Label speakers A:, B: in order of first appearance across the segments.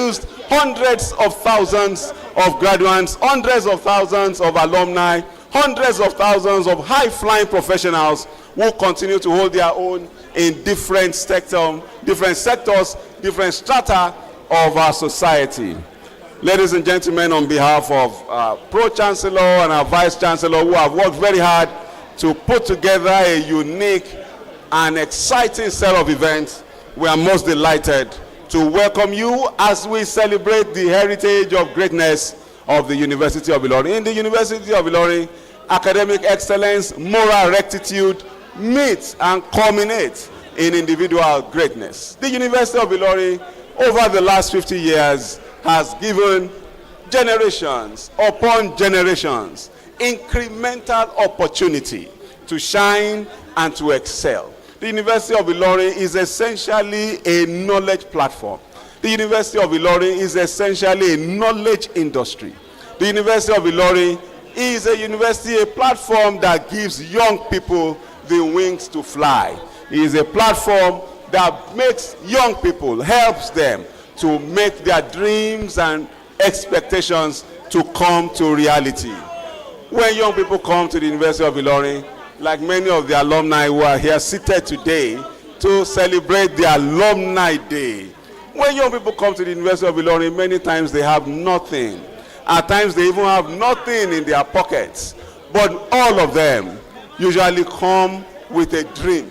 A: produced hundreds of thousands of graduates, hundreds of thousands of alumni, hundreds of thousands of high-flying professionals who continue to hold their own in different sectors, different strata of our society. Ladies and gentlemen, on behalf of our Pro-Chancellor and our Vice-Chancellor who have worked very hard to put together a unique and exciting set of events, we are most delighted to welcome you as we celebrate the heritage of greatness of the University of Ilorin. In the University of Ilorin, academic excellence, moral rectitude meet and culminate in individual greatness. The University of Ilorin, over the last 50 years, has given generations upon generations incremental opportunity to shine and to excel. The University of Ilorin is essentially a knowledge platform. The University of Ilorin is essentially a knowledge industry. The University of Ilorin is a university, a platform that gives young people the wings to fly. It is a platform that makes young people, helps them to make their dreams and expectations to come to reality. When young people come to the University of Ilorin, like many of the alumni who are here seated today to celebrate the Alumni Day, when young people come to the University of Ilorin, many times they have nothing. At times they even have nothing in their pockets. But all of them usually come with a dream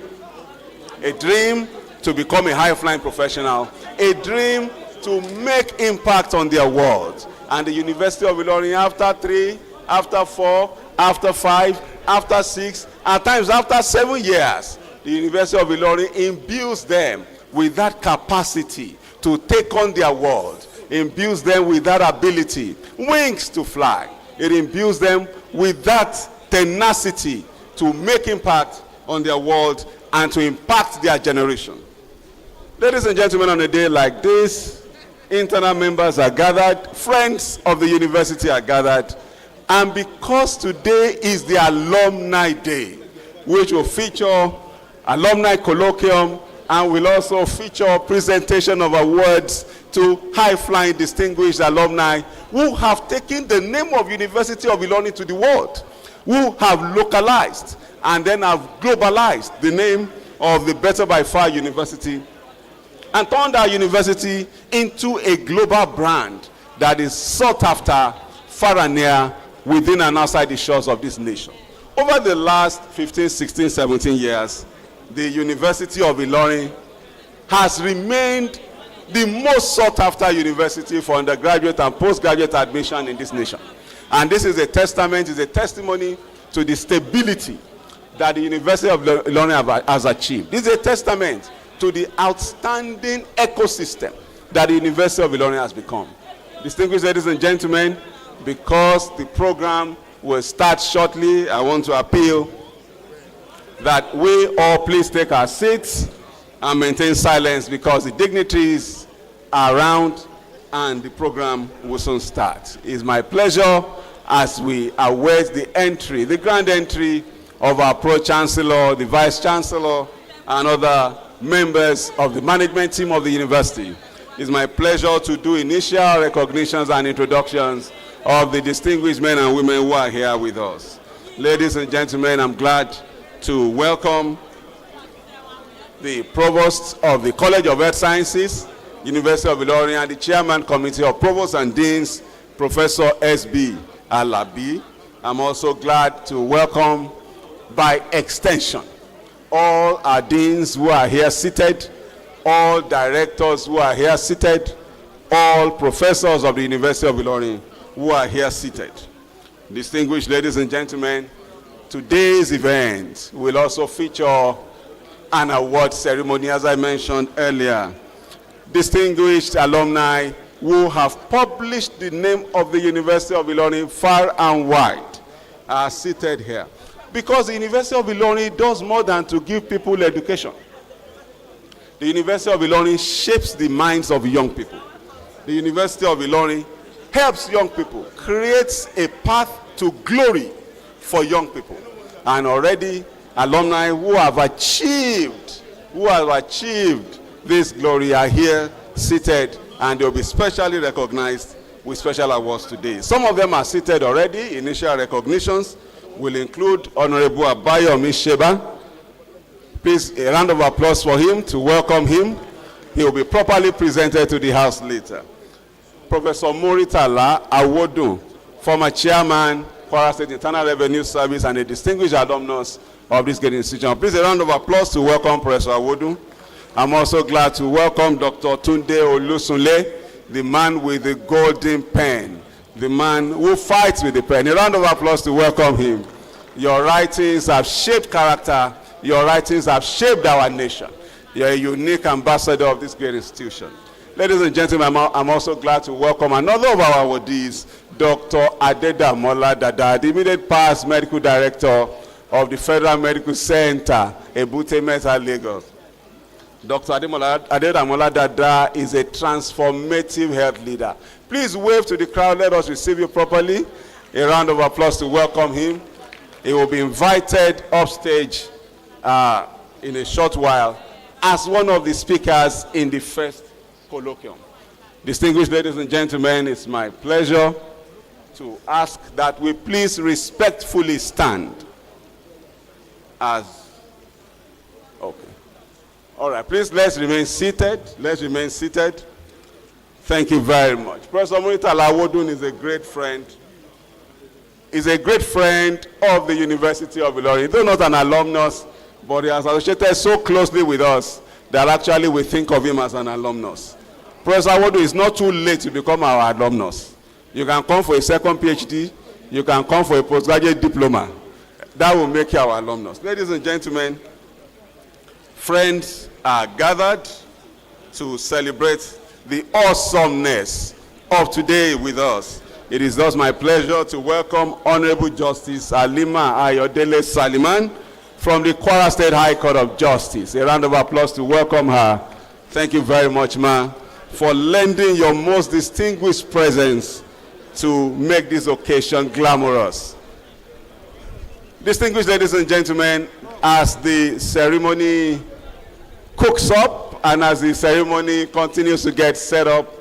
A: to become a high-flying professional, a dream to make impact on their world. And the University of Ilorin, after 3, after 4, after 5, after 6, at times after 7 years, the University of Ilorin imbues them with that capacity to take on their world, imbues them with that ability, wings to fly. It imbues them with that tenacity to make impact on their world and to impact their generation. Ladies and gentlemen, on a day like this, internal members are gathered, friends of the university are gathered, and because today is the Alumni Day, which will feature Alumni Colloquium and will also feature presentation of awards to high-flying distinguished alumni who have taken the name of University of Ilorin to the world, who have localized and then have globalized the name of the Better by Far University and turned our university into a global brand that is sought after far and near, within and outside the shores of this nation. Over the last 15, 16, 17 years, the University of Ilorin has remained the most sought after university for undergraduate and postgraduate admission in this nation. And this is a testament, is a testimony to the stability that the University of Ilorin has achieved. This is a testament to the outstanding ecosystem that the University of Ilorin has become. Distinguished ladies and gentlemen, because the program will start shortly, I want to appeal that we all please take our seats and maintain silence because the dignitaries are around and the program will soon start. It is my pleasure as we await the entry, the grand entry of our Pro-Chancellor, the Vice-Chancellor, and other members of the management team of the university. It is my pleasure to do initial recognitions and introductions of the distinguished men and women who are here with us. Ladies and gentlemen, I'm glad to welcome the Provost of the College of Health Sciences, University of Ilorin, and the Chairman Committee of Provosts and Deans, Professor S.B. Alabi. I'm also glad to welcome, by extension, all our deans who are here seated, all directors who are here seated, all professors of the University of Ilorin who are here seated. Distinguished ladies and gentlemen, today's event will also feature an award ceremony, as I mentioned earlier. Distinguished alumni who have published the name of the University of Ilorin far and wide are seated here. Because the University of Ilorin does more than to give people education. The University of Ilorin shapes the minds of young people. The University of Ilorin helps young people, creates a path to glory for young people. And already alumni who have achieved this glory are here seated and they'll be specially recognized with special awards today. Some of them are seated already. Initial recognitions will include Honorable Abayomi Sheba. Please, a round of applause for him to welcome him. He will be properly presented to the House later. Professor Moritala Awodu, former chairman, Kwara State Internal Revenue Service, and a distinguished alumnus of this great institution. Please, a round of applause to welcome Professor Awodu. I'm also glad to welcome Dr. Tunde Olusunle, the man with the golden pen, the man who fights with the pen. A round of applause to welcome him. Your writings have shaped character. Your writings have shaped our nation. You're a unique ambassador of this great institution. Ladies and gentlemen, I'm also glad to welcome another of our awardees, Dr. Adedamola Dada, the immediate past medical director of the Federal Medical Center, Ebute Metta, Lagos. Dr. Adedamola Dada is a transformative health leader. Please wave to the crowd. Let us receive you properly. A round of applause to welcome him. He will be invited upstage in a short while as one of the speakers in the first colloquium. Distinguished ladies and gentlemen, it's my pleasure to ask that we please respectfully stand as okay. All right, please let's remain seated. Let's remain seated. Thank you very much. Professor Moritala Awodun is a great friend. He's a great friend of the University of Ilorin. Though not an alumnus, but he has associated so closely with us that actually we think of him as an alumnus. Professor Awodun, it's not too late to become our alumnus. You can come for a second PhD. You can come for a postgraduate diploma. That will make you our alumnus. Ladies and gentlemen, friends are gathered to celebrate the awesomeness of today with us. It is thus my pleasure to welcome Honorable Justice Halima Ayodele Saliman from the Kwara State High Court of Justice. A round of applause to welcome her. Thank you very much, ma'am, for lending your most distinguished presence to make this occasion glamorous. Distinguished ladies and gentlemen, as the ceremony cooks up and as the ceremony continues to get set up,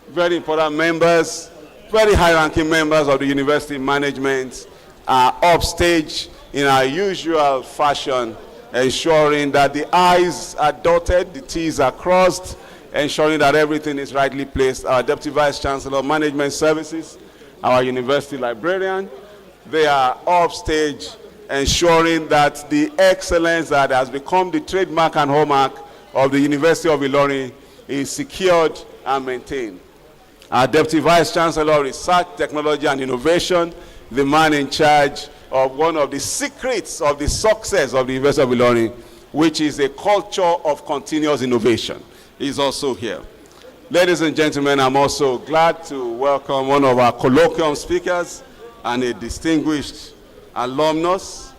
A: very important members, very high-ranking members of the university management are upstage in our usual fashion, ensuring that the I's are dotted, the T's are crossed, ensuring that everything is rightly placed. Our Deputy Vice Chancellor of Management Services, our university librarian, they are upstage ensuring that the excellence that has become the trademark and hallmark of the University of Ilorin is secured and maintained. Our Deputy Vice Chancellor of Research, Technology and Innovation, the man in charge of one of the secrets of the success of the University of Ilorin, which is a culture of continuous innovation, is also here. Ladies and gentlemen, I'm also glad to welcome one of our colloquium speakers and a distinguished alumnus,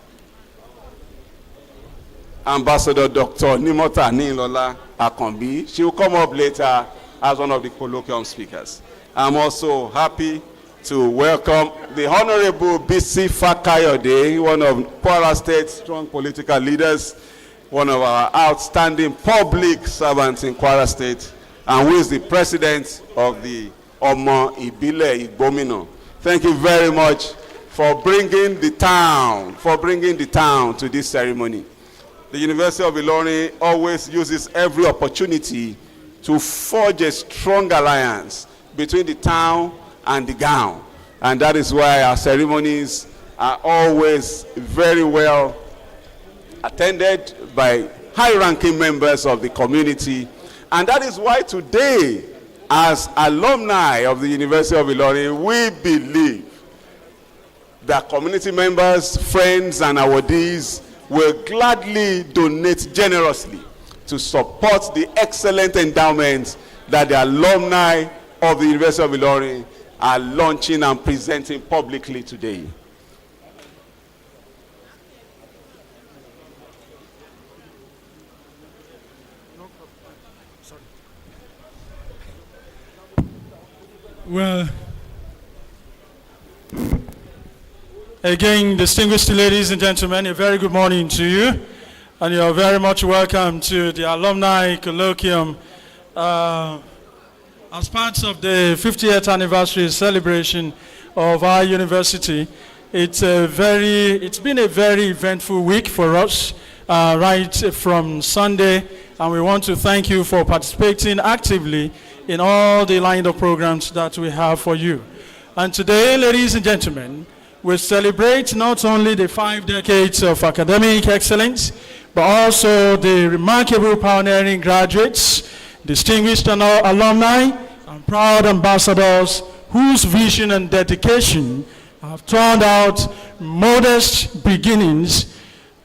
A: Ambassador Dr. Nimota Nilola Akombi. She will come up later as one of the colloquium speakers. I'm also happy to welcome the Honorable B.C. Fakayode, one of Kwara State's strong political leaders, one of our outstanding public servants in Kwara State, and who is the president of the Omo Ibile Igbomino. Thank you very much for bringing the town to this ceremony. The University of Ilorin always uses every opportunity to forge a strong alliance between the town and the gown. And that is why our ceremonies are always very well attended by high-ranking members of the community. And that is why today, as alumni of the University of Ilorin, we believe that community members, friends, and awardees will gladly donate generously to support the excellent endowments that the alumni of the University of Ilorin are launching and presenting publicly today.
B: Well, again, distinguished ladies and gentlemen, a very good morning to you, and you're very much welcome to the Alumni Colloquium. As part of the 50th anniversary celebration of our university, it's been a very eventful week for us, right from Sunday, and we want to thank you for participating actively in all the line of programs that we have for you. And today, ladies and gentlemen, we celebrate not only the 5 decades of academic excellence, but also the remarkable pioneering graduates, distinguished alumni, and proud ambassadors whose vision and dedication have turned out modest beginnings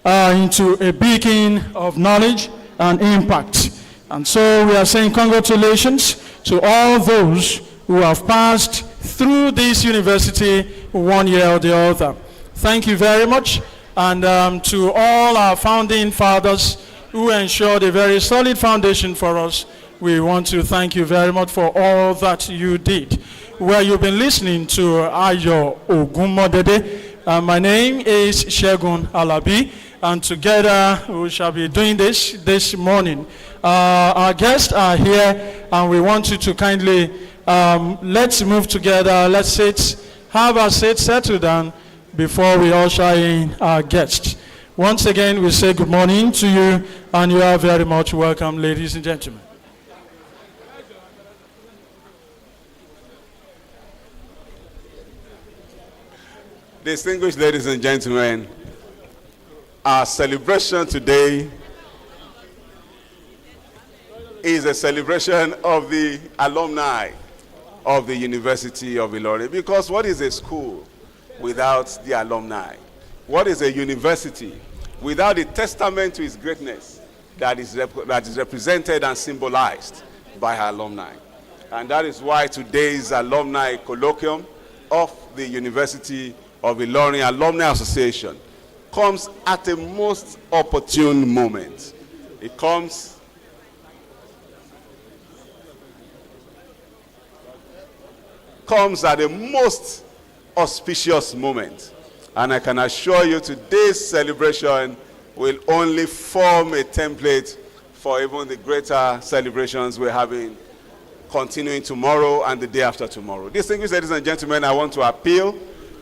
B: into a beacon of knowledge and impact. And so we are saying congratulations to all those who have passed through this university one year or the other. Thank you very much. And to all our founding fathers who ensured a very solid foundation for us, we want to thank you very much for all that you did. Well, you've been listening to Ayo Ogunmodede. My name is Shegun Alabi, and together we shall be doing this morning. Our guests are here, and we want you to kindly, let's move together, let's sit, have our seat settled down before we usher in our guests. Once again, we say good morning to you, and you are very much welcome, ladies and gentlemen.
A: Distinguished ladies and gentlemen, our celebration today is a celebration of the alumni of the University of Ilorin. Because what is a school without the alumni? What is a university without a testament to its greatness that is represented and symbolized by her alumni? And that is why today's Alumni Colloquium of the University of Ilorin Alumni Association comes at a most opportune moment. It comes at a most auspicious moment. And I can assure you today's celebration will only form a template for even the greater celebrations we're having continuing tomorrow and the day after tomorrow. Distinguished ladies and gentlemen, I want to appeal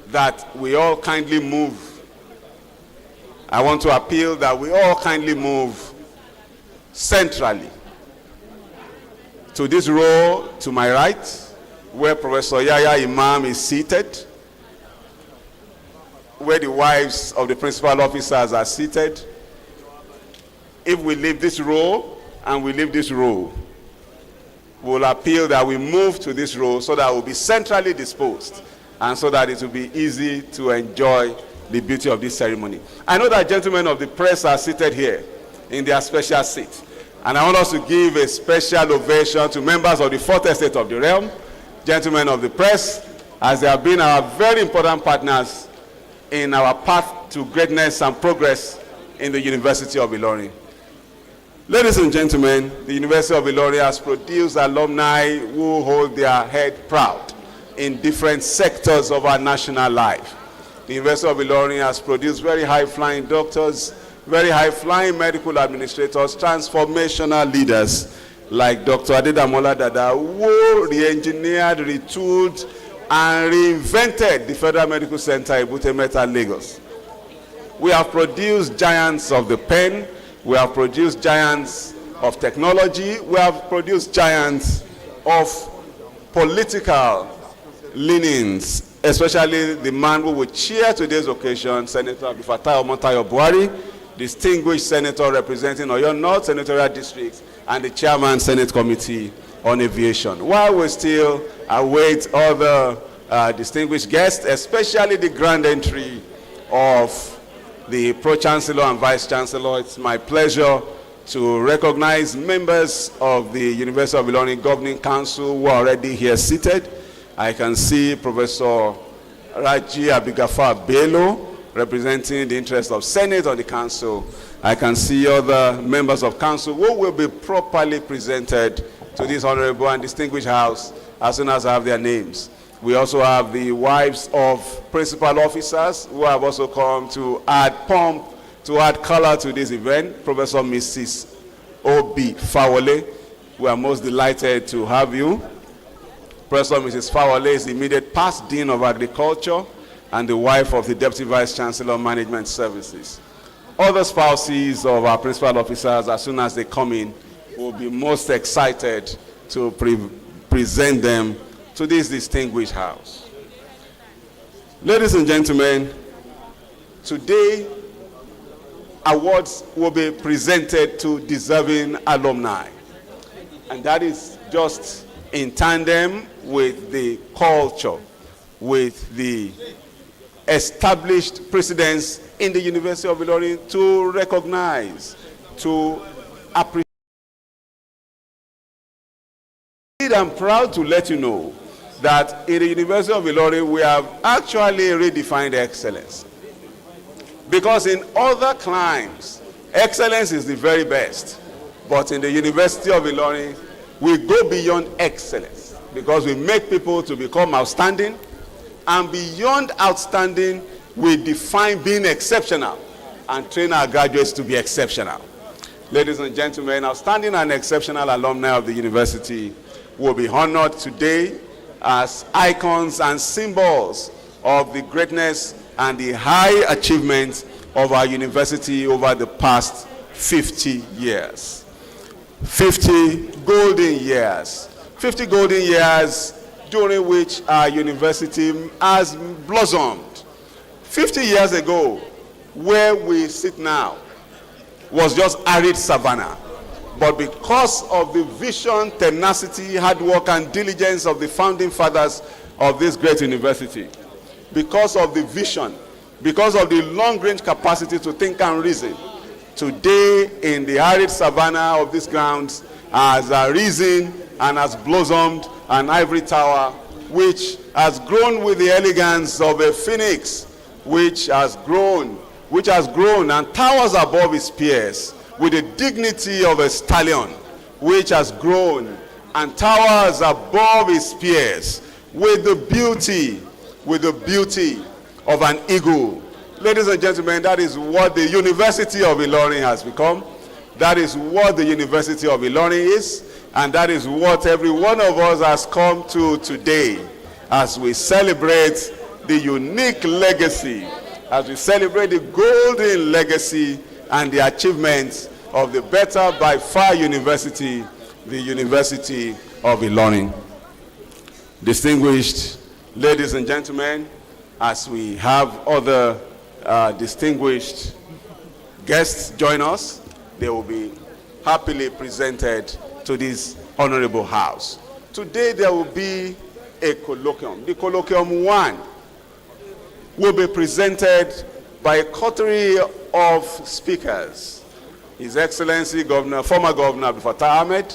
A: that we all kindly move. I want to appeal that we all kindly move centrally to this row to my right, where Professor Yaya Imam is seated, where the wives of the principal officers are seated. If we leave this row and we leave this row, we'll appeal that we move to this row so that we'll be centrally disposed, and so that it will be easy to enjoy the beauty of this ceremony. I know that gentlemen of the press are seated here in their special seat, and I want us to give a special ovation to members of the Fourth Estate of the Realm, gentlemen of the press, as they have been our very important partners in our path to greatness and progress in the University of Ilorin. Ladies and gentlemen, the University of Ilorin has produced alumni who hold their head proud in different sectors of our national life. The University of Ilorin has produced very high-flying doctors, very high-flying medical administrators, transformational leaders like Dr. Adedamola Dada, who re-engineered, retooled, and reinvented the Federal Medical Center in Butemeta, Lagos. We have produced giants of the pen, we have produced giants of technology, we have produced giants of political leanings, especially the man who will chair today's occasion, Senator Abdulfatai Omotayo Buhari, distinguished senator representing Oyo North Senatorial District, and the chairman, Senate Committee on Aviation. While we still await other distinguished guests, especially the grand entry of the Pro-Chancellor and Vice-Chancellor, it's my pleasure to recognize members of the University of Ilorin Governing Council who are already here seated. I can see Professor Raji Abigafar Bello, representing the interest of Senate on the Council. I can see other members of Council who will be properly presented to this honorable and distinguished House as soon as I have their names. We also have the wives of principal officers who have also come to add pomp, to add color to this event. Professor Mrs. O.B. Fawole, we are most delighted to have you. Professor Mrs. Fawale is the immediate past Dean of Agriculture and the wife of the Deputy Vice Chancellor of Management Services. Other spouses of our principal officers, as soon as they come in, will be most excited to present them to this distinguished house. Ladies and gentlemen, today awards will be presented to deserving alumni, and that is just in tandem with the culture, with the established precedents in the University of Ilorin to recognize, to appreciate. I'm proud to let you know that in the University of Ilorin we have actually redefined excellence. Because in other climes, excellence is the very best. But in the University of Ilorin, we go beyond excellence because we make people to become outstanding, and beyond outstanding, we define being exceptional and train our graduates to be exceptional. Ladies and gentlemen, outstanding and exceptional alumni of the university will be honored today as icons and symbols of the greatness and the high achievements of our university over the past 50 years. 50 golden years. 50 golden years during which our university has blossomed. 50 years ago, where we sit now was just arid savanna. But because of the vision, tenacity, hard work, and diligence of the founding fathers of this great university, because of the vision, because of the long-range capacity to think and reason, today in the arid savanna of these grounds has arisen and has blossomed an ivory tower which has grown with the elegance of a phoenix, which has grown and towers above its peers with the dignity of a stallion, which has grown and towers above its peers with the beauty of an eagle. Ladies and gentlemen, that is what the University of Ilorin has become. That is what the University of Ilorin is, and that is what every one of us has come to today as we celebrate the unique legacy, as we celebrate the golden legacy and the achievements of the better by far university, the University of Ilorin. Distinguished ladies and gentlemen, as we have other distinguished guests join us, they will be happily presented to this honorable house. Today there will be a colloquium. The colloquium 1 will be presented by a coterie of speakers. His Excellency former Governor Abdulfatah Ahmed,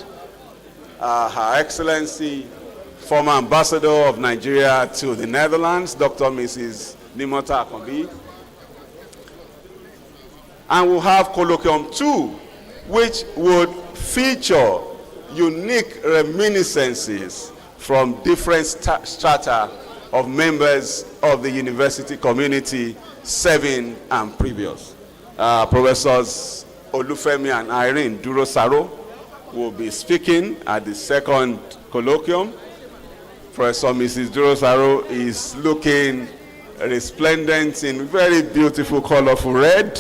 A: Her Excellency former Ambassador of Nigeria to the Netherlands, Dr. Mrs. Nimota Akombi. And we'll have colloquium 2, which would feature unique reminiscences from different strata of members of the university community, serving and previous. Professors Olufemi and Irene Duro-Saro will be speaking at the second colloquium. Professor Mrs. Duro-Saro is looking resplendent in very beautiful, colorful red,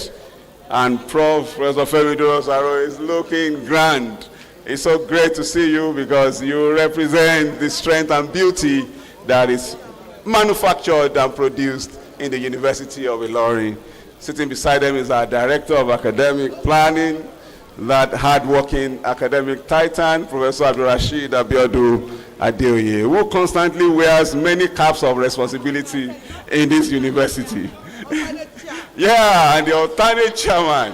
A: and Professor Femi Duro-Saro is looking grand. It's so great to see you because you represent the strength and beauty that is manufactured and produced in the University of Ilorin. Sitting beside them is our Director of Academic Planning, that hard-working academic titan, Professor Abdulrasheed Abiodun Adeoye, who constantly wears many caps of responsibility in this university. Yeah, and the alternate chairman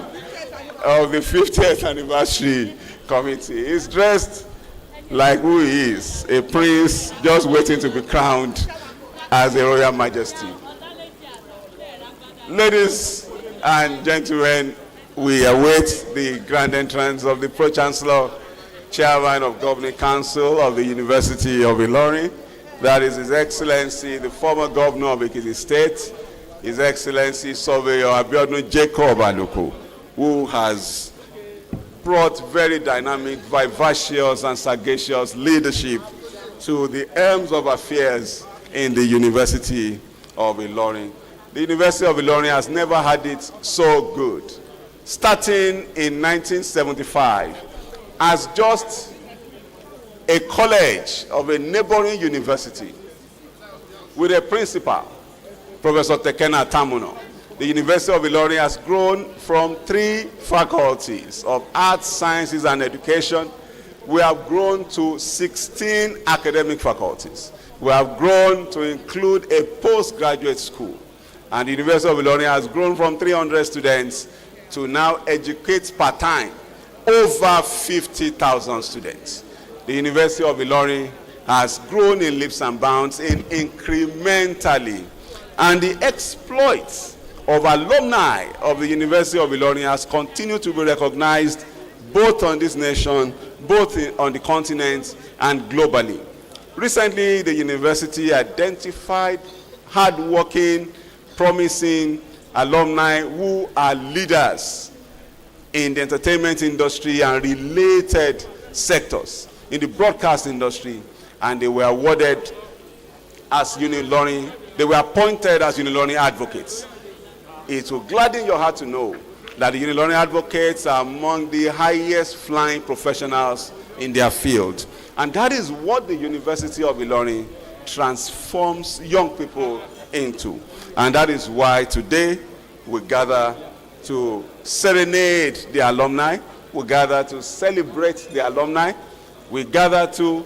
A: of the 50th anniversary committee is dressed like who he is, a prince just waiting to be crowned as a royal majesty. Ladies and gentlemen, we await the grand entrance of the Pro-Chancellor, Chairman of Governing Council of the University of Ilorin. That is His Excellency, the former Governor of Ekiti State, His Excellency Surveyor Abiodun Jacob Aluko, who has brought very dynamic, vivacious, and sagacious leadership to the helms of affairs in the University of Ilorin. The University of Ilorin has never had it so good. Starting in 1975 as just a college of a neighboring university with a principal, Professor Tekena Tamuno. The University of Ilorin has grown from 3 faculties of arts, sciences, and education. We have grown to 16 academic faculties. We have grown to include a postgraduate school. And the University of Ilorin has grown from 300 students to now educate part-time over 50,000 students. The University of Ilorin has grown in leaps and bounds incrementally. And the exploits of alumni of the University of Ilorin has continued to be recognized both on this nation, on the continent, and globally. Recently, the university identified hardworking, promising alumni who are leaders in the entertainment industry and related sectors, in the broadcast industry, and they were awarded as Unilorin. They were appointed as Unilorin advocates. It will gladden your heart to know that the Unilorin advocates are among the highest flying professionals in their field. And that is what the University of Ilorin transforms young people into. And that is why today we gather to serenade the alumni. We gather to celebrate the alumni. We gather to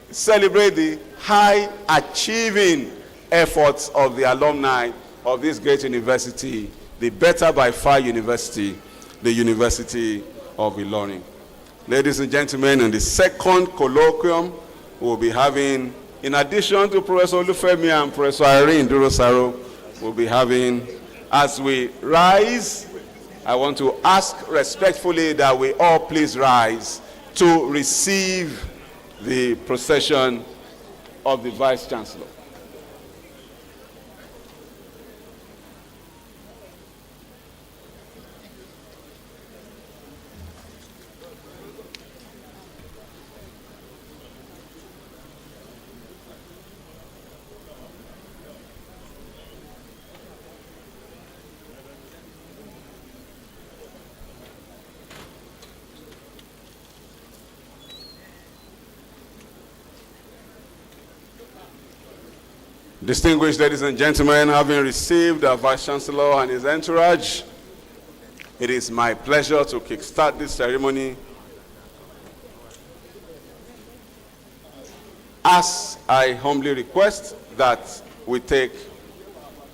A: celebrate the high achieving efforts of the alumni of this great university, the better by far university, the University of Ilorin. Ladies and gentlemen, in the second colloquium, we'll be having, in addition to Professor Olufemi and Professor Irene Durosaro, we'll be having, as we rise, I want to ask respectfully that we all please rise to receive the procession of the Vice Chancellor. Distinguished ladies and gentlemen, having received our Vice Chancellor and his entourage, it is my pleasure to kickstart this ceremony as I humbly request that we take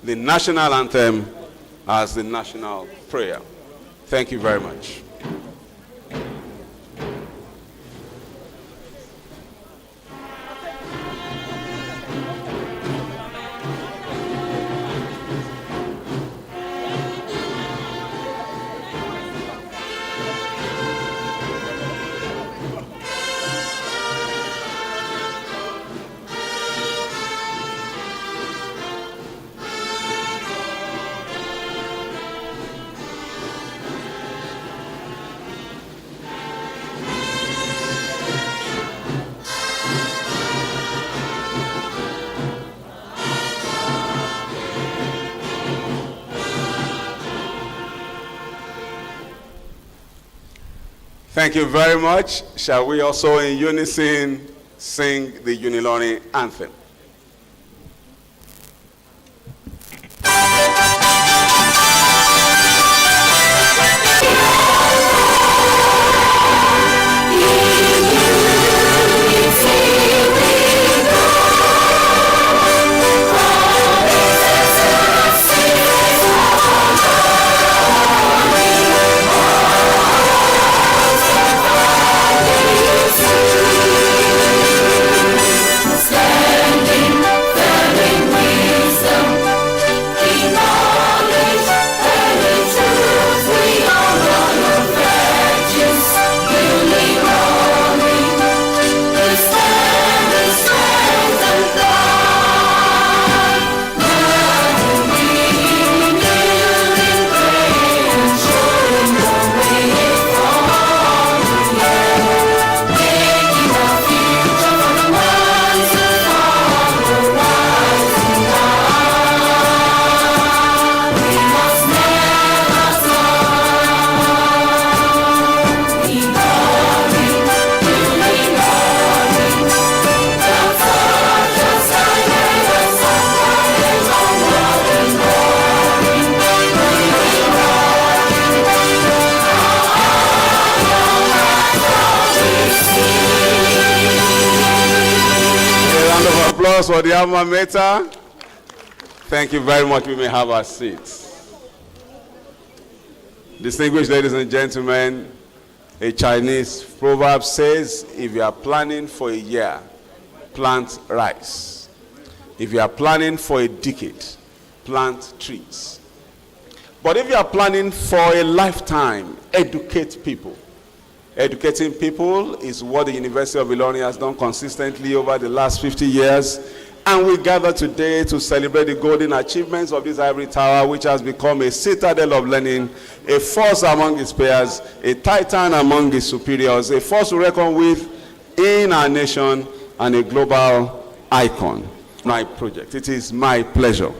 A: the national anthem as the national prayer. Thank you very much. Thank you very much. Shall we also in unison sing the Unilorin anthem?
C: Stand
A: applause for the alma mater. Thank you very much. We may have our seats. Distinguished ladies and gentlemen, a Chinese proverb says, if you are planning for a year, plant rice. If you are planning for a decade, plant trees. But if you are planning for a lifetime, educate people. Educating people is what the University of Ilorin has done consistently over the last 50 years. And we gather today to celebrate the golden achievements of this ivory tower, which has become a citadel of learning, a force among its peers, a titan among its superiors, a force to reckon with in our nation, and a global icon. My project. It is my pleasure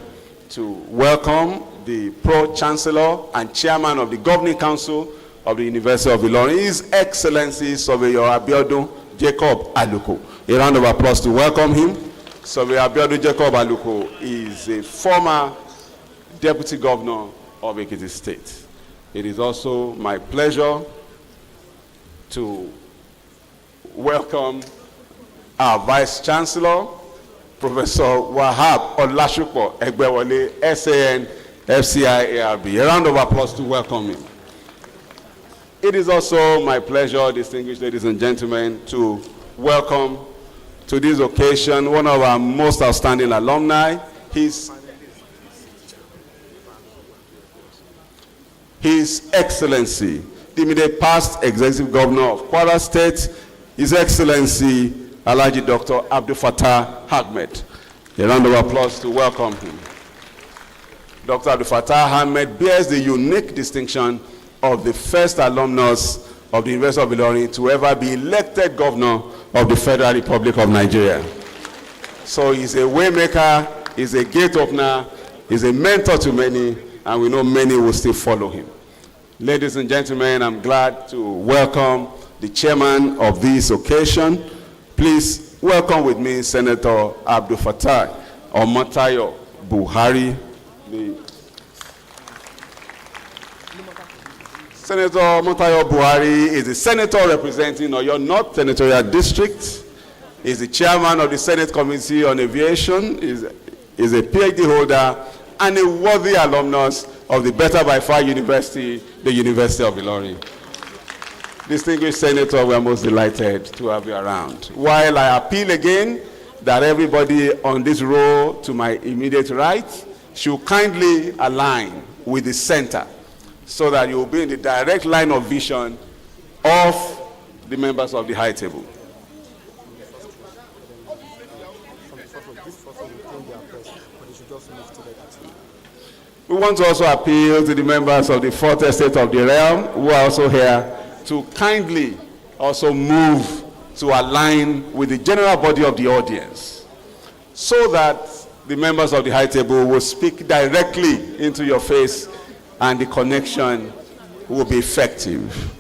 A: to welcome the Pro-Chancellor and Chairman of the Governing Council of the University of Ilorin, His Excellency Surveyor Abiodun Jacob Aluko. A round of applause to welcome him. Surveyor Abiodun Jacob Aluko is a former Deputy Governor of Ekiti State. It is also my pleasure to welcome our Vice Chancellor, Professor Wahab Olashupo Egbewole, SAN, FCI, ARB. A round of applause to welcome him. It is also my pleasure, distinguished ladies and gentlemen, to welcome to this occasion one of our most outstanding alumni, His Excellency, the immediate past Executive Governor of Kwara State, His Excellency Alhaji Dr. Abdul Fattah Ahmed. A round of applause to welcome him. Dr. Abdul Fattah Ahmed bears the unique distinction of the first alumnus of the University of Ilorin to ever be elected governor of the Federal Republic of Nigeria. So he's a waymaker, he's a gate opener, he's a mentor to many, and we know many will still follow him. Ladies and gentlemen, I'm glad to welcome the chairman of this occasion. Please welcome with me Senator Abdul Fattah Omotayo Buhari. Senator Omotayo Buhari is the senator representing Oyo North Senatorial District. He's the chairman of the Senate Committee on Aviation. Is a PhD holder and a worthy alumnus of the Better by Far University, the University of Ilorin. Distinguished Senator, we are most delighted to have you around. While I appeal again that everybody on this row to my immediate right should kindly align with the center so that you will be in the direct line of vision of the members of the high table. We want to also appeal to the members of the Fourth Estate of the Realm who are also here to kindly also move to align with the general body of the audience so that the members of the high table will speak directly into your face and the connection will be effective.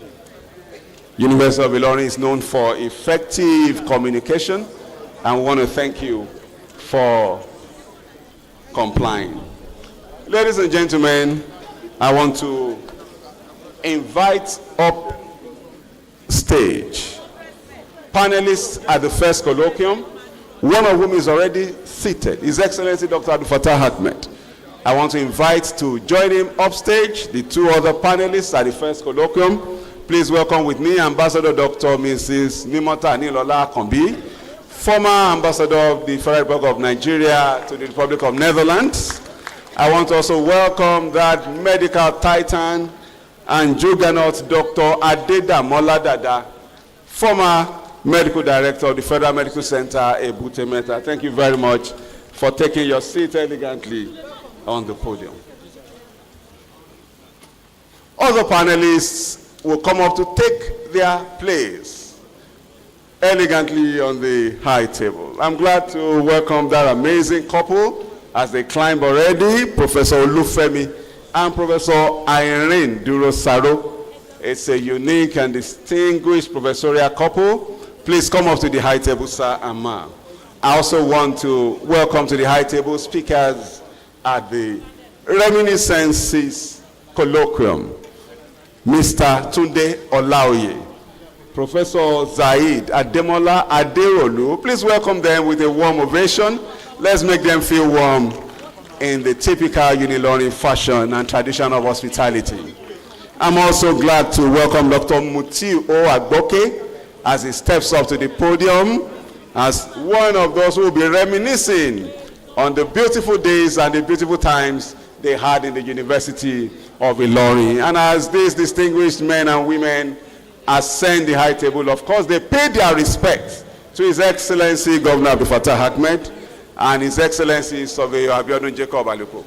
A: University of Ilorin is known for effective communication, and we want to thank you for complying. Ladies and gentlemen, I want to invite up stage panelists at the first colloquium, one of whom is already seated, His Excellency Dr. Abdul Fattah Ahmed. I want to invite to join him upstage the two other panelists at the first colloquium. Please welcome with me Ambassador Dr. Mrs. Nimota Anilola Kombi, former Ambassador of the Federal Republic of Nigeria to the Republic of Netherlands. I want to also welcome that medical titan and juggernaut Dr. Adedamola Dada, former Medical Director of the Federal Medical Center, Ebute Metta. Thank you very much for taking your seat elegantly on the podium. Other panelists will come up to take their place elegantly on the high table. I'm glad to welcome that amazing couple as they climb already, Professor Olufemi and Professor Irene Duro-Saro. It's a unique and distinguished professorial couple. Please come up to the high table, sir and ma'am. I also want to welcome to the high table speakers at the Reminiscences Colloquium, Mr. Tunde Olaoye, Professor Zaid Ademola Aderolu. Please welcome them with a warm ovation. Let's make them feel warm in the typical Ilorin fashion and tradition of hospitality. I'm also glad to welcome Dr. Mutiu Agboke as he steps up to the podium as one of those who will be reminiscing on the beautiful days and the beautiful times they had in the University of Ilorin. And as these distinguished men and women ascend the high table, of course, they pay their respect to His Excellency Governor Abdul Fattah Ahmed and His Excellency Surveyor Abiodun Jacob Aluko.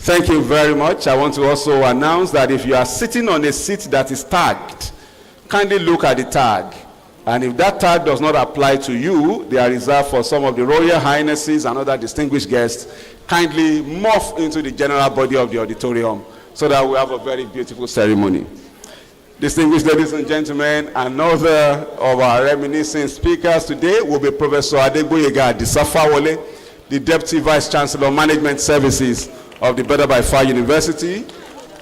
A: Thank you very much. I want to also announce that if you are sitting on a seat that is tagged, kindly look at the tag. And if that tag does not apply to you, they are reserved for some of the Royal Highnesses and other distinguished guests. Kindly morph into the general body of the auditorium so that we have a very beautiful ceremony. Distinguished ladies and gentlemen, another of our reminiscing speakers today will be Professor Adegboyega Adisafawole, the Deputy Vice Chancellor of Management Services of the Better by Far University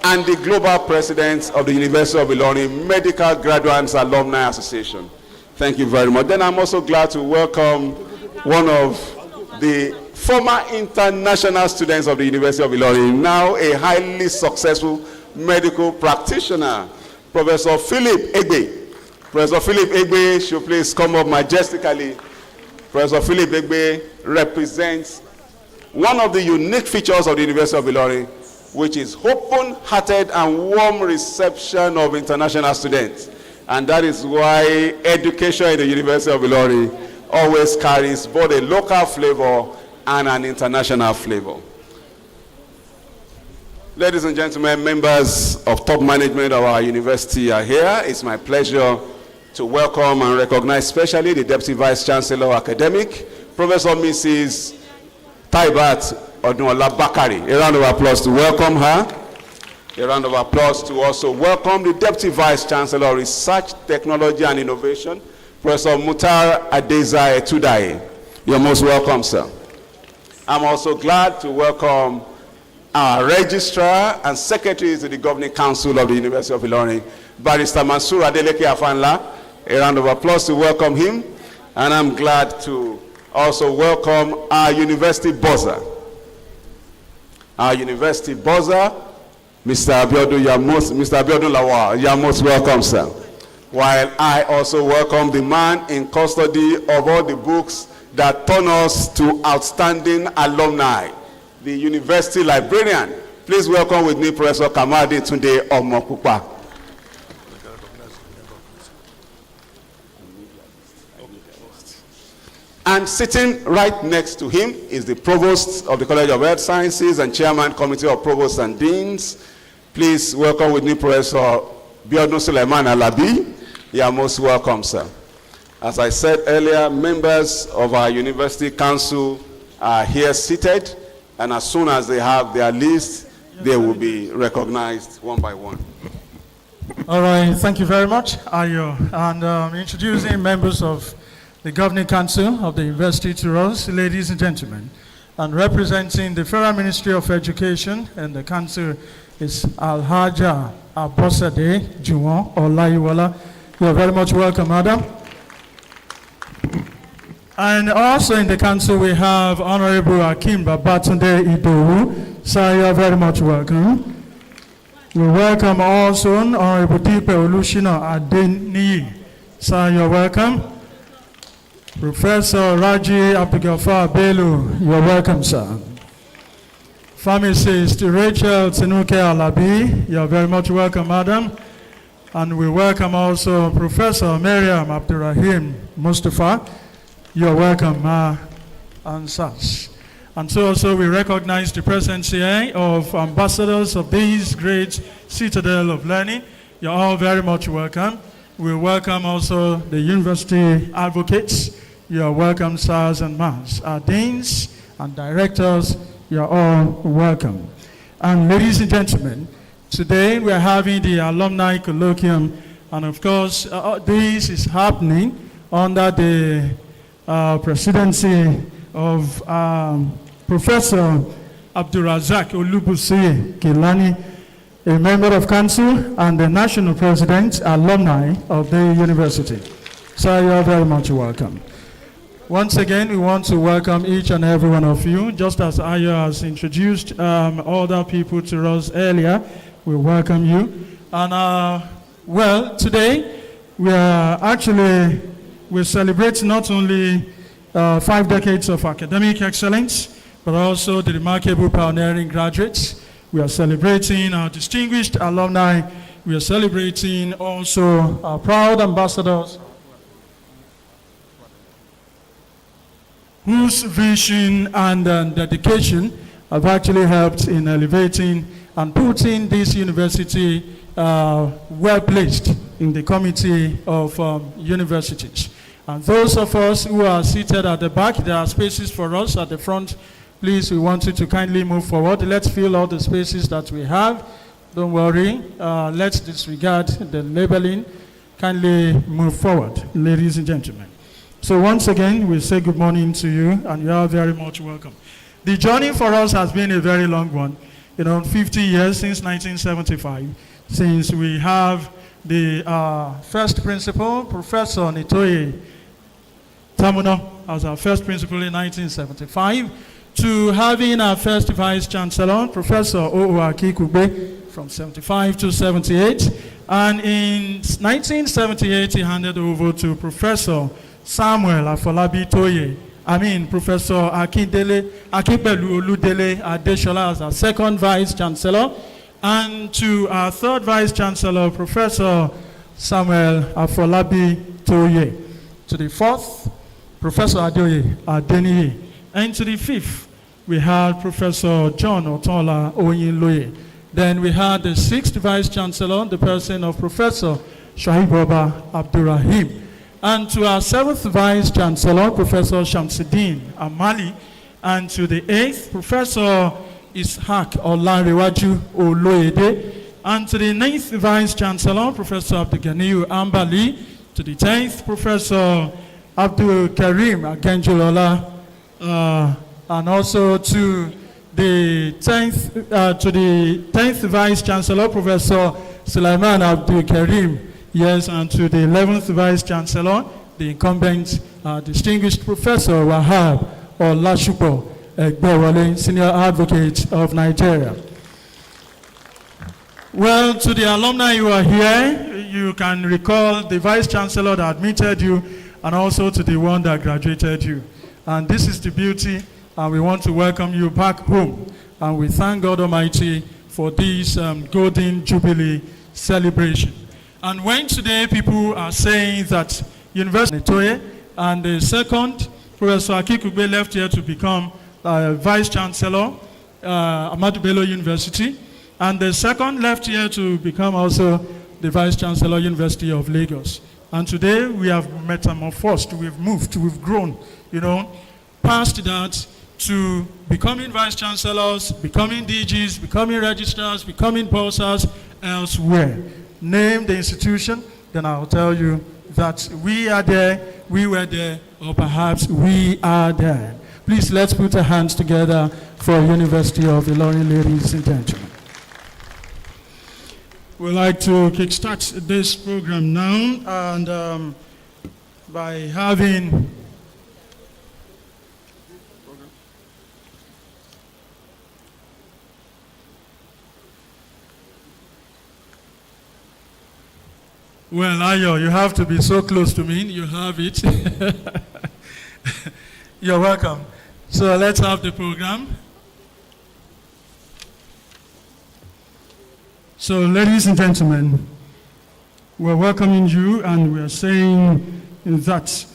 A: and the Global President of the University of Ilorin Medical Graduates Alumni Association. Thank you very much. Then I'm also glad to welcome one of the former international students of the University of Ilorin, now a highly successful medical practitioner, Professor Philip Egbe. Professor Philip Egbe should please come up majestically. Professor Philip Egbe represents one of the unique features of the University of Ilorin, which is open-hearted and warm reception of international students. And that is why education in the University of Ilorin always carries both a local flavor and an international flavor. Ladies and gentlemen, members of top management of our university are here. It's my pleasure to welcome and recognize especially the Deputy Vice Chancellor Academic, Professor Mrs. Taibat Odunola Bakari. A round of applause to welcome her. A round of applause to also welcome the Deputy Vice Chancellor of Research, Technology and Innovation, Professor Mutar Adeza Etudaye. You're most welcome, sir. I'm also glad to welcome our Registrar and Secretary to the Governing Council of the University of Ilorin, Barrister Mansour Adeleke Afanla. A round of applause to welcome him. And I'm glad to also welcome our university buzzer. Our university buzzer, Mr. Abiodun Yamos, Mr. Abiodun Lawal. You're most welcome, sir. While I also welcome the man in custody of all the books that turn us to outstanding alumni, the university librarian. Please welcome with me Professor Kamadi Tunde Omokupa. And sitting right next to him is the Provost of the College of Health Sciences and Chairman Committee of Provosts and Deans. Please welcome with me Professor Biodun Suleiman Alabi. You are most welcome, sir. As I said earlier, members of our University Council are here seated, and as soon as they have their list, they will be recognized one by one.
B: All right, thank you very much, Ayo. And introducing members of the Governing Council of the University to us, ladies and gentlemen, and representing the Federal Ministry of Education and the Council is Alhaja Abosade Juwon Olaiwola. You are very much welcome, madam. And also in the council we have Honorable Akim Babatunde Idowu. Sir, you are very much welcome. We welcome also Honorable Dipe Olushina Adeniyi. Sir, you are welcome. Professor Raji Abdulgafar Bello, you are welcome, sir. Pharmacist Rachel Tinuke Alabi, you are very much welcome, madam. And we welcome also Professor Miriam Abdurrahim Mustafa. You are welcome, and such. And so also we recognize the presence here of ambassadors of this great citadel of learning. You're all very much welcome. We welcome also the university advocates. You are welcome, sirs and ma'ams. Our deans and directors, you are all welcome. And ladies and gentlemen, today we are having the Alumni Colloquium, and of course, this is happening under the presidency of Professor Abdulrazak Olubusi Kilani, a member of council and the national president, alumni of the university. Sir, you are very much welcome. Once again, we want to welcome each and every one of you. Just as Ayo has introduced other people to us earlier, we welcome you. And well, today we celebrate not only 5 decades of academic excellence, but also the remarkable pioneering graduates. We are celebrating our distinguished alumni. We are celebrating also our proud ambassadors whose vision and dedication have actually helped in elevating and putting this university well placed in the committee of universities. And those of us who are seated at the back, there are spaces for us at the front. Please, we want you to kindly move forward. Let's fill all the spaces that we have. Don't worry. Let's disregard the labeling. Kindly move forward, ladies and gentlemen. So once again, we say good morning to you, and you are very much welcome. The journey for us has been a very long one. 50 years since 1975, since we have the first principal, Professor Nitoye Tamuno, as our first principal in 1975, to having our first vice chancellor, Professor Ouaki Kugbe, from 75 to 78. And in 1978, he handed over to Professor Samuel Afolabi Toye, Professor Akinbelu Oludele Adeshola as our second vice chancellor, and to our third vice chancellor, Professor Samuel Afolabi Toye. To the fourth, Professor Adeoye Adeniyi. And to the fifth, we had Professor John Otola Oyinloye. Then we had the sixth vice chancellor, the person of Professor Shahib Baba Abdurrahim. And to our seventh vice chancellor, Professor Shamsuddin Amali. And to the eighth, Professor Ishaq Olanrewaju Oloyede. And to the ninth vice chancellor, Professor Abdulganiyu Ambali. To the 10th, Professor Abdul Karim Agenjulola. And also to the 10th vice chancellor, Professor Sulaiman Abdul Karim. Yes, and to the 11th vice chancellor, the incumbent distinguished Professor Wahab Olashupo Egbewole, senior advocate of Nigeria. Well, to the alumni who are here, you can recall the vice chancellor that admitted you, and also to the one that graduated you. And this is the beauty, and we want to welcome you back home. And we thank God Almighty for this Golden Jubilee celebration. And when today people are saying that University Nitoye, and the second, Professor Akikugbe left here to become Vice Chancellor, Ahmadu Bello University, and the second left here to become also the Vice Chancellor, University of Lagos. And today we have metamorphosed, we've moved, we've grown, past that to becoming Vice Chancellors, becoming DGs, becoming registrars, becoming bursars elsewhere. Name the institution, then I'll tell you that we are there, we were there, or perhaps we are there. Please, let's put our hands together for University of Ilorin, ladies and gentlemen. We'd like to kickstart this program now, and by having well, Ayo, you have to be so close to me. You have it. You're welcome. So let's have the program. So, ladies and gentlemen, we're welcoming you, and we're saying that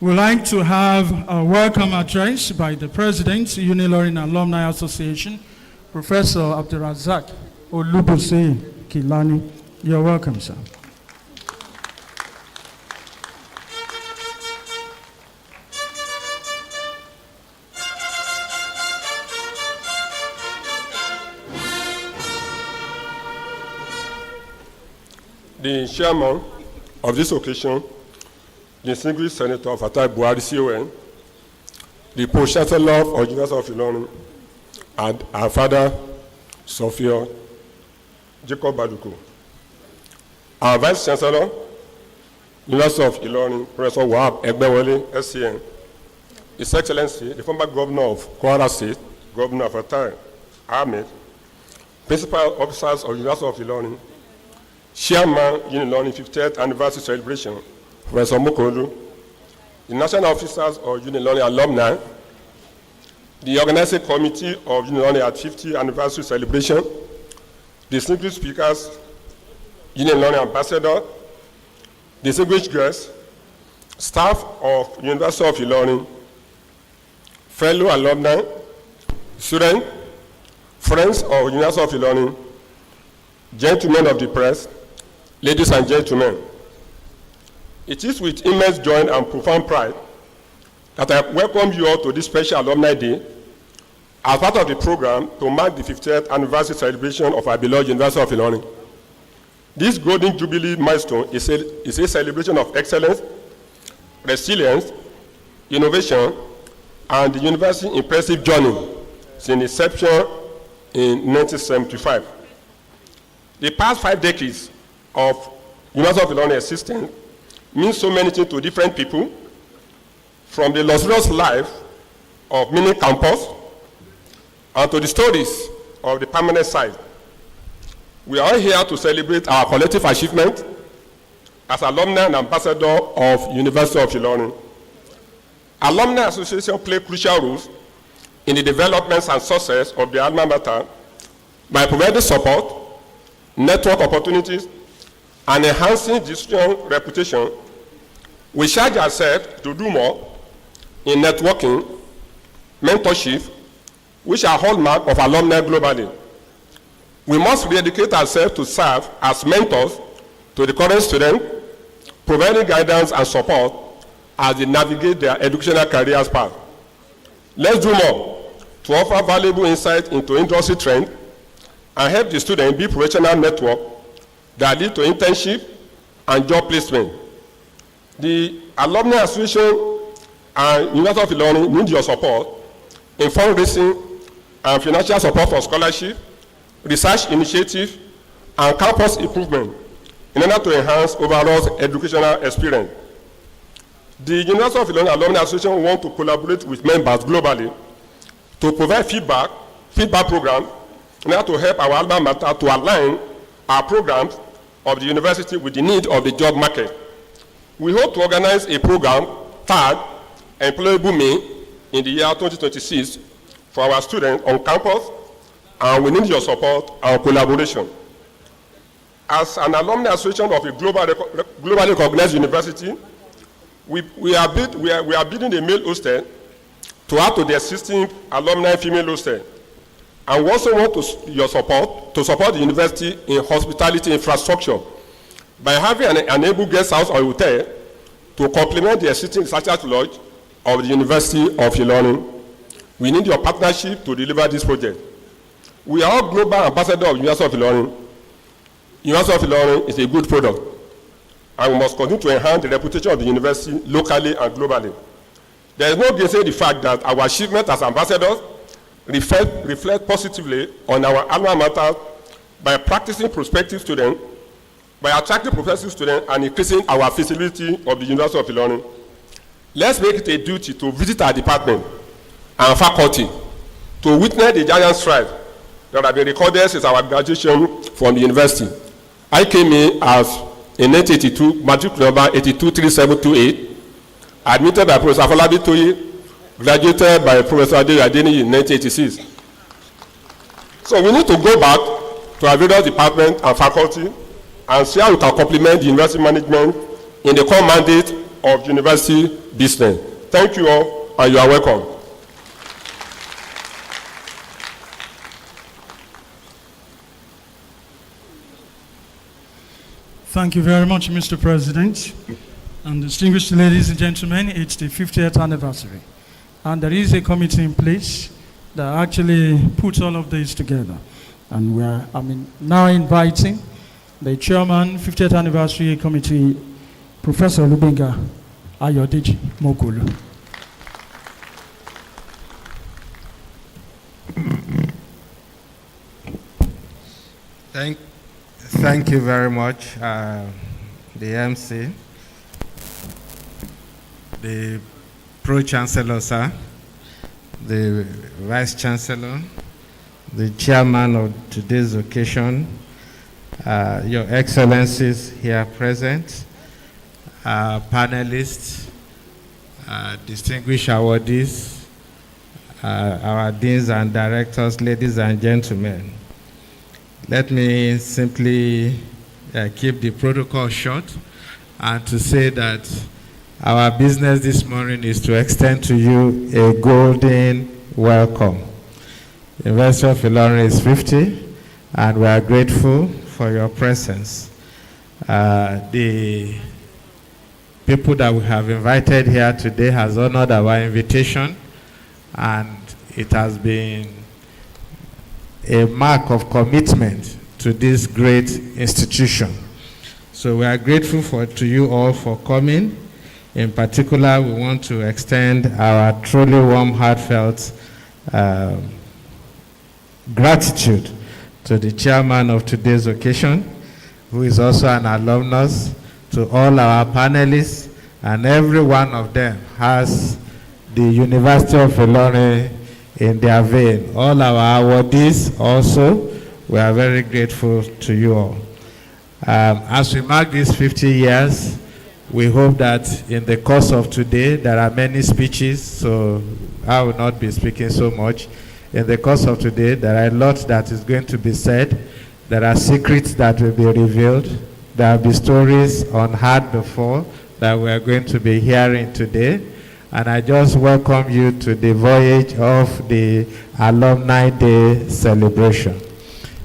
B: we'd like to have a welcome address by the President, Ilorin Alumni Association, Professor Abdulrazak Olubusi Kilani. You're welcome, sir.
C: The chairman of this occasion, the distinguished Senator Fatai Buhari CON, the Pro-Chancellor of University of Ilorin, and our father, Sophia Jacob Baduko. Our Vice Chancellor, University of Ilorin, Professor Wahab Egbewole, SCN. His Excellency, the former Governor of Kwara State, Governor of Atai, Ahmed, Principal Officers of University of Ilorin, Chairman, Unilorin 50th Anniversary Celebration, Professor Mokolu, the National Officers of Unilorin Alumni, the Organizing Committee of Unilorin at 50th Anniversary Celebration, distinguished speakers, Unilorin Ambassador, distinguished guests, staff of University of Ilorin, fellow alumni, students, friends of University of Ilorin, gentlemen of the press, ladies and gentlemen. It is with immense joy and profound pride that I welcome you all to this special Alumni Day as part of the program to mark the 50th anniversary celebration of our beloved University of Ilorin. This Golden Jubilee milestone is a celebration of excellence, resilience, innovation, and the university's impressive journey since inception in 1975. The past 5 decades of University of Ilorin existence means so many things to different people, from the luxurious life of mini campus and to the stories of the permanent site. We are all here to celebrate our collective achievement as alumni and ambassador of University of Ilorin. Alumni associations play crucial roles in the development and success of the alma mater by providing support, network opportunities, and enhancing the institution's reputation. We charge ourselves to do more in networking, mentorship, which are hallmark of alumni globally. We must rededicate ourselves to serve as mentors to the current students, providing guidance and support as they navigate their educational careers path. Let's do more to offer valuable insight into industry trends and help the students build professional network that lead to internship and job placement. The Alumni Association and University of Ilorin need your support in fundraising and financial support for scholarship, research initiative, and campus improvement in order to enhance overall educational experience. The University of Ilorin Alumni Association wants to collaborate with members globally to provide feedback program in order to help our alma mater to align our programs of the university with the need of the job market. We hope to organize a program tagged Employable Me in the year 2026 for our students on campus, and we need your support and collaboration. As an alumni association of a globally recognized university, we are building a male hostel to add to the existing alumni female hostel. And we also want your support to support the university in hospitality infrastructure by having an able guest house or hotel to complement the existing research lodge of the University of Ilorin. We need your partnership to deliver this project. We are all global ambassadors of University of Ilorin. University of Ilorin is a good product, and we must continue to enhance the reputation of the university locally and globally. There is no gainsaying the fact that our achievement as ambassadors reflect positively on our alma mater by practicing prospective students, by attracting professor students, and increasing our feasibility of the University of Ilorin. Let's make it a duty to visit our department and faculty to witness the giant strides that have been recorded since our graduation from the university. I came in as in 1982, matric number 823728, admitted by Professor Afolabi Toye, graduated by Professor Adeni in 1986. So we need to go back to our various departments and faculty and see how we can complement the university management in the core mandate of university business. Thank you all, and you are welcome.
B: Thank you very much, Mr. President. And distinguished ladies and gentlemen, it's the 50th anniversary. And there is a committee in place that actually puts all of this together. And we are, now inviting the chairman, 50th anniversary committee, Professor Lubenga Ayodeji Mogulu.
D: Thank you very much, the MC, the Pro-Chancellor, sir, the Vice-Chancellor, the Chairman of today's occasion, Your Excellencies here present, panelists, distinguished awardees, our deans and directors, ladies and gentlemen. Let me simply keep the protocol short and to say that our business this morning is to extend to you a golden welcome. University of Ilorin is 50, and we are grateful for your presence. The people that we have invited here today has honored our invitation, and it has been a mark of commitment to this great institution. So we are grateful to you all for coming. In particular, we want to extend our truly warm, heartfelt gratitude to the chairman of today's occasion, who is also an alumnus, to all our panelists, and every one of them has the University of Ilorin in their vein. All our awardees also, we are very grateful to you all. As we mark these 50 years, we hope that in the course of today, there are many speeches, so I will not be speaking so much. In the course of today, there are a lot that is going to be said. There are secrets that will be revealed. There will be stories unheard before that we are going to be hearing today. And I just welcome you to the voyage of the Alumni Day celebration.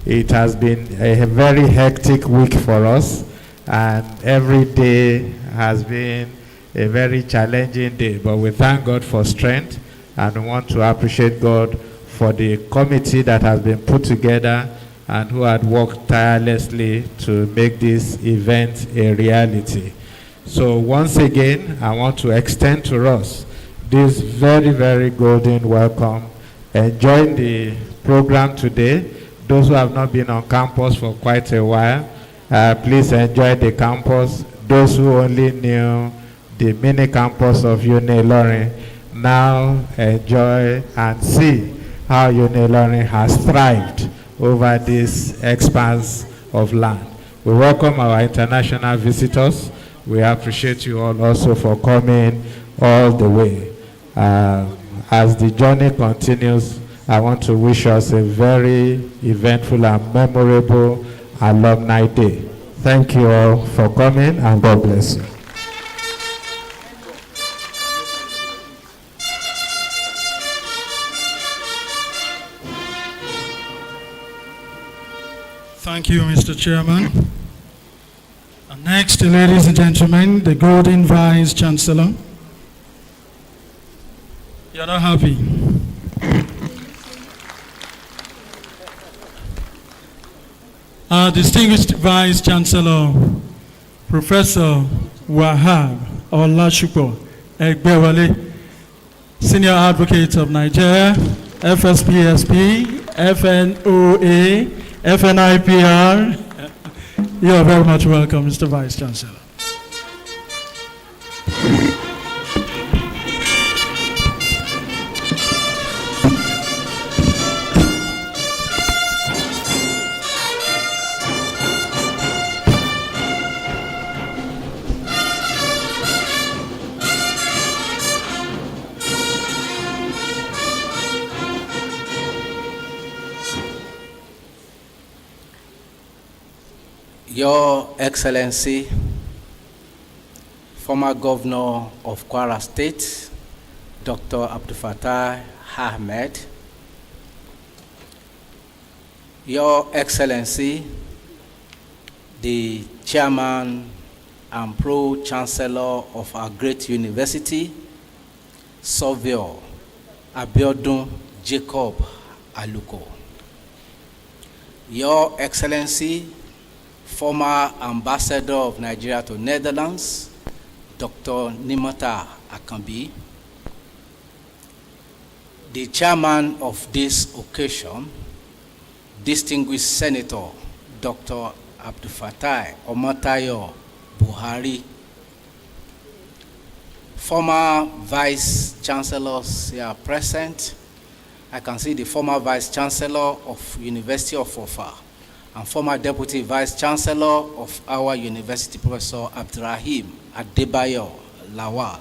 D: It has been a very hectic week for us, and every day has been a very challenging day. But we thank God for strength, and we want to appreciate God for the committee that has been put together and who had worked tirelessly to make this event a reality. So once again, I want to extend to us this very, very golden welcome. Enjoy the program today. Those who have not been on campus for quite a while, please enjoy the campus. Those who only knew the mini campus of Ilorin, now enjoy and see how Ilorin has thrived over this expanse of land. We welcome our international visitors. We appreciate you all also for coming all the way. As the journey continues, I want to wish us a very eventful and memorable Alumni Day. Thank you all for coming, and God bless you.
B: Thank you, Mr. Chairman. And next, ladies and gentlemen, the Golden Vice Chancellor. You're not happy? Our distinguished Vice Chancellor, Professor Wahab Olashupo Egbewale, Senior Advocate of Nigeria, FSPSP, FNOA, FNIPR. You are very much welcome, Mr. Vice Chancellor.
E: Your Excellency, former Governor of Kwara State, Dr. Abdul Fattah Ahmed, Your Excellency, the Chairman and Pro-Chancellor of our great university, Surveyor Abiodun Jacob Aluko, Your Excellency, former Ambassador of Nigeria to Netherlands, Dr. Nimata Akambi, the chairman of this occasion, distinguished Senator Dr. Abdulfatai Omotayo Buhari. Former Vice Chancellors here present. I can see the former Vice Chancellor of University of Ofa and former Deputy Vice Chancellor of our university, Professor Abdurrahim Adebayo Lawal.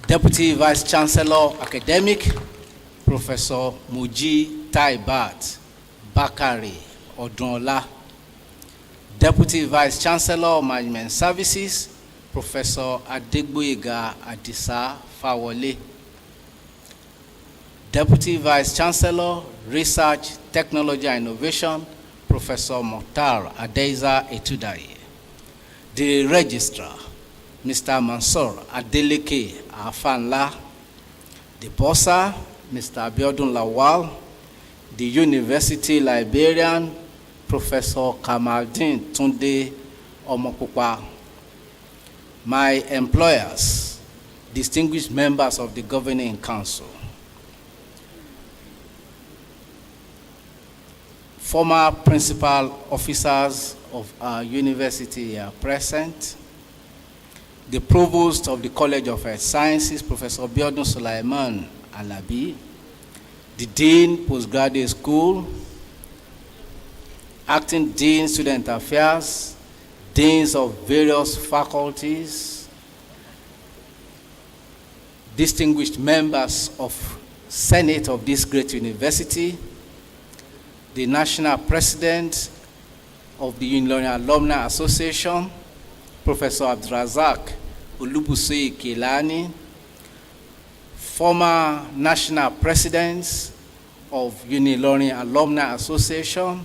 E: Deputy Vice Chancellor Academic, Professor Muji Taibat Bakari Odunla. Deputy Vice Chancellor Management Services, Professor Adegboyega Adisa Fawole. Deputy Vice Chancellor, Research, Technology and Innovation, Professor Mokhtar Adeza Etudaye. The Registrar, Mr. Mansour Adeleke Afanla. The Bossa, Mr. Abiodun Lawal. The University Librarian, Professor Kamaldeen Tunde Omopupa. My employers, distinguished members of the Governing Council, former principal officers of our university are present, the provost of the College of Health Sciences, Professor Biodun Sulaiman Alabi, the Dean, Postgraduate School, Acting Dean, Student Affairs, Deans of various faculties, distinguished members of Senate of this great university, the National President of the Ilorin Alumni Association, Professor Abdrazak Olubusoi Kelani, former National Presidents of Ilorin Alumni Association.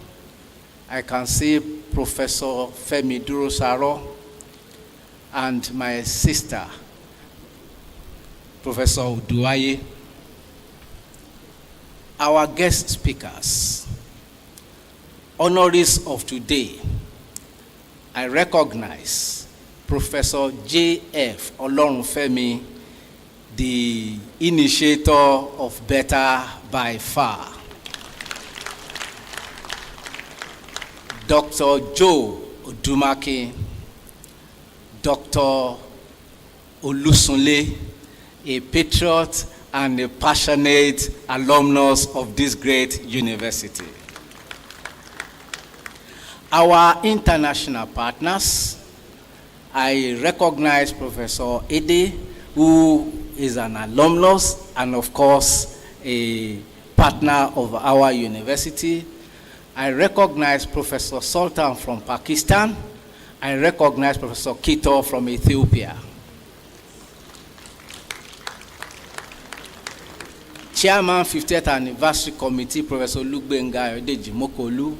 E: I can see Professor Femi Durosaro and my sister, Professor Uduaye. Our guest speakers, honorees of today, I recognize Professor J.F. Olorunfemi, the initiator of Better by Far. Dr. Joe Odumake, Dr. Olusunle, a patriot and a passionate alumnus of this great university. Our international partners, I recognize Professor Ede, who is an alumnus and of course a partner of our university. I recognize Professor Sultan from Pakistan. I recognize Professor Kito from Ethiopia. Chairman 50th Anniversary Committee, Professor Lugbenga Odeji Mokolu,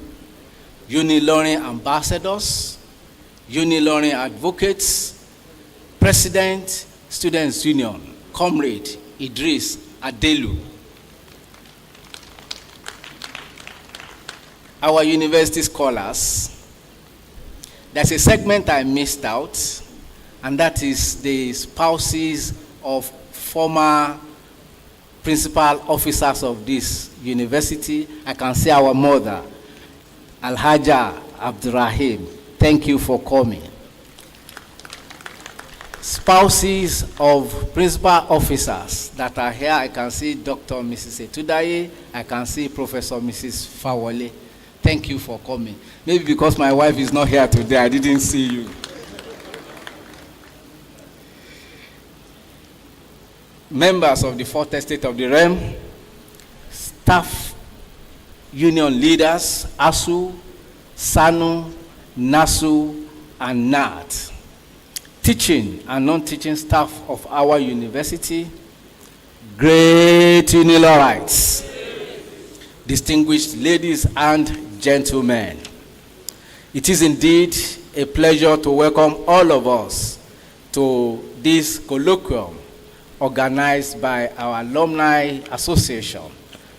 E: Unilorin Ambassadors, Unilorin Advocates, President, Students Union, Comrade Idris Adelu. Our university scholars, there's a segment I missed out, and that is the spouses of former principal officers of this university. I can see our mother, Alhaja Abdurrahim. Thank you for coming. Spouses of principal officers that are here, I can see Dr. Mrs. Etudaye, I can see Professor Mrs. Fawole. Thank you for coming. Maybe because my wife is not here today, I didn't see you. Members of the Fourth Estate of the Realm, staff union leaders, ASU, SANU, NASU, and NAT, teaching and non-teaching staff of our university, great Unilorites, distinguished ladies and gentlemen. It is indeed a pleasure to welcome all of us to this colloquium organized by our Alumni Association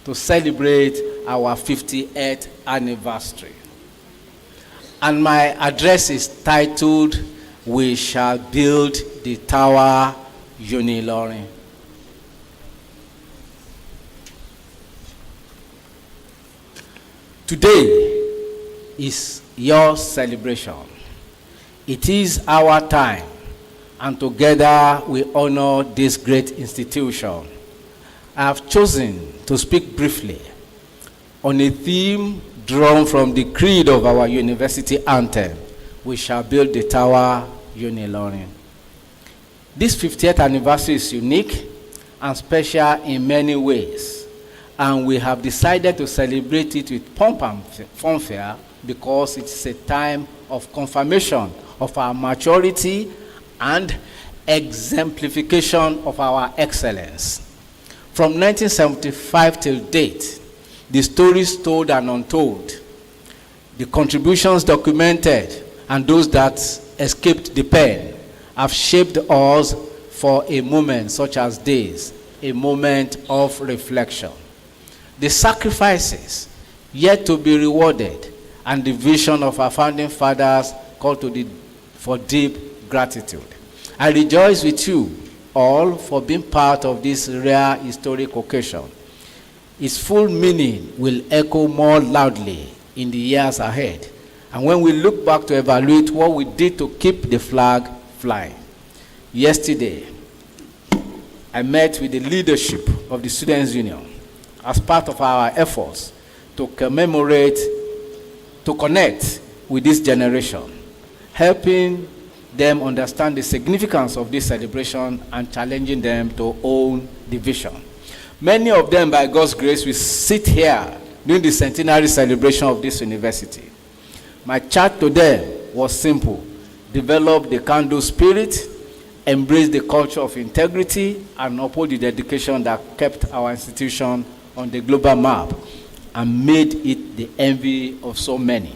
E: to celebrate our 58th anniversary. And my address is titled, "We Shall Build the Tower Unilorin." Today is your celebration. It is our time, and together we honor this great institution. I have chosen to speak briefly on a theme drawn from the creed of our university anthem: we shall build the tower, Ilorin. This 50th anniversary is unique and special in many ways, and we have decided to celebrate it with pomp and fanfare because it's a time of confirmation of our maturity and exemplification of our excellence. From 1975 till date, the stories told and untold, the contributions documented, and those that escaped the pen have shaped us for a moment such as this, a moment of reflection. The sacrifices yet to be rewarded and the vision of our founding fathers call for deep gratitude. I rejoice with you all for being part of this rare historic occasion. Its full meaning will echo more loudly in the years ahead, and when we look back to evaluate what we did to keep the flag flying. Yesterday, I met with the leadership of the Students' Union as part of our efforts to commemorate, to connect with this generation, helping them understand the significance of this celebration and challenging them to own the vision. Many of them, by God's grace, will sit here during the centenary celebration of this university. My charge to them was simple: develop the can-do spirit, embrace the culture of integrity, and uphold the dedication that kept our institution on the global map and made it the envy of so many.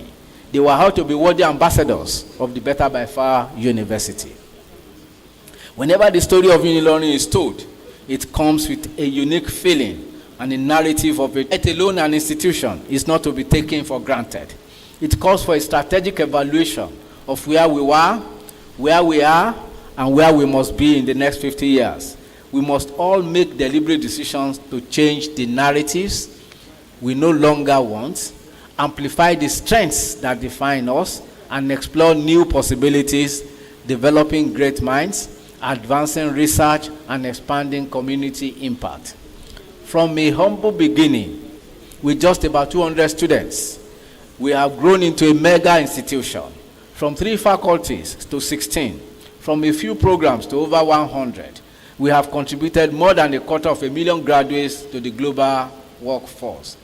E: They were how to be worthy ambassadors of the Better by Far University. Whenever the story of Ilorin is told, it comes with a unique feeling and a narrative of it. Let alone an institution is not to be taken for granted. It calls for a strategic evaluation of where we were, where we are, and where we must be in the next 50 years. We must all make deliberate decisions to change the narratives we no longer want, amplify the strengths that define us, and explore new possibilities, developing great minds, advancing research, and expanding community impact. From a humble beginning, with just about 200 students, we have grown into a mega institution, from 3 faculties to 16, from a few programs to over 100. We have contributed more than 250,000 graduates to the global workforce.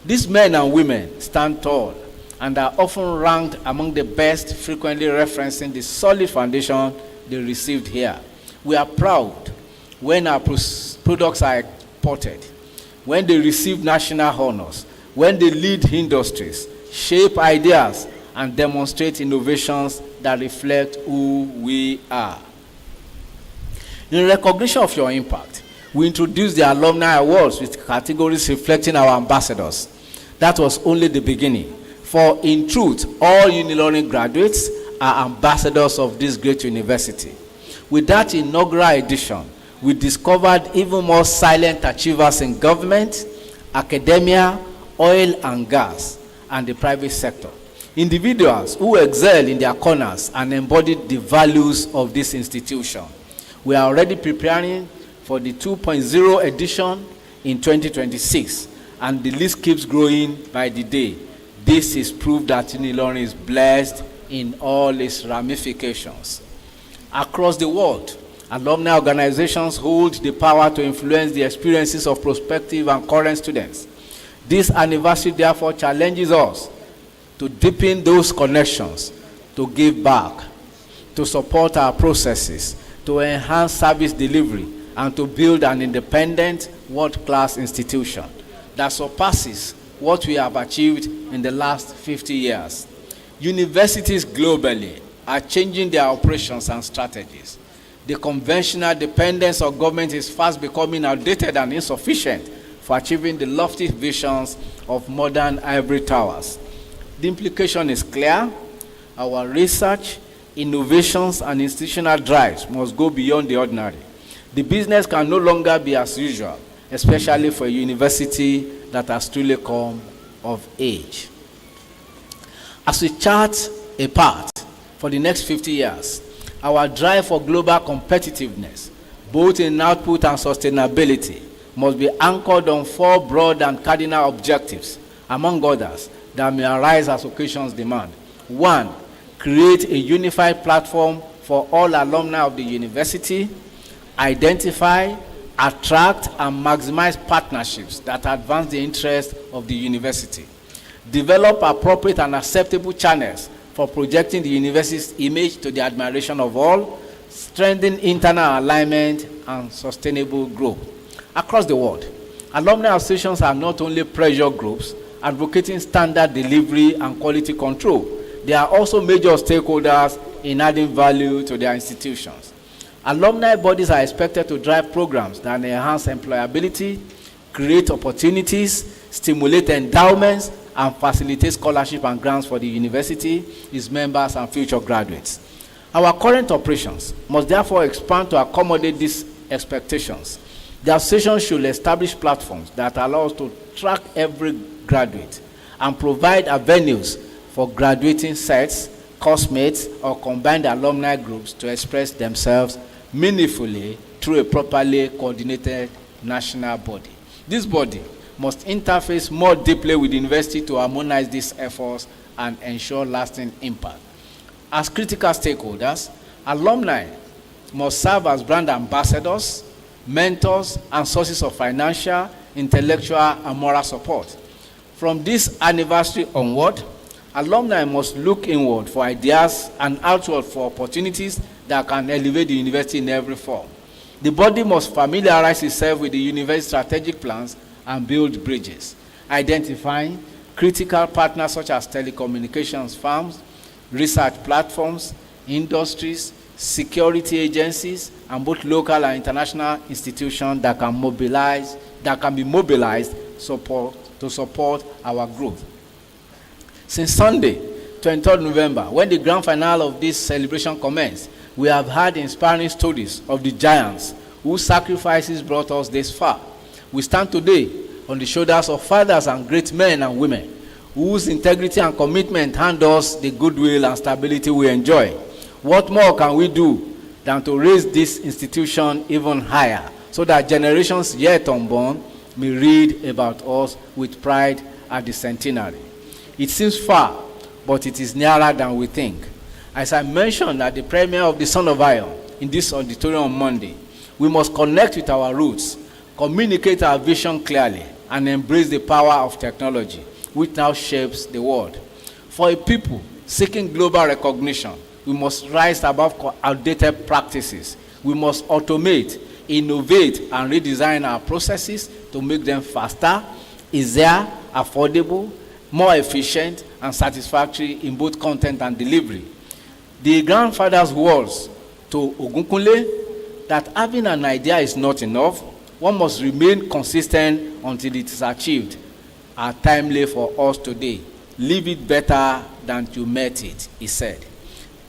E: These men and women stand tall and are often ranked among the best, frequently referencing the solid foundation they received here. We are proud when our products are exported, when they receive national honors, when they lead industries, shape ideas, and demonstrate innovations that reflect who we are. In recognition of your impact, we introduced the Alumni Awards with categories reflecting our ambassadors. That was only the beginning. For in truth, all Ilorin graduates are ambassadors of this great university. With that inaugural edition, we discovered even more silent achievers in government, academia, oil and gas, and the private sector. Individuals who excel in their corners and embody the values of this institution. We are already preparing for the 2.0 edition in 2026, and the list keeps growing by the day. This is proof that Ilorin is blessed in all its ramifications. Across the world, alumni organizations hold the power to influence the experiences of prospective and current students. This anniversary therefore challenges us to deepen those connections, to give back, to support our processes, to enhance service delivery, and to build an independent, world-class institution that surpasses what we have achieved in the last 50 years. Universities globally are changing their operations and strategies. The conventional dependence on government is fast becoming outdated and insufficient for achieving the lofty visions of modern ivory towers. The implication is clear. Our research, innovations, and institutional drives must go beyond the ordinary. The business can no longer be as usual, especially for a university that has truly come of age. As we chart a path for the next 50 years, our drive for global competitiveness, both in output and sustainability, must be anchored on 4 broad and cardinal objectives, among others, that may arise as occasions demand. 1, create a unified platform for all alumni of the university, identify, attract, and maximize partnerships that advance the interests of the university, develop appropriate and acceptable channels for projecting the university's image to the admiration of all, strengthen internal alignment and sustainable growth. Across the world, alumni associations are not only pressure groups advocating standard delivery and quality control, they are also major stakeholders in adding value to their institutions. Alumni bodies are expected to drive programs that enhance employability, create opportunities, stimulate endowments, and facilitate scholarship and grants for the university, its members, and future graduates. Our current operations must therefore expand to accommodate these expectations. The association should establish platforms that allow us to track every graduate and provide avenues for graduating sets, course-mates, or combined alumni groups to express themselves meaningfully through a properly coordinated national body. This body must interface more deeply with the university to harmonize these efforts and ensure lasting impact. As critical stakeholders, alumni must serve as brand ambassadors, mentors, and sources of financial, intellectual, and moral support. From this anniversary onward, alumni must look inward for ideas and outward for opportunities that can elevate the university in every form. The body must familiarize itself with the university strategic plans and build bridges, identifying critical partners such as telecommunications firms, research platforms, industries, security agencies, and both local and international institutions that can be mobilized to support our growth. Since Sunday, 23rd November, when the grand finale of this celebration commenced, we have heard inspiring stories of the giants whose sacrifices brought us this far. We stand today on the shoulders of fathers and great men and women whose integrity and commitment hand us the goodwill and stability we enjoy. What more can we do than to raise this institution even higher so that generations yet unborn may read about us with pride at the centenary? It seems far, but it is nearer than we think. As I mentioned at the premiere of The Son of Iron in this auditorium on Monday, we must connect with our roots, communicate our vision clearly, and embrace the power of technology, which now shapes the world. For a people seeking global recognition, we must rise above outdated practices. We must automate, innovate, and redesign our processes to make them faster, easier, affordable, more efficient, and satisfactory in both content and delivery. The grandfather's words to Ogunkunle that having an idea is not enough, one must remain consistent until it is achieved, are timely for us today. Leave it better than you met it, he said.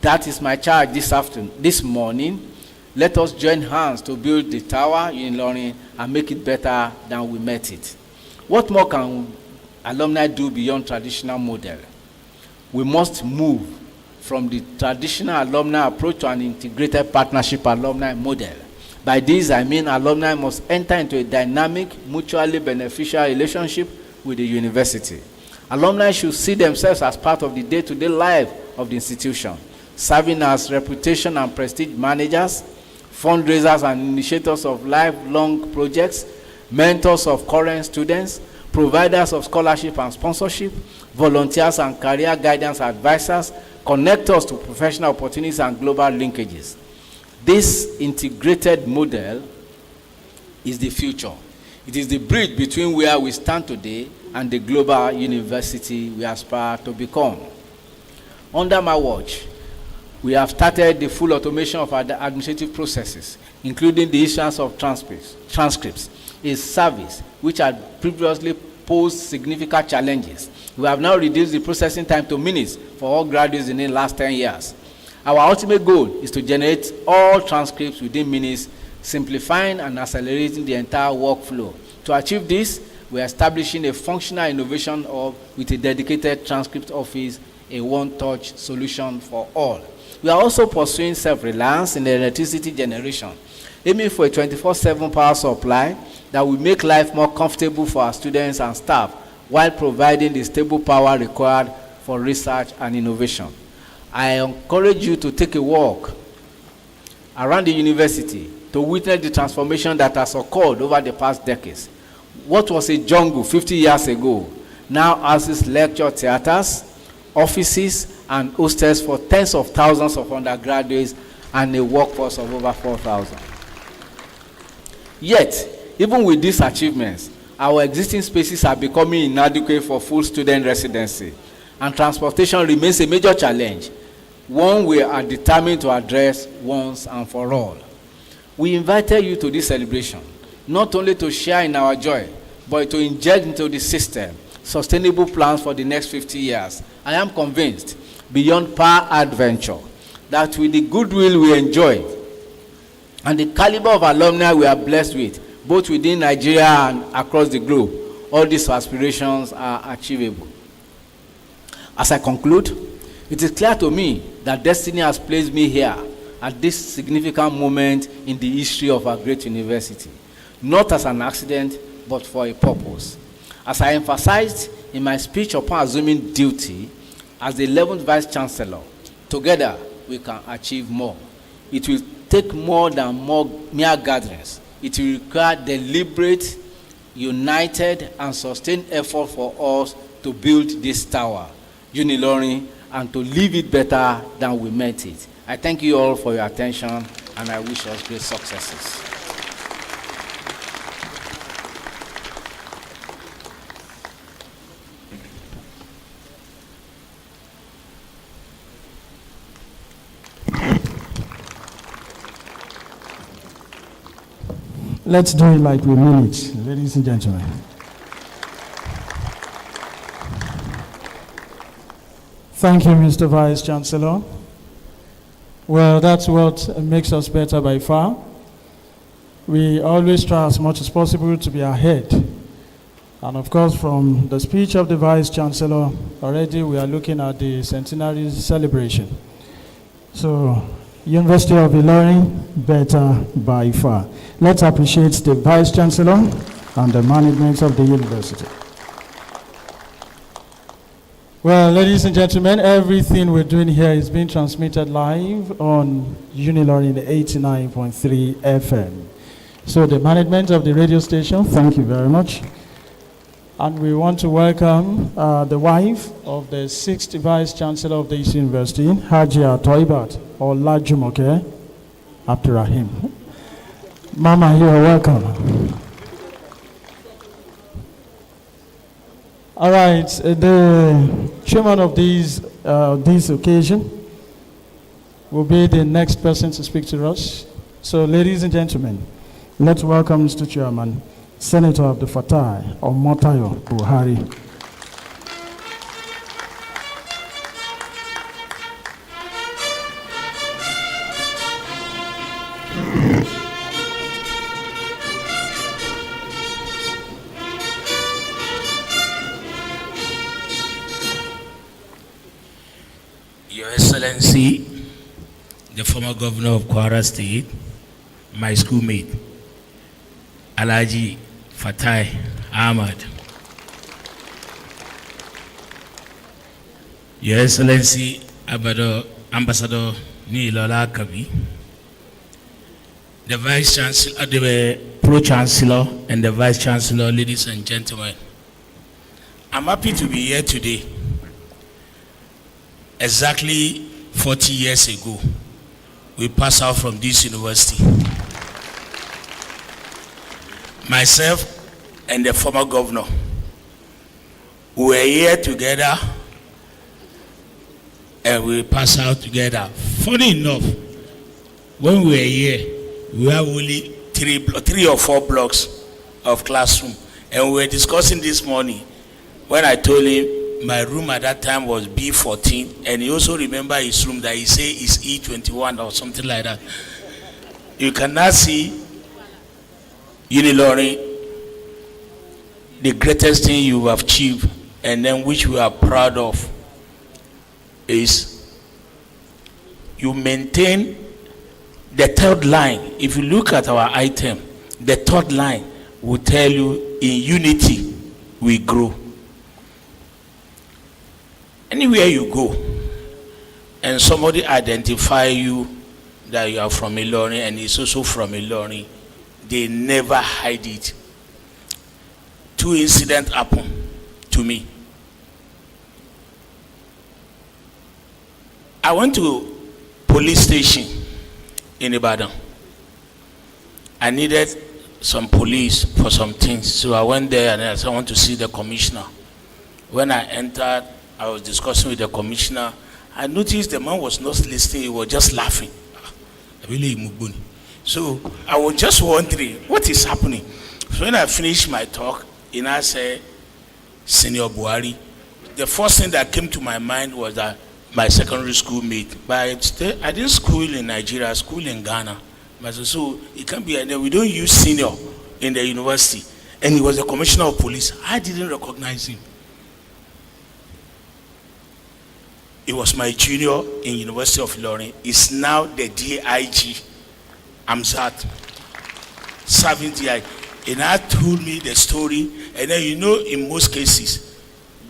E: That is my charge this morning. Let us join hands to build the tower in Ilorin and make it better than we met it. What more can alumni do beyond traditional model? We must move from the traditional alumni approach to an integrated partnership alumni model. By this, I mean alumni must enter into a dynamic, mutually beneficial relationship with the university. Alumni should see themselves as part of the day-to-day life of the institution, serving as reputation and prestige managers, fundraisers and initiators of lifelong projects, mentors of current students, providers of scholarship and sponsorship, volunteers and career guidance advisors, connectors to professional opportunities and global linkages. This integrated model is the future. It is the bridge between where we stand today and the global university we aspire to become. Under my watch, we have started the full automation of our administrative processes, including the issuance of transcripts, a service which had previously posed significant challenges. We have now reduced the processing time to minutes for all graduates in the last 10 years. Our ultimate goal is to generate all transcripts within minutes, simplifying and accelerating the entire workflow. To achieve this, We are establishing a functional innovation hub with a dedicated transcript office, a one-touch solution for all. We are also pursuing self-reliance in the electricity generation, aiming for a 24/7 power supply that will make life more comfortable for our students and staff while providing the stable power required for research and innovation. I encourage you to take a walk around the university to witness the transformation that has occurred over the past decades. What was a jungle 50 years ago now houses lecture theaters, offices, and hostels for tens of thousands of undergraduates and a workforce of over 4,000. Yet, even with these achievements, our existing spaces are becoming inadequate for full student residency, and transportation remains a major challenge, one we are determined to address once and for all. We invited you to this celebration, not only to share in our joy, but to inject into the system sustainable plans for the next 50 years. I am convinced, beyond power adventure, that with the goodwill we enjoy and the caliber of alumni we are blessed with, both within Nigeria and across the globe, all these aspirations are achievable. As I conclude, it is clear to me that destiny has placed me here at this significant moment in the history of our great university, not as an accident, but for a purpose. As I emphasized in my speech upon assuming duty as the 11th Vice Chancellor, together we can achieve more. It will take more than mere gatherings. It will require deliberate, united, and sustained effort for us to build this tower, Ilorin, and to leave it better than we met it. I thank you all for your attention, and I wish us great successes.
B: Let's do it like we mean it, ladies and gentlemen. Thank you, Mr. Vice Chancellor. Well, that's what makes us better by far. We always try as much as possible to be ahead. And of course, from the speech of the Vice Chancellor, already we are looking at the centenary celebration. So, University of Ilorin, better by far. Let's appreciate the Vice Chancellor and the management of the university. Well, ladies and gentlemen, everything we're doing here is being transmitted live on Ilorin 89.3 FM. So the management of the radio station, thank you very much. And we want to welcome the wife of the 6th Vice Chancellor of this university, Hajia Toibat, or Lajumoke Abdurrahim. Mama, you are welcome. All right, the chairman of this occasion will be the next person to speak to us. So, ladies and gentlemen, let's welcome Mr. Chairman, Senator of the Fatai, Omotayo Buhari.
F: Your Excellency, the former governor of Kwara State, my schoolmate, Alhaji Fatai Ahmad. Your Excellency, Ambassador Nilola Kabi, the Vice Chancellor, the Pro-Chancellor, and the Vice Chancellor, ladies and gentlemen. I'm happy to be here today. Exactly 40 years ago, we passed out from this university. Myself and the former governor, we were here together and we passed out together. Funny enough, when we were here, we have only three or four blocks of classroom, and we were discussing this morning when I told him my room at that time was B14, and he also remember his room that he say is E21 or something like that. You cannot see Ilorin the greatest thing you have achieved, and then which we are proud of, is you maintain the third line. If you look at our item, the third line will tell you, in unity we grow. Anywhere you go and somebody identify you that you are from Ilorin and is also from Ilorin, they never hide it. 2 incidents happened to me. I went to police station in Ibadan. I needed some police for some things, so I went there and I said I want to see the commissioner. When I entered, I was discussing with the commissioner. I noticed the man was not listening, he was just laughing. So I was just wondering what is happening. So when I finished my talk, and I said, Senior Buhari, the first thing that came to my mind was that my secondary school mate. But I didn't school in Nigeria, I school in Ghana. So it can't be, and we don't use senior in the university. And he was the commissioner of police. I didn't recognize him. He was my junior in University of Ilorin. He's now the DIG. Amzat, serving DIG. And I told me the story. And then, you know, in most cases,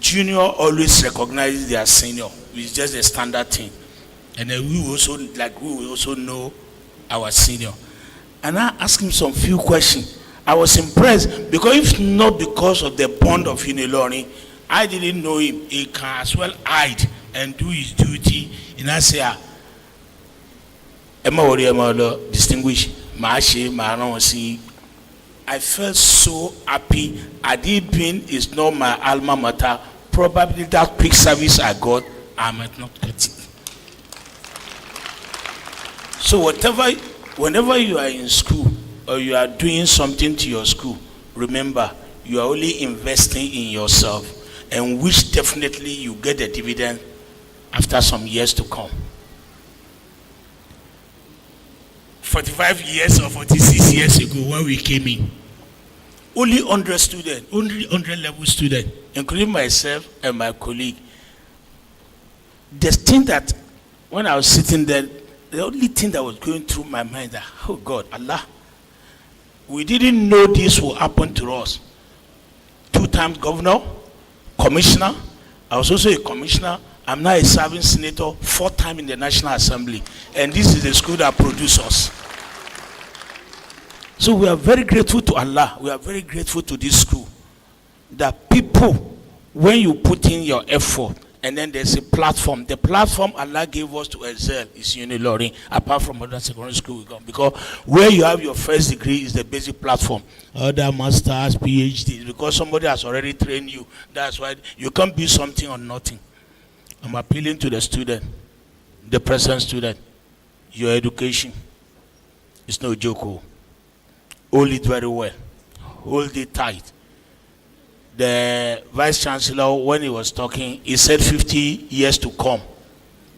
F: junior always recognizes their senior. It's just a standard thing. And then we will also know our senior. And I asked him some few questions. I was impressed, because if not because of the bond of Ilorin, I didn't know him. He can as well hide and do his duty. And I say, distinguished, I felt so happy. Adibin is not my alma mater. Probably that quick service I got, I might not get it. So whenever you are in school or you are doing something to your school, remember, you are only investing in yourself, and which definitely you get the dividend after some years to come. 45 years or 46 years ago when we came in, only 100 students, only 100 level students, including myself and my colleague. The thing that, when I was sitting there, the only thing that was going through my mind that, oh God, Allah, we didn't know this will happen to us. 2 times governor, commissioner. I was also a commissioner. I'm now a serving senator, 4 times in the National Assembly. And this is the school that produced us. So we are very grateful to Allah. We are very grateful to this school. That people, when you put in your effort, and then there's a platform. The platform Allah gave us to excel is Ilorin, apart from other secondary school we got. Because where you have your first degree is the basic platform. Other masters, PhDs, because somebody has already trained you. That's why you can't be something or nothing. I'm appealing to the student, the present student. Your education is no joke. Hold it very well. Hold it tight. The Vice Chancellor, when he was talking, he said 50 years to come.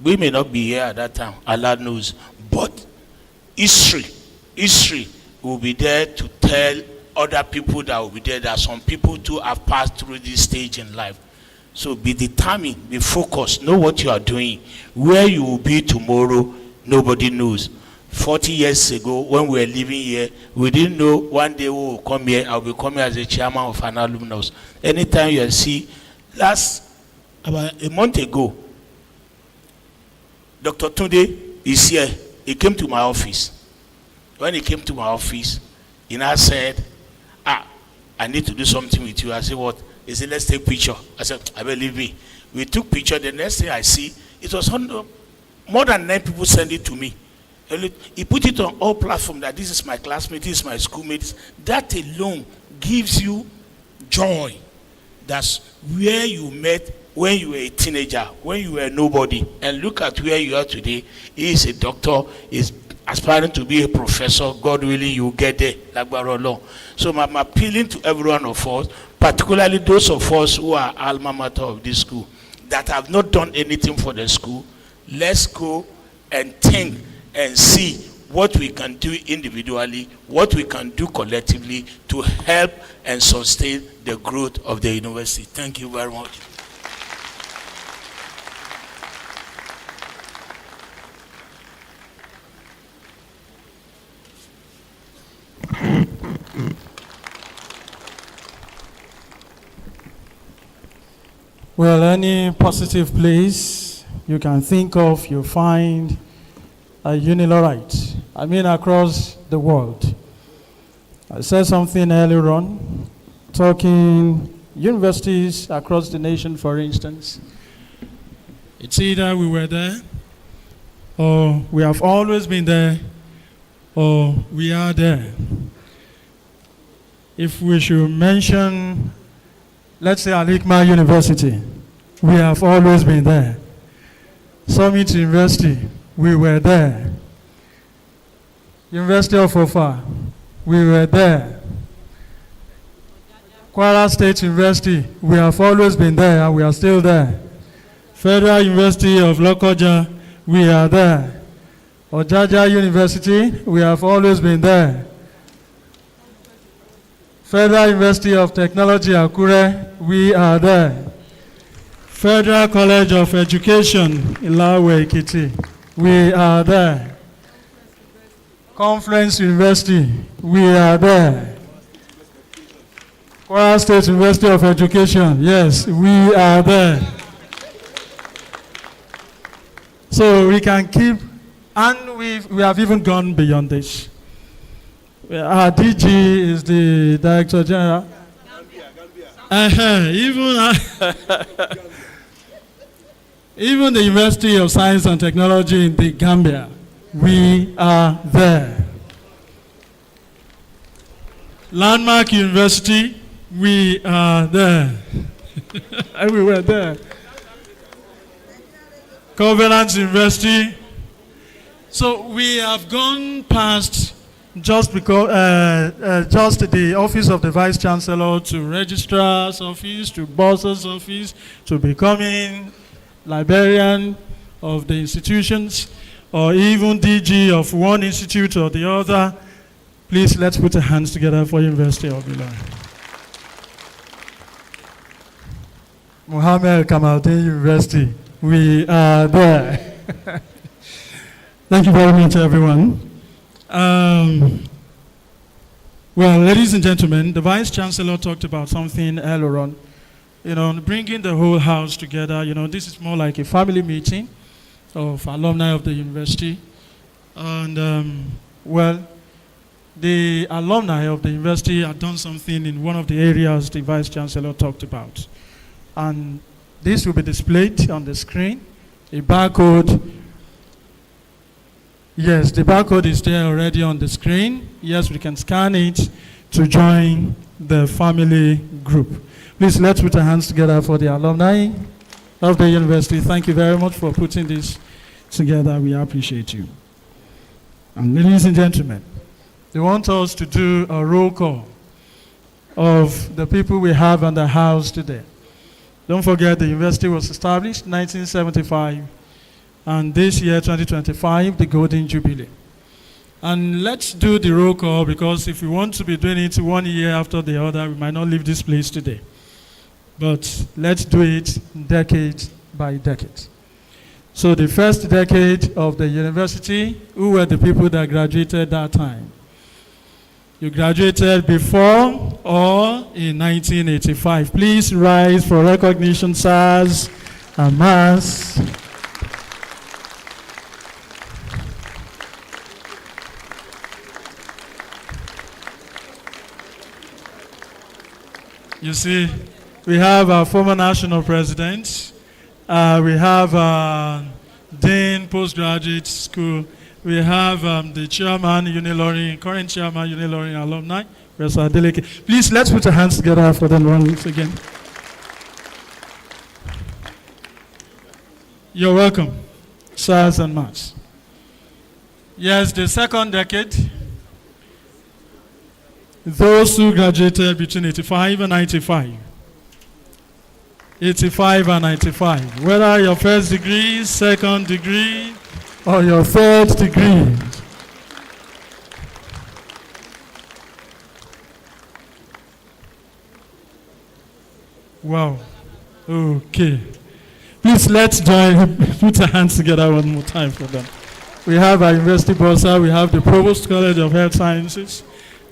F: We may not be here at that time, Allah knows. But history will be there to tell other people that will be there that some people too have passed through this stage in life. So be determined, be focused, know what you are doing. Where you will be tomorrow, nobody knows. 40 years ago, when we were living here, we didn't know one day we will come here. I'll be coming as a chairman of an alumnus. Anytime you see, about a month ago, Dr. Tunde is here. He came to my office. When he came to my office, he now said, I need to do something with you. I said, what? He said, let's take picture. I said, I believe me. We took picture. The next thing I see, it was more than 9 people sent it to me. He put it on all platforms that this is my classmate, this is my schoolmate. That alone gives you joy. That's where you met when you were a teenager, when you were nobody. And look at where you are today. He is a doctor, is aspiring to be a professor. God willing, you will get there. So I'm appealing to every one of us, particularly those of us who are alma mater of this school, that have not done anything for the school. Let's go and think and see what we can do individually, what we can do collectively to help and sustain the growth of the university. Thank you very much.
B: Well, any positive place you can think of, you find a Unilorite. I mean, across the world. I said something earlier on, talking universities across the nation, for instance. It's either we were there, or we have always been there, or we are there. If we should mention, let's say, Al-Hikmah University, we have always been there. Summit University, we were there. University of Ofa, we were there. Kwara State University, we have always been there and we are still there. Federal University of Lokoja, we are there. Ojaja University, we have always been there. Federal University of Technology, Akure, we are there. Federal College of Education, Ilawe, Ekiti, we are there. Conference University, we are there. Kwara State University of Education, yes, we are there. So we can keep, and we have even gone beyond this. Our DG is the Director General. Even the University of Science and Technology in the Gambia, we are there. Landmark University, we are there. We were there. Covenant University. So we have gone past just because just the office of the Vice Chancellor to Registrar's office to Boss's office to becoming librarian of the institutions or even DG of one institute or the other. Please, let's put our hands together for University of Ilorin. Mohammed Kamaldeen University, we are there. Thank you very much, everyone. Well, ladies and gentlemen, the Vice Chancellor talked about something earlier on, bringing the whole house together. This is more like a family meeting of alumni of the university. And, well, the alumni of the university had done something in one of the areas the Vice Chancellor talked about. And this will be displayed on the screen, a barcode. Yes, the barcode is there already on the screen. Yes, we can scan it to join the family group. Please, let's put our hands together for the alumni of the university. Thank you very much for putting this together. We appreciate you. And ladies and gentlemen, they want us to do a roll call of the people we have in the house today. Don't forget, the university was established in 1975. And this year, 2025, the Golden Jubilee. And let's do the roll call, because if we want to be doing it 1 year after the other, we might not leave this place today. But let's do it decade by decade. So the first decade of the university, who were the people that graduated that time? You graduated before or in 1985. Please rise for recognition, sirs and ma'ams. You see, we have our former national president. We have Dean Postgraduate School. We have the chairman, Unilorin, current chairman, Unilorin alumni, Professor Adeleke. Please, let's put our hands together for them once again. You're welcome, sirs and ma'ams. Yes, the second decade. Those who graduated between 85 and 95. 85 and 95. Whether your first degree, second degree, or your third degree. Wow. Okay. Please let's join, put our hands together one more time for them. We have our university bursar, we have the Provost College of Health Sciences,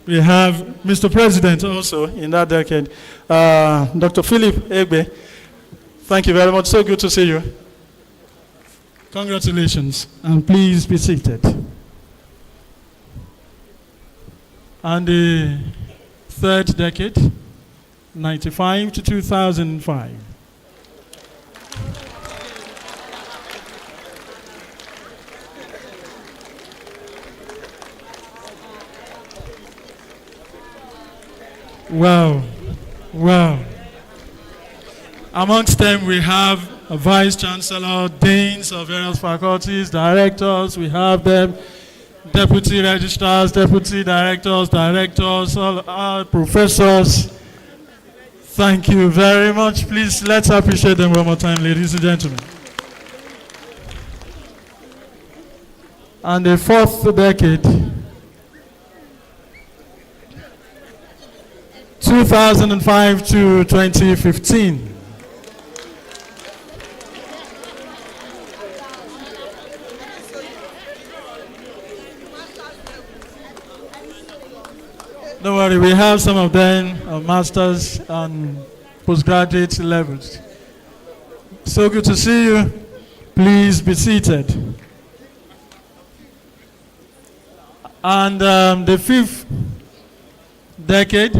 B: we have Mr. President also in that decade, Dr. Philip Egbe. Thank you very much, so good to see you. Congratulations, and please be seated. And the third decade, 95 to 2005. Wow, wow. Amongst them we have a vice chancellor, deans of various faculties, directors, we have them, deputy registrars, deputy directors, all our professors. Thank you very much. Please let's appreciate them one more time, ladies and gentlemen. And the fourth decade, 2005 to 2015. Don't worry, we have some of them masters and postgraduate levels. So good to see you. Please be seated. And the fifth decade,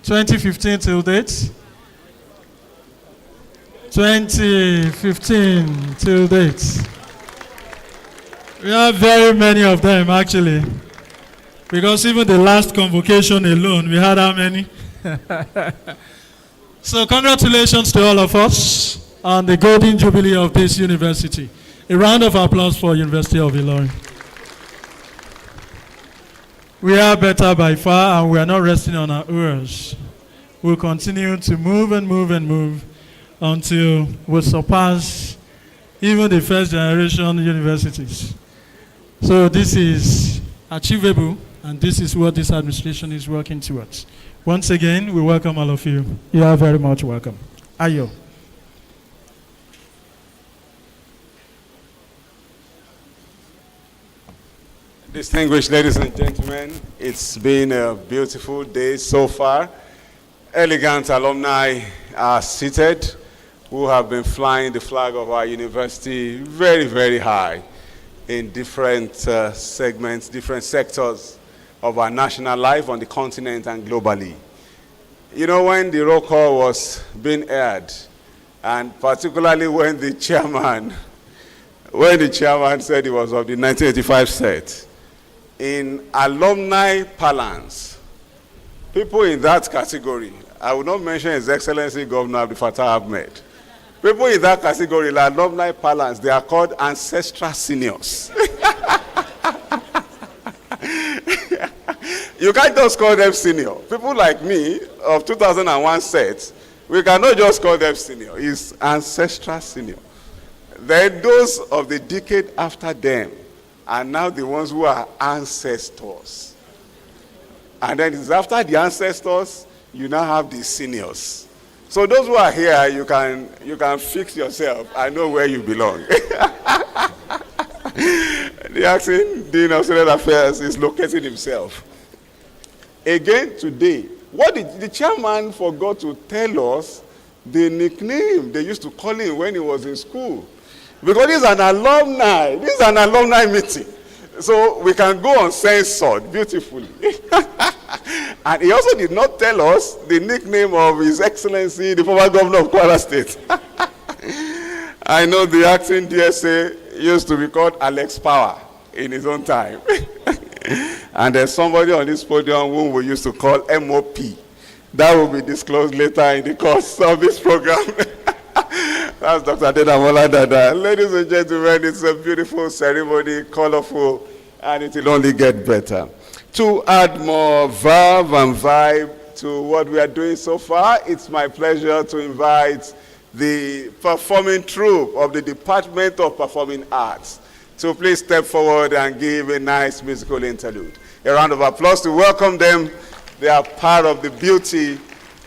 B: 2015 till date. 2015 till date. We have very many of them actually. Because even the last convocation alone, we had how many? So congratulations to all of us on the golden jubilee of this university. A round of applause for University of Ilorin. We are better by far, and we are not resting on our oars. We'll continue to move and move and move until we surpass even the first generation universities. So this is achievable, and this is what this administration is working towards. Once again, we welcome all of you. You are very much welcome. Ayo.
A: Distinguished ladies and gentlemen, it's been a beautiful day so far. Elegant alumni are seated who have been flying the flag of our university very, very high in different segments, different sectors of our national life on the continent and globally. You know, when the roll call was being aired, and particularly when the chairman said he was of the 1985 set, in alumni parlance, people in that category, I will not mention His Excellency Governor Abdul Fattah Ahmed, people in that category, like alumni parlance, they are called ancestral seniors. You can't just call them senior. People like me, of 2001 set, we cannot just call them senior. It's ancestral senior. Then those of the decade after them are now the ones who are ancestors. And then it's after the ancestors, you now have the seniors. So those who are here, you can fix yourself. I know where you belong. The acting Dean of Student Affairs is locating himself. Again today, what did the chairman forgot to tell us the nickname they used to call him when he was in school. Because this is an alumni. This is an alumni meeting. So we can go uncensored beautifully. And he also did not tell us the nickname of His Excellency, the former governor of Kwara State. I know the acting DSA used to be called Alex Power in his own time. And there's somebody on this podium whom we used to call MOP. That will be disclosed later in the course of this program. That's Dr. Adedamola Dada. Ladies and gentlemen, it's a beautiful ceremony, colorful, and it will only get better. To add more verve and vibe to what we are doing so far, it's my pleasure to invite the performing troupe of the Department of Performing Arts to please step forward and give a nice musical interlude. A round of applause to welcome them. They are part of the beauty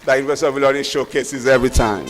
A: that University of Ilorin showcases every time.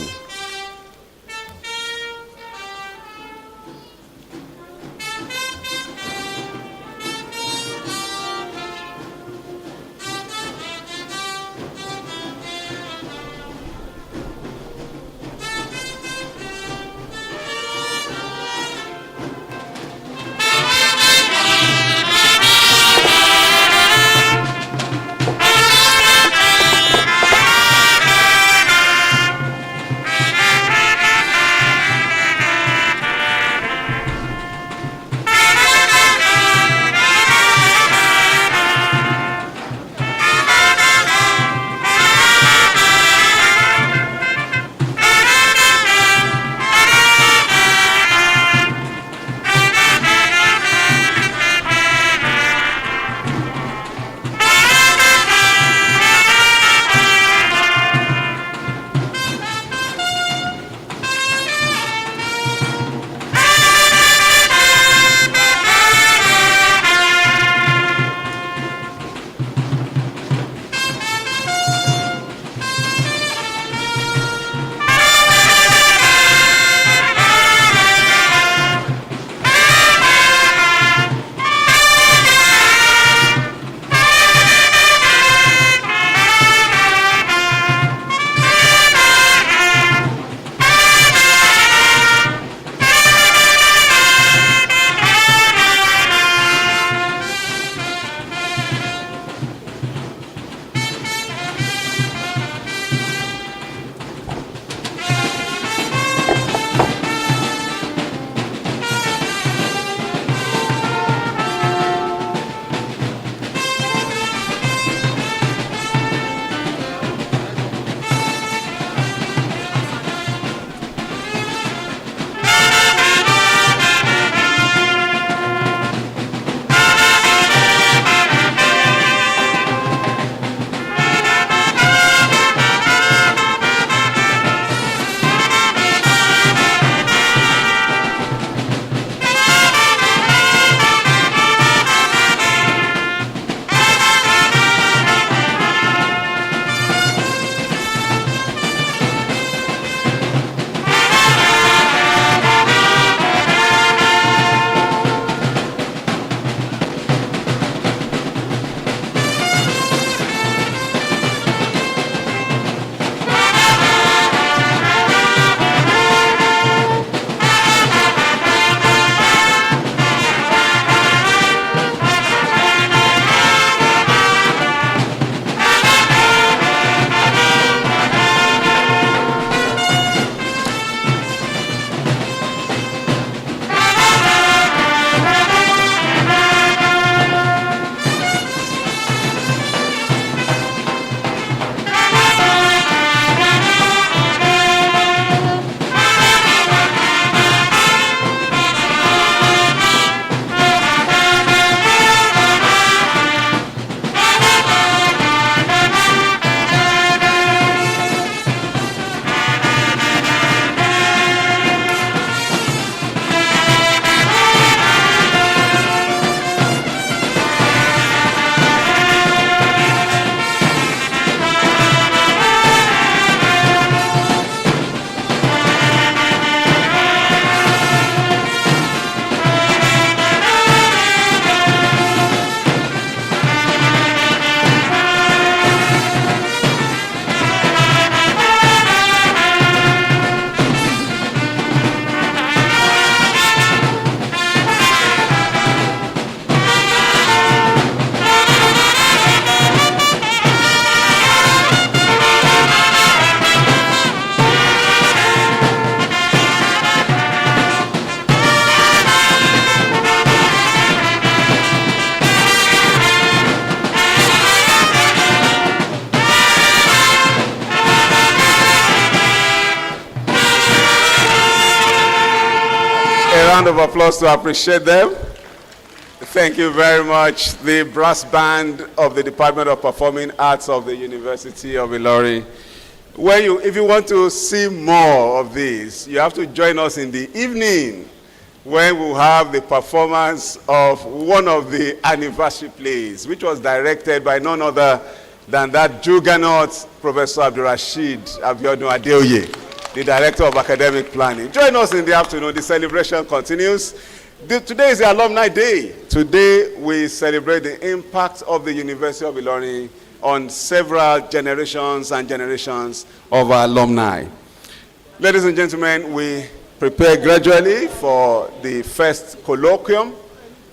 A: round of applause to appreciate them. Thank you very much, the brass band of the Department of Performing Arts of the University of Ilorin. If you want to see more of this, you have to join us in the evening when we'll have the performance of one of the anniversary plays, which was directed by none other than that juggernaut, Professor Abdurrashid Abiodun Adeoye, the Director of Academic Planning. Join us in the afternoon. The celebration continues. Today is the Alumni Day. Today we celebrate the impact of the University of Ilorin on several generations and generations of our alumni. Ladies and gentlemen, we prepare gradually for the first colloquium.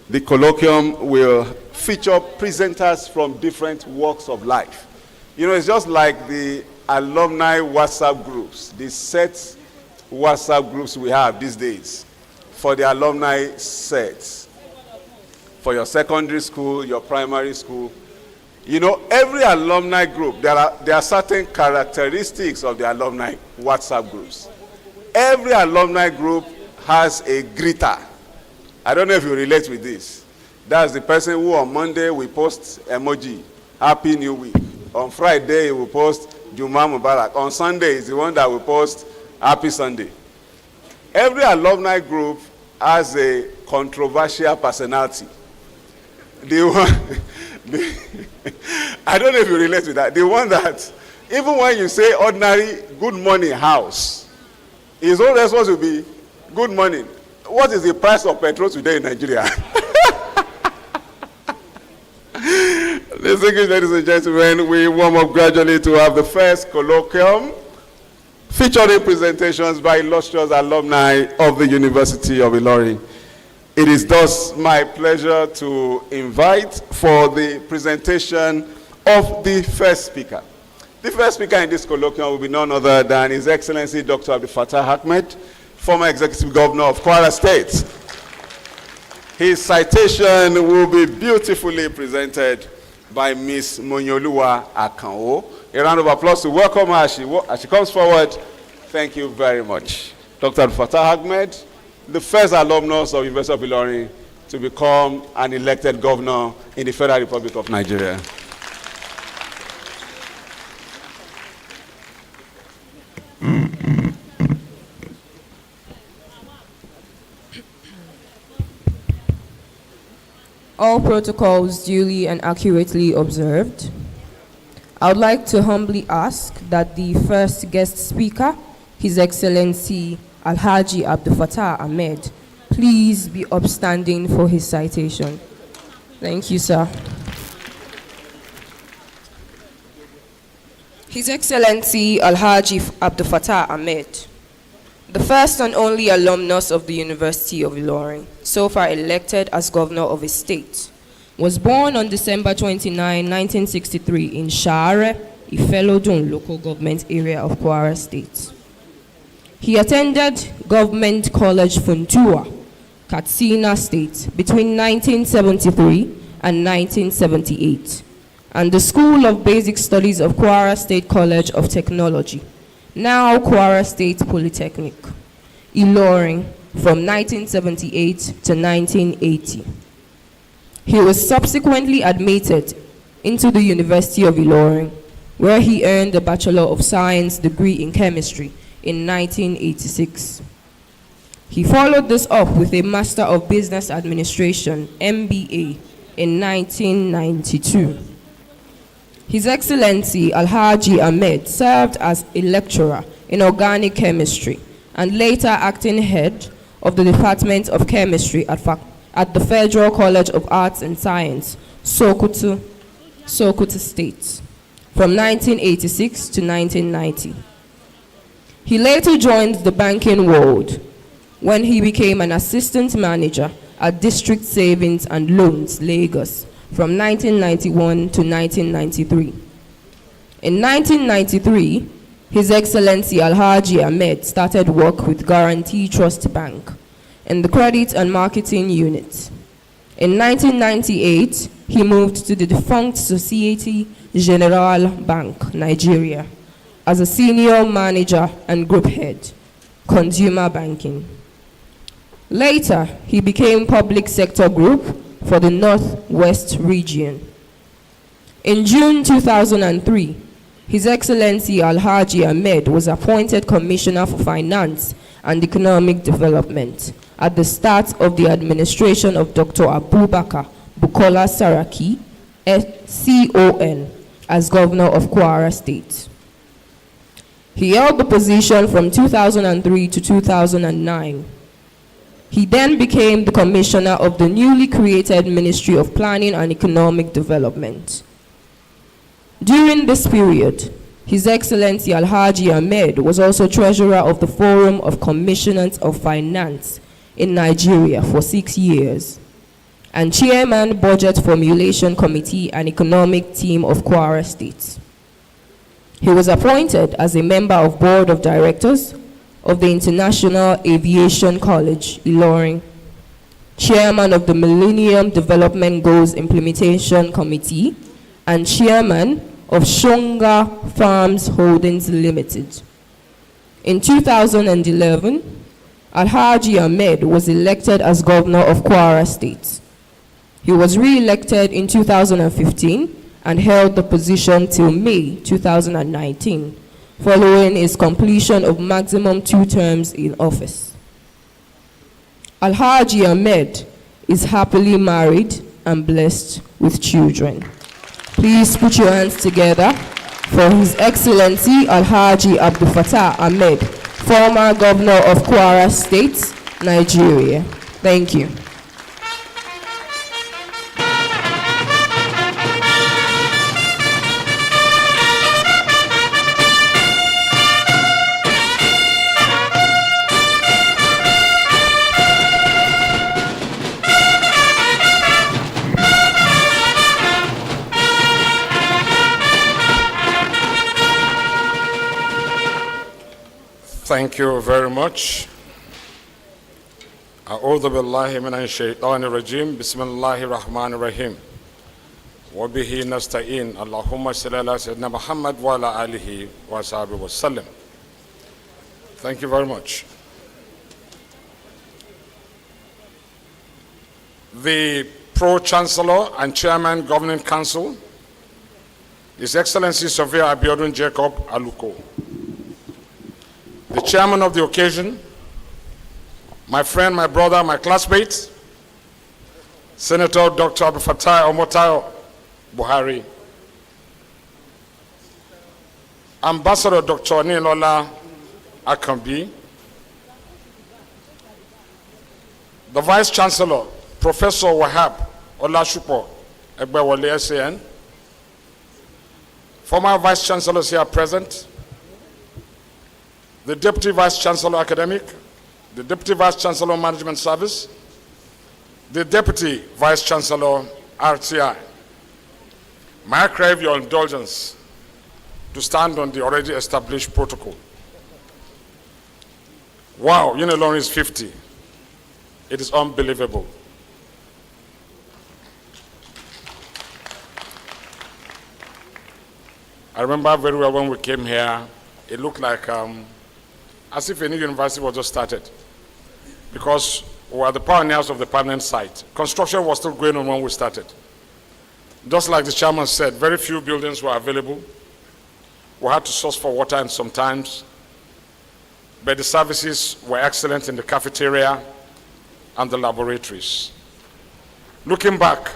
A: The colloquium will feature presenters from different walks of life. You know, it's just like the alumni WhatsApp groups, the set WhatsApp groups we have these days for the alumni sets, for your secondary school, your primary school. You know, every alumni group, there are certain characteristics of the alumni WhatsApp groups. Every alumni group has a greeter. I don't know if you relate with this. That's the person who on Monday will post emoji, Happy New Week. On Friday, he will post Juma Mubarak. On Sunday, is the one that will post Happy Sunday. Every alumni group has a controversial personality. The one, I don't know if you relate with that. The one that, even when you say ordinary good morning house, his own response will be good morning. What is the price of petrol today in Nigeria? Ladies and gentlemen, we warm up gradually to have the first colloquium featuring presentations by illustrious alumni of the University of Ilorin. It is thus my pleasure to invite for the presentation of the first speaker. The first speaker in this colloquium will be none other than His Excellency Dr. Abdul Fattah Ahmed, former Executive Governor of Kwara State. His citation will be beautifully presented by Ms. Monyoluwa Akanwo. A round of applause to welcome her as she comes forward. Thank you very much. Dr. Abdul Fattah Ahmed, the first alumnus of University of Ilorin to become an elected governor in the Federal Republic of Nigeria.
G: All protocols duly and accurately observed. I would like to humbly ask that the first guest speaker, His Excellency Alhaji Abdul Fattah Ahmed, please be upstanding for his citation. Thank you, sir. His Excellency Alhaji Abdul Fattah Ahmed, the first and only alumnus of the University of Ilorin, so far elected as governor of his state, was born on December 29, 1963 in Share, Ifelodun local government area of Kwara State. He attended Government College Funtua, Katsina State between 1973 and 1978, and the School of Basic Studies of Kwara State College of Technology, now Kwara State Polytechnic, Ilorin, from 1978 to 1980. He was subsequently admitted into the University of Ilorin, where he earned a Bachelor of Science degree in chemistry in 1986. He followed this up with a Master of Business Administration, MBA, in 1992. His Excellency Alhaji Ahmed served as a lecturer in organic chemistry and later acting head of the Department of Chemistry at the Federal College of Arts and Science, Sokoto State, from 1986 to 1990. He later joined the banking world when he became an assistant manager at District Savings and Loans, Lagos, from 1991 to 1993. In 1993, His Excellency Alhaji Ahmed started work with Guarantee Trust Bank in the Credit and Marketing Unit. In 1998, he moved to the defunct Societe Generale Bank, Nigeria, as a senior manager and group head, consumer banking. Later, he became public sector group for the Northwest region. In June 2003, His Excellency Alhaji Ahmed was appointed Commissioner for Finance and Economic Development at the start of the administration of Dr. Abubakar Bukola Saraki, CON, as governor of Kwara State. He held the position from 2003 to 2009. He then became the commissioner of the newly created Ministry of Planning and Economic Development. During this period, His Excellency Alhaji Ahmed was also treasurer of the Forum of Commissioners of Finance in Nigeria for 6 years, and chairman Budget Formulation Committee and Economic Team of Kwara State. He was appointed as a member of Board of Directors of the International Aviation College, Ilorin, chairman of the Millennium Development Goals Implementation Committee, and chairman of Shonga Farms Holdings Limited. In 2011, Alhaji Ahmed was elected as governor of Kwara State. He was re-elected in 2015 and held the position till May 2019, following his completion of maximum 2 terms in office. Alhaji Ahmed is happily married and blessed with children. Please put your hands together for His Excellency Alhaji Abdul Fattah Ahmed, former governor of Kwara State, Nigeria. Thank you.
H: Thank you very much. A'udhu billahi minash shaitanir rajim. Bismillahir rahmanir rahim. Wa bihi nasta'in. Allahumma salli ala sayyidina Muhammad wa ala alihi wa sahbihi wa sallam. Thank you very much. The Pro-Chancellor and Chairman Governing Council, His Excellency Sophia Abiodun Jacob Aluko. The chairman of the occasion, my friend, my brother, my classmate, Senator Dr. Abdul Fattah Omotayo Buhari, Ambassador Dr. Nilola Akambi, the Vice Chancellor, Professor Wahab Olashupo Egbewole SAN, former Vice Chancellors here present, the Deputy Vice Chancellor Academic, the Deputy Vice Chancellor Management Service, the Deputy Vice Chancellor RTI. May I crave your indulgence to stand on the already established protocol. Wow, Ilorin is 50. It is unbelievable. I remember very well when we came here, it looked like as if a new university was just started, because we were the pioneers of the permanent site. Construction was still going on when we started. Just like the chairman said, very few buildings were available. We had to source for water and sometimes, but the services were excellent in the cafeteria and the laboratories. Looking back,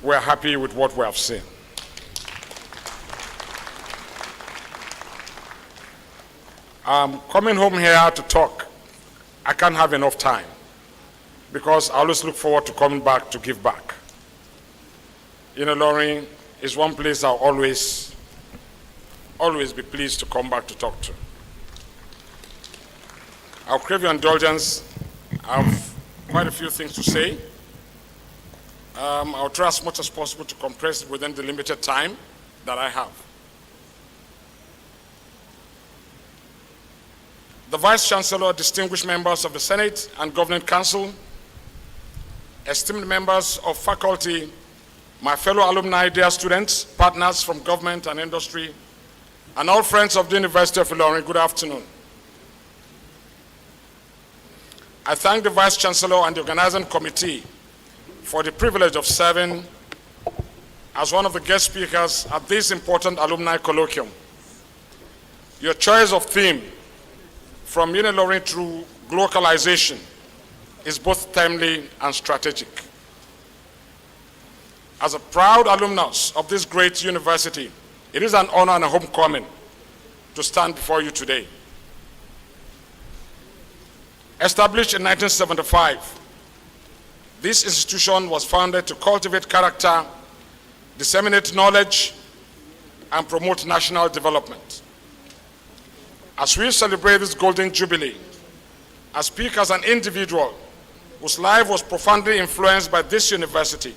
H: we're happy with what we have seen. Coming home here to talk, I can't have enough time because I always look forward to coming back to give back. Ilorin is one place I'll always be pleased to come back to talk to. I'll crave your indulgence. I have quite a few things to say. I'll try as much as possible to compress it within the limited time that I have. The Vice Chancellor, distinguished members of the Senate and Governing Council, esteemed members of faculty, my fellow alumni, dear students, partners from government and industry, and all friends of the University of Ilorin, good afternoon. I thank the Vice Chancellor and the organizing committee for the privilege of serving as one of the guest speakers at this important Alumni Colloquium. Your choice of theme, from Ilorin through globalization, is both timely and strategic. As a proud alumnus of this great university, it is an honor and a homecoming to stand before you today. Established in 1975, this institution was founded to cultivate character, disseminate knowledge, and promote national development. As we celebrate this golden jubilee, I speak as an individual whose life was profoundly influenced by this university.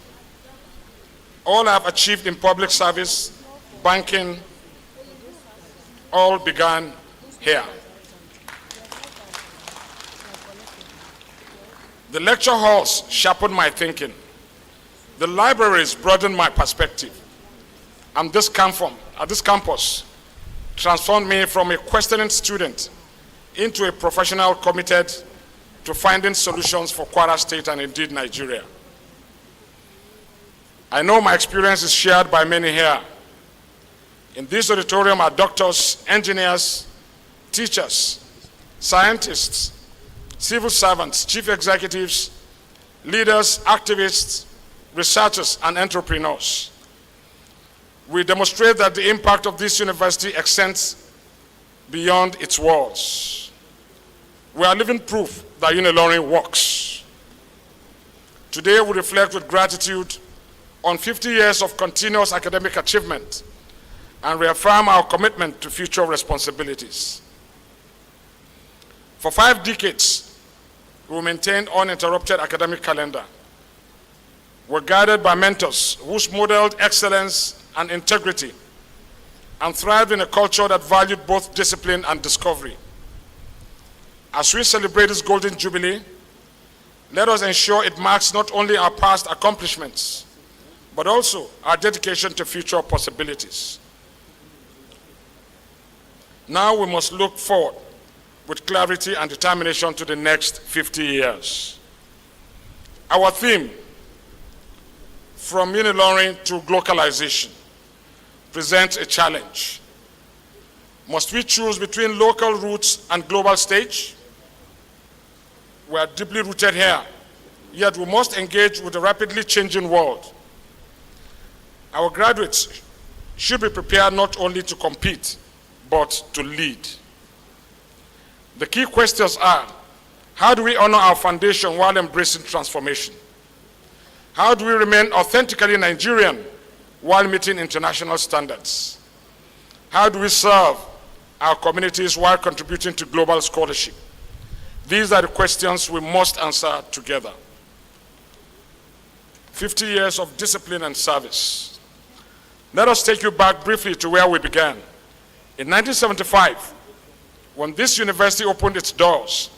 H: All I have achieved in public service, banking, all began here. The lecture halls sharpened my thinking. The libraries broadened my perspective. And this campus transformed me from a questioning student into a professional committed to finding solutions for Kwara State and indeed Nigeria. I know my experience is shared by many here. In this auditorium are doctors, engineers, teachers, scientists, civil servants, chief executives, leaders, activists, researchers, and entrepreneurs. We demonstrate that the impact of this university extends beyond its walls. We are living proof that Ilorin works. Today we reflect with gratitude on 50 years of continuous academic achievement and reaffirm our commitment to future responsibilities. For 5 decades, we maintained uninterrupted academic calendar. We're guided by mentors who modeled excellence and integrity and thrived in a culture that valued both discipline and discovery. As we celebrate this golden jubilee, let us ensure it marks not only our past accomplishments, but also our dedication to future possibilities. Now we must look forward with clarity and determination to the next 50 years. Our theme, From Ilorin to Globalization, presents a challenge. Must we choose between local roots and global stage? We are deeply rooted here, yet we must engage with the rapidly changing world. Our graduates should be prepared not only to compete, but to lead. The key questions are, how do we honor our foundation while embracing transformation? How do we remain authentically Nigerian while meeting international standards? How do we serve our communities while contributing to global scholarship? These are the questions we must answer together. 50 years of discipline and service. Let us take you back briefly to where we began. In 1975, when this university opened its doors,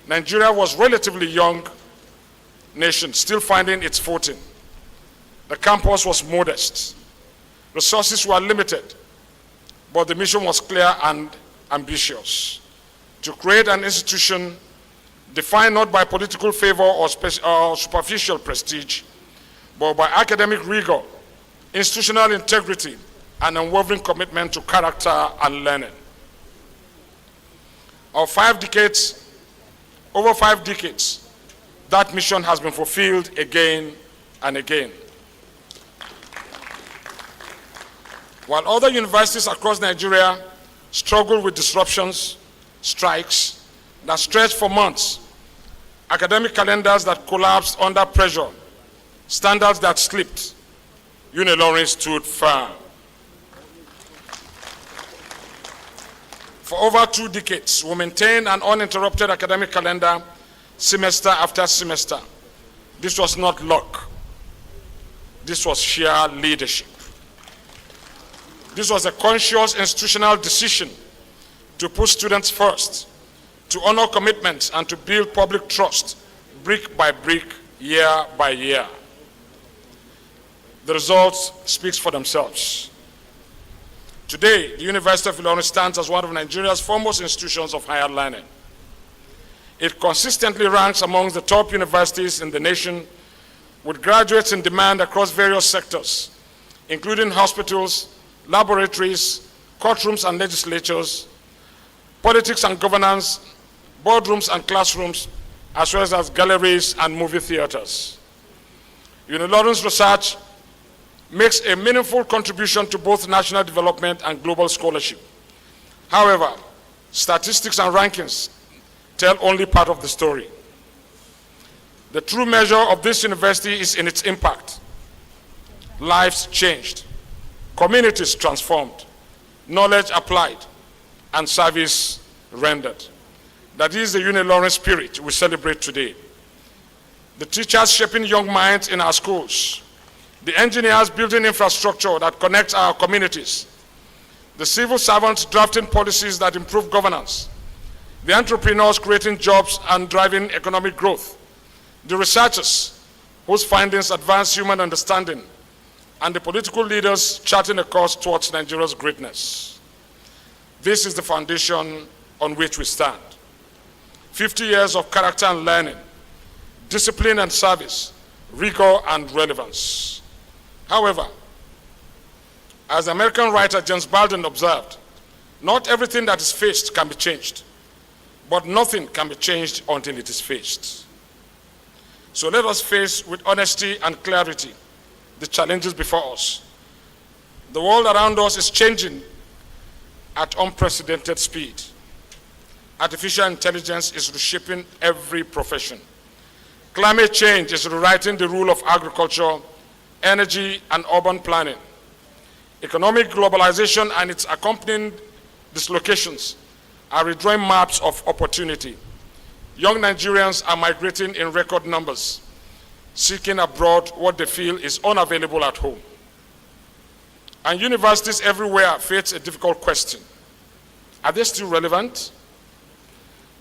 H: Nigeria was a relatively young nation, still finding its footing. The campus was modest. Resources were limited, but the mission was clear and ambitious: to create an institution defined not by political favor or superficial prestige, but by academic rigor, institutional integrity, and unwavering commitment to character and learning. Over 5 decades, that mission has been fulfilled again and again. While other universities across Nigeria struggle with disruptions, strikes that stretched for months, academic calendars that collapsed under pressure, standards that slipped, Ilorin stood firm. For over 2 decades, we maintained an uninterrupted academic calendar semester after semester. This was not luck. This was sheer leadership. This was a conscious institutional decision to put students first, to honor commitments, and to build public trust brick by brick, year by year. The results speak for themselves. Today, the University of Ilorin stands as one of Nigeria's foremost institutions of higher learning. It consistently ranks amongst the top universities in the nation, with graduates in demand across various sectors, including hospitals, laboratories, courtrooms and legislatures, politics and governance, boardrooms and classrooms, as well as galleries and movie theaters. Ilorin's research makes a meaningful contribution to both national development and global scholarship. However, statistics and rankings tell only part of the story. The true measure of this university is in its impact. Lives changed, communities transformed, knowledge applied, and service rendered. That is the Ilorin spirit we celebrate today. The teachers shaping young minds in our schools, the engineers building infrastructure that connects our communities, the civil servants drafting policies that improve governance, the entrepreneurs creating jobs and driving economic growth, the researchers whose findings advance human understanding, and the political leaders charting a course towards Nigeria's greatness. This is the foundation on which we stand. 50 years of character and learning, discipline and service, rigor and relevance. However, as the American writer James Baldwin observed, not everything that is faced can be changed, but nothing can be changed until it is faced. So let us face with honesty and clarity the challenges before us. The world around us is changing at unprecedented speed. Artificial intelligence is reshaping every profession. Climate change is rewriting the rule of agriculture, energy, and urban planning. Economic globalization and its accompanying dislocations are redrawing maps of opportunity. Young Nigerians are migrating in record numbers, seeking abroad what they feel is unavailable at home. And universities everywhere face a difficult question. Are they still relevant?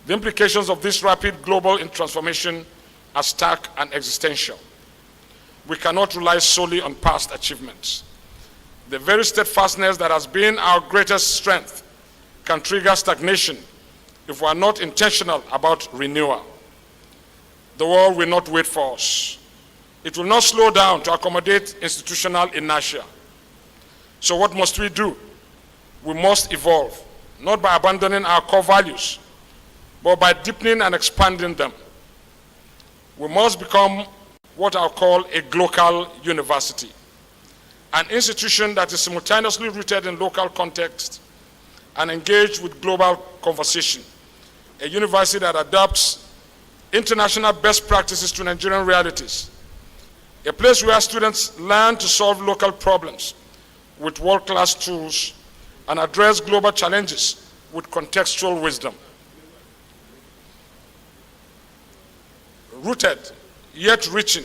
H: The implications of this rapid global transformation are stark and existential. We cannot rely solely on past achievements. The very steadfastness that has been our greatest strength can trigger stagnation if we are not intentional about renewal. The world will not wait for us. It will not slow down to accommodate institutional inertia. So what must we do? We must evolve, not by abandoning our core values, but by deepening and expanding them. We must become what I'll call a global university, an institution that is simultaneously rooted in local context and engaged with global conversation, a university that adapts international best practices to Nigerian realities, a place where students learn to solve local problems with world-class tools and address global challenges with contextual wisdom. Rooted, yet reaching,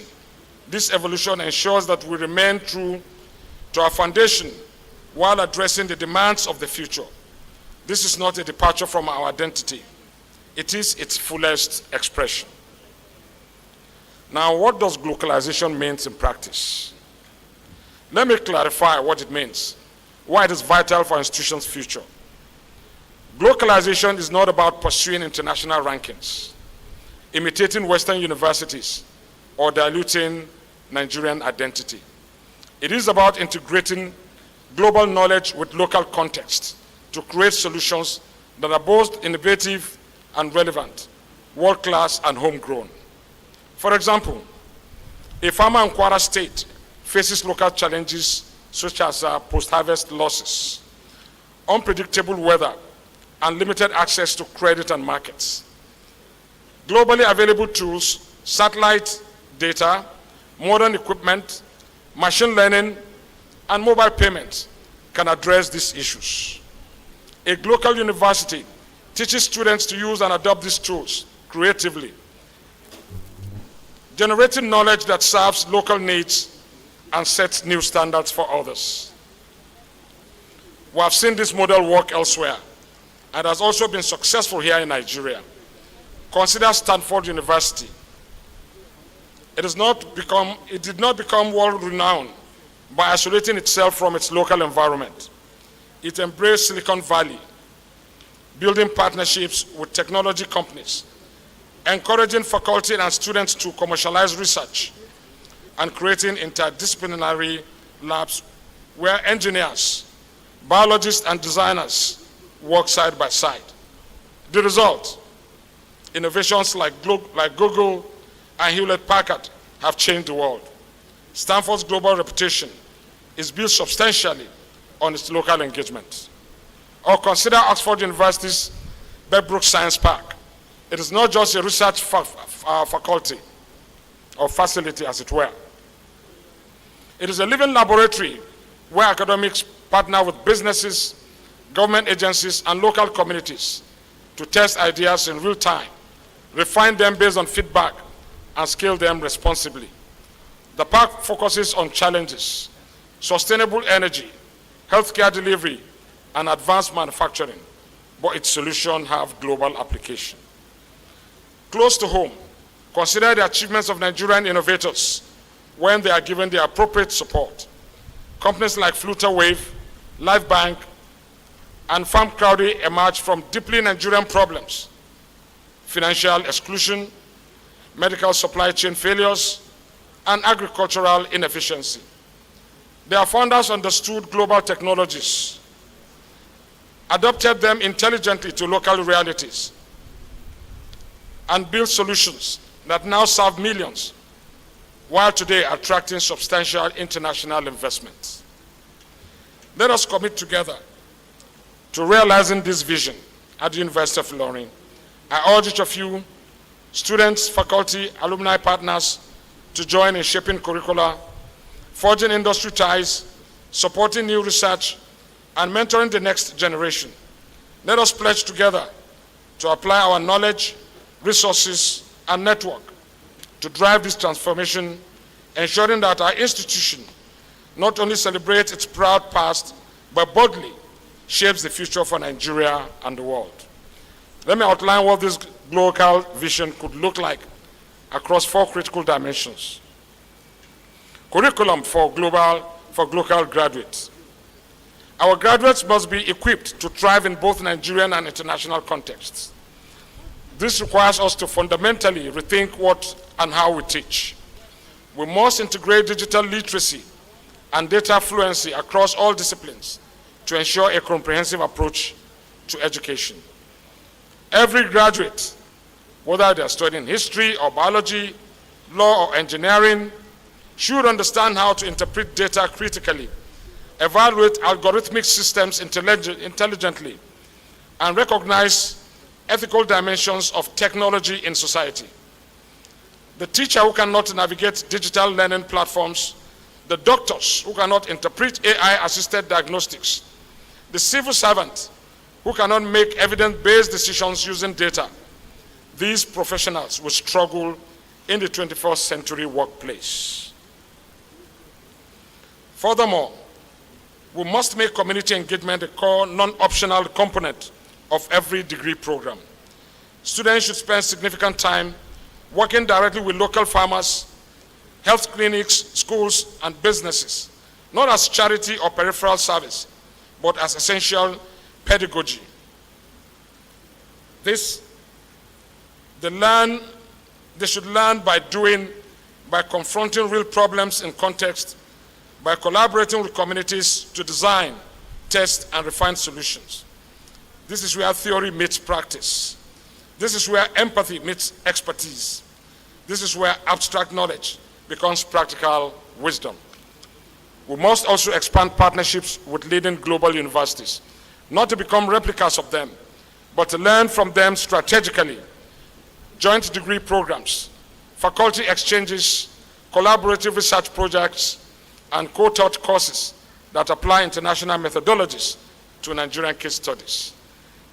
H: this evolution ensures that we remain true to our foundation while addressing the demands of the future. This is not a departure from our identity. It is its fullest expression. Now, what does globalization mean in practice? Let me clarify what it means, why it is vital for our institution's future. Globalization is not about pursuing international rankings, imitating Western universities, or diluting Nigerian identity. It is about integrating global knowledge with local context to create solutions that are both innovative and relevant, world-class and homegrown. For example, a farmer in Kwara State faces local challenges such as post-harvest losses, unpredictable weather, and limited access to credit and markets. Globally available tools, satellite data, modern equipment, machine learning, and mobile payments can address these issues. A local university teaches students to use and adopt these tools creatively, generating knowledge that serves local needs and sets new standards for others. We have seen this model work elsewhere and has also been successful here in Nigeria. Consider Stanford University. It did not become world-renowned by isolating itself from its local environment. It embraced Silicon Valley, building partnerships with technology companies, encouraging faculty and students to commercialize research, and creating interdisciplinary labs where engineers, biologists, and designers work side by side. The result, innovations like Google and Hewlett-Packard have changed the world. Stanford's global reputation is built substantially on its local engagement. Or consider Oxford University's Bedbrook Science Park. It is not just a research faculty or facility, as it were. It is a living laboratory where academics partner with businesses, government agencies, and local communities to test ideas in real time, refine them based on feedback, and scale them responsibly. The park focuses on challenges: sustainable energy, healthcare delivery, and advanced manufacturing, but its solutions have global application. Close to home, consider the achievements of Nigerian innovators when they are given the appropriate support. Companies like Flutterwave, LifeBank, and Farm Crowdy emerged from deeply Nigerian problems: financial exclusion, medical supply chain failures, and agricultural inefficiency. Their founders understood global technologies, adapted them intelligently to local realities, and built solutions that now serve millions, while today attracting substantial international investments. Let us commit together to realizing this vision at the University of Ilorin. I urge each of you, students, faculty, alumni partners, to join in shaping curricula, forging industry ties, supporting new research, and mentoring the next generation. Let us pledge together to apply our knowledge, resources, and network to drive this transformation, ensuring that our institution not only celebrates its proud past, but boldly shapes the future for Nigeria and the world. Let me outline what this global vision could look like across 4 critical dimensions. Curriculum for global graduates. Our graduates must be equipped to thrive in both Nigerian and international contexts. This requires us to fundamentally rethink what and how we teach. We must integrate digital literacy and data fluency across all disciplines to ensure a comprehensive approach to education. Every graduate, whether they are studying history or biology, law or engineering, should understand how to interpret data critically, evaluate algorithmic systems intelligently, and recognize ethical dimensions of technology in society. The teacher who cannot navigate digital learning platforms, the doctors who cannot interpret AI-assisted diagnostics, the civil servant who cannot make evidence-based decisions using data, these professionals will struggle in the 21st century workplace. Furthermore, we must make community engagement a core, non-optional component of every degree program. Students should spend significant time working directly with local farmers, health clinics, schools, and businesses, not as charity or peripheral service, but as essential pedagogy. They should learn by doing, by confronting real problems in context, by collaborating with communities to design, test, and refine solutions. This is where theory meets practice. This is where empathy meets expertise. This is where abstract knowledge becomes practical wisdom. We must also expand partnerships with leading global universities, not to become replicas of them, but to learn from them strategically. Joint degree programs, faculty exchanges, collaborative research projects, and co-taught courses that apply international methodologies to Nigerian case studies.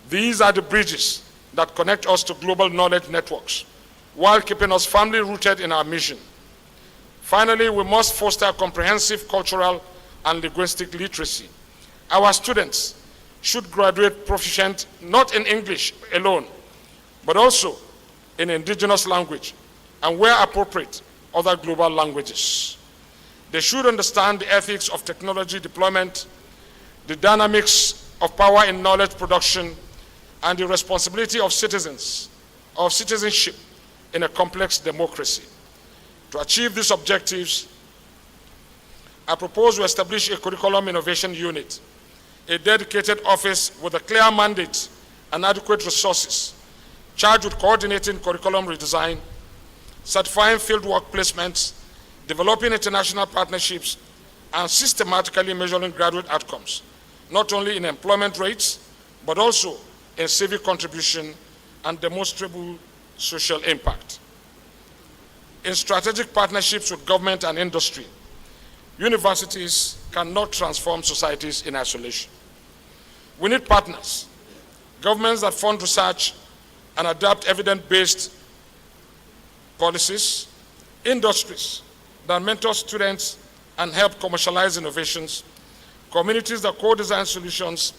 H: These are the bridges that connect us to global knowledge networks while keeping us firmly rooted in our mission. Finally, we must foster comprehensive cultural and linguistic literacy. Our students should graduate proficient not in English alone, but also in indigenous language and, where appropriate, other global languages. They should understand the ethics of technology deployment, the dynamics of power in knowledge production, and the responsibility of citizenship in a complex democracy. To achieve these objectives, I propose we establish a curriculum innovation unit, a dedicated office with a clear mandate and adequate resources, charged with coordinating curriculum redesign, certifying fieldwork placements, developing international partnerships, and systematically measuring graduate outcomes, not only in employment rates, but also in civic contribution and demonstrable social impact. In strategic partnerships with government and industry, universities cannot transform societies in isolation. We need partners, governments that fund research and adapt evidence-based policies, industries that mentor students and help commercialize innovations, communities that co-design solutions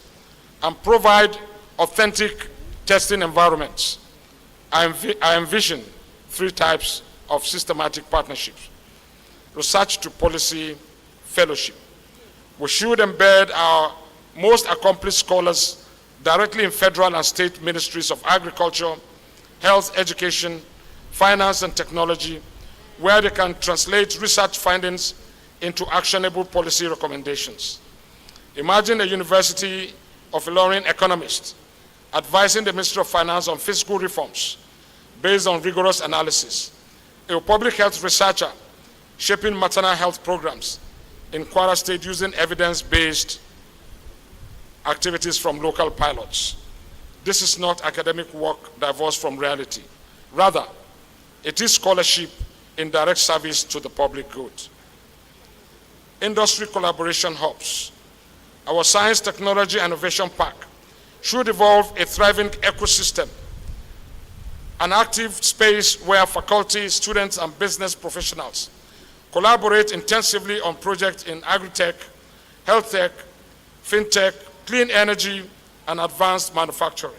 H: and provide authentic testing environments. I envision 3 types of systematic partnerships: research to policy fellowship. We should embed our most accomplished scholars directly in federal and state ministries of agriculture, health, education, finance, and technology, where they can translate research findings into actionable policy recommendations. Imagine a University of Ilorin economist advising the Ministry of Finance on fiscal reforms based on rigorous analysis, a public health researcher shaping maternal health programs in Kwara State using evidence-based activities from local pilots. This is not academic work divorced from reality. Rather, it is scholarship in direct service to the public good. Industry collaboration hubs. Our Science, Technology, and Innovation Park should evolve a thriving ecosystem, an active space where faculty, students, and business professionals collaborate intensively on projects in agri-tech, health tech, fintech, clean energy, and advanced manufacturing.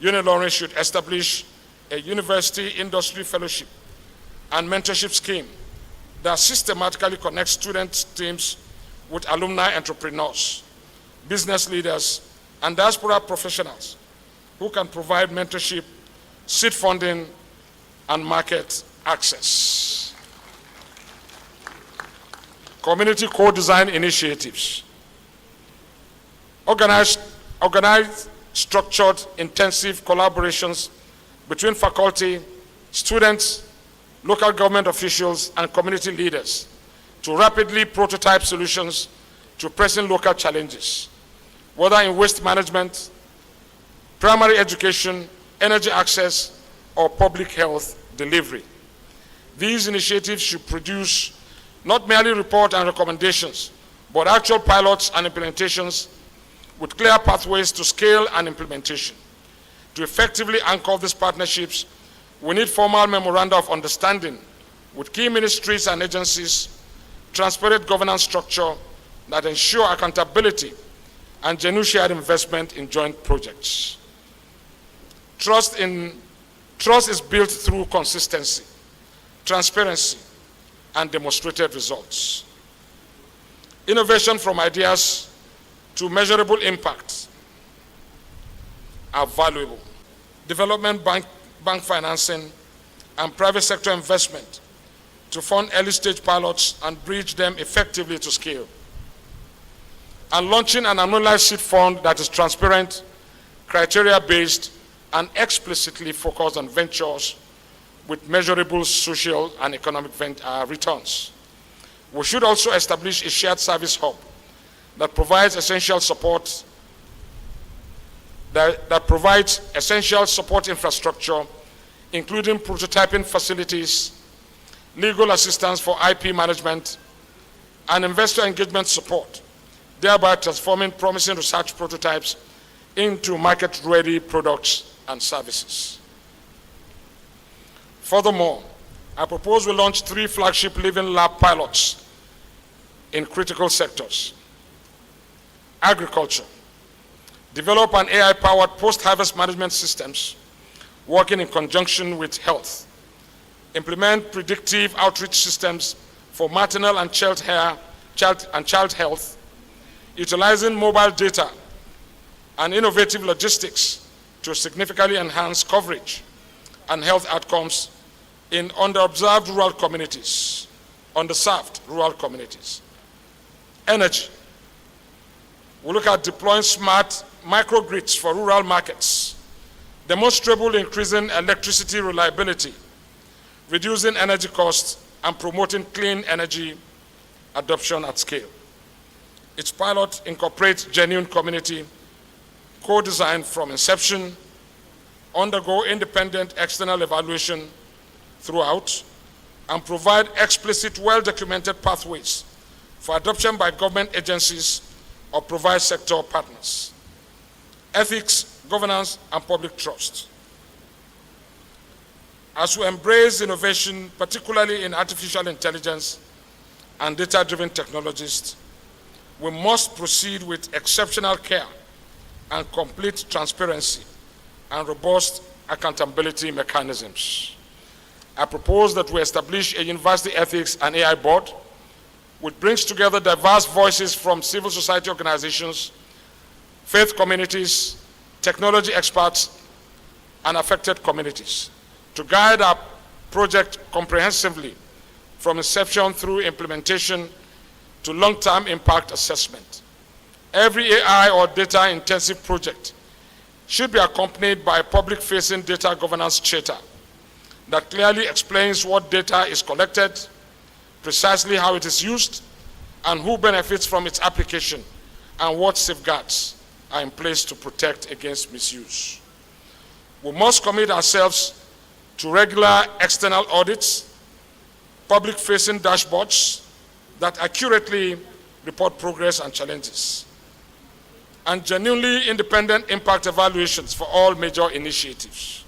H: Ilorin should establish a university industry fellowship and mentorship scheme that systematically connects student teams with alumni entrepreneurs, business leaders, and diaspora professionals who can provide mentorship, seed funding, and market access. Community co-design initiatives. Organized, structured, intensive collaborations between faculty, students, local government officials, and community leaders to rapidly prototype solutions to pressing local challenges, whether in waste management, primary education, energy access, or public health delivery. These initiatives should produce not merely reports and recommendations, but actual pilots and implementations with clear pathways to scale and implementation. To effectively anchor these partnerships, we need formal memoranda of understanding with key ministries and agencies, transparent governance structure that ensure accountability and genuine shared investment in joint projects. Trust is built through consistency, transparency, and demonstrated results. Innovation from ideas to measurable impact are valuable. Development bank financing and private sector investment to fund early stage pilots and bridge them effectively to scale. And launching an annualized seed fund that is transparent, criteria-based, and explicitly focused on ventures with measurable social and economic returns. We should also establish a shared service hub that provides essential support infrastructure, including prototyping facilities, legal assistance for IP management, and investor engagement support, thereby transforming promising research prototypes into market-ready products and services. Furthermore, I propose we launch 3 flagship living lab pilots in critical sectors. Agriculture. Develop an AI-powered post-harvest management systems working in conjunction with health. Implement predictive outreach systems for maternal and child health, utilizing mobile data and innovative logistics to significantly enhance coverage and health outcomes in underserved rural communities. Energy. We look at deploying smart microgrids for rural markets, demonstrable increasing electricity reliability, reducing energy costs, and promoting clean energy adoption at scale. Its pilot incorporates genuine community, co-designed from inception, undergo independent external evaluation throughout, and provide explicit, well-documented pathways for adoption by government agencies or private sector partners. Ethics, governance, and public trust. As we embrace innovation, particularly in artificial intelligence and data-driven technologies, we must proceed with exceptional care and complete transparency and robust accountability mechanisms. I propose that we establish a University Ethics and AI Board which brings together diverse voices from civil society organizations, faith communities, technology experts, and affected communities to guide our project comprehensively from inception through implementation to long-term impact assessment. Every AI or data-intensive project should be accompanied by a public-facing data governance charter that clearly explains what data is collected, precisely how it is used, and who benefits from its application, and what safeguards are in place to protect against misuse. We must commit ourselves to regular external audits, public-facing dashboards that accurately report progress and challenges, and genuinely independent impact evaluations for all major initiatives.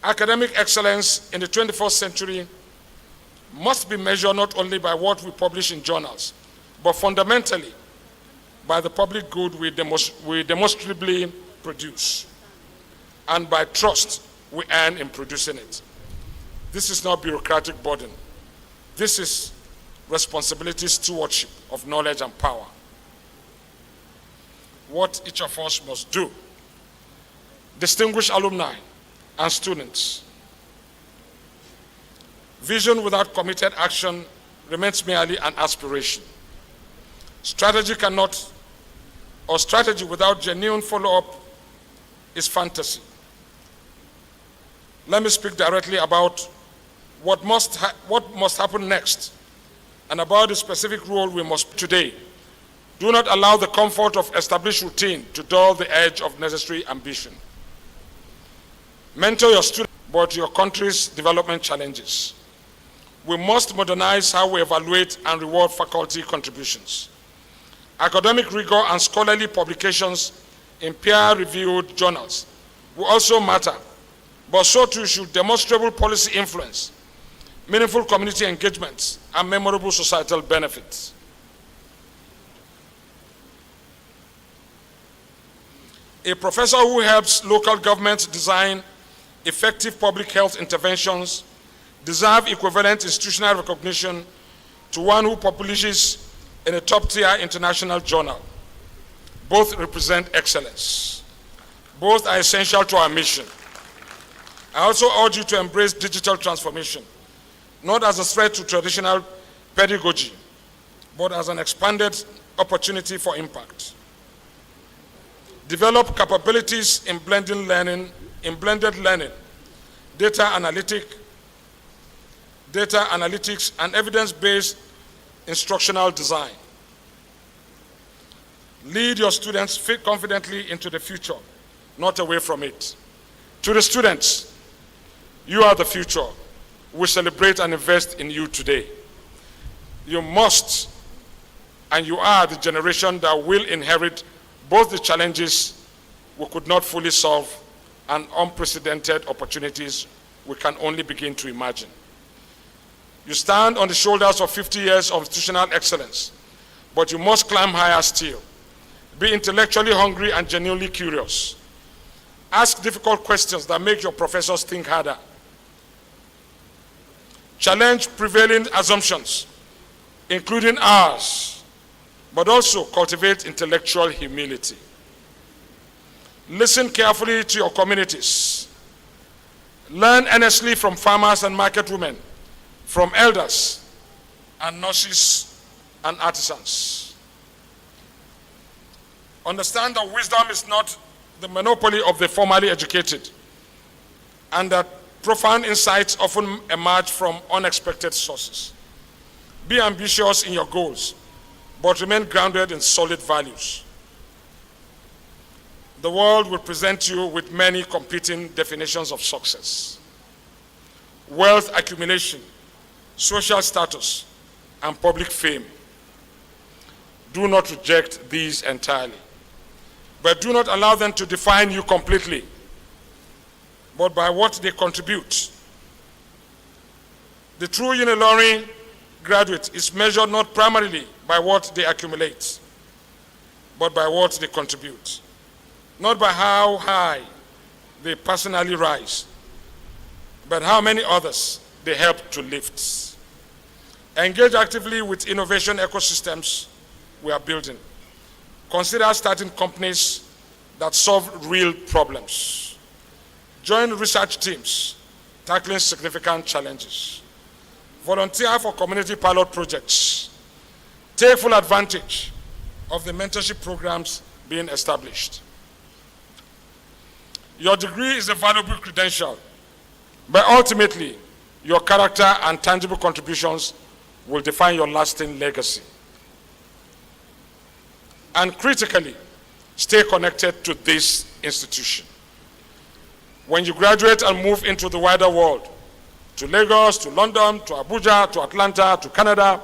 H: Academic excellence in the 21st century must be measured not only by what we publish in journals, but fundamentally by the public good we demonstrably produce, and by trust we earn in producing it. This is not bureaucratic burden. This is responsibility stewardship of knowledge and power. What each of us must do. Distinguished alumni and students, vision without committed action remains merely an aspiration. Strategy without genuine follow-up is fantasy. Let me speak directly about what must happen next and about the specific role we must today. Do not allow the comfort of established routine to dull the edge of necessary ambition. Mentor your students about your country's development challenges. We must modernize how we evaluate and reward faculty contributions. Academic rigor and scholarly publications in peer-reviewed journals will also matter, but so too should demonstrable policy influence, meaningful community engagements, and memorable societal benefits. A professor who helps local governments design effective public health interventions deserves equivalent institutional recognition to one who publishes in a top-tier international journal. Both represent excellence. Both are essential to our mission. I also urge you to embrace digital transformation, not as a threat to traditional pedagogy, but as an expanded opportunity for impact. Develop capabilities in blended learning, data analytics, and evidence-based instructional design. Lead your students confidently into the future, not away from it. To the students, you are the future. We celebrate and invest in you today. You must, and you are the generation that will inherit both the challenges we could not fully solve and unprecedented opportunities we can only begin to imagine. You stand on the shoulders of 50 years of institutional excellence, but you must climb higher still. Be intellectually hungry and genuinely curious. Ask difficult questions that make your professors think harder. Challenge prevailing assumptions, including ours, but also cultivate intellectual humility. Listen carefully to your communities. Learn earnestly from farmers and market women, from elders and nurses and artisans. Understand that wisdom is not the monopoly of the formally educated, and that profound insights often emerge from unexpected sources. Be ambitious in your goals, but remain grounded in solid values. The world will present you with many competing definitions of success. Wealth accumulation, social status, and public fame. Do not reject these entirely, but do not allow them to define you completely, but by what they contribute. The true Ilorin graduate is measured not primarily by what they accumulate, but by what they contribute. Not by how high they personally rise, but how many others they help to lift. Engage actively with innovation ecosystems we are building. Consider starting companies that solve real problems. Join research teams tackling significant challenges. Volunteer for community pilot projects. Take full advantage of the mentorship programs being established. Your degree is a valuable credential, but ultimately, your character and tangible contributions will define your lasting legacy. And critically, stay connected to this institution. When you graduate and move into the wider world, to Lagos, to London, to Abuja, to Atlanta, to Canada,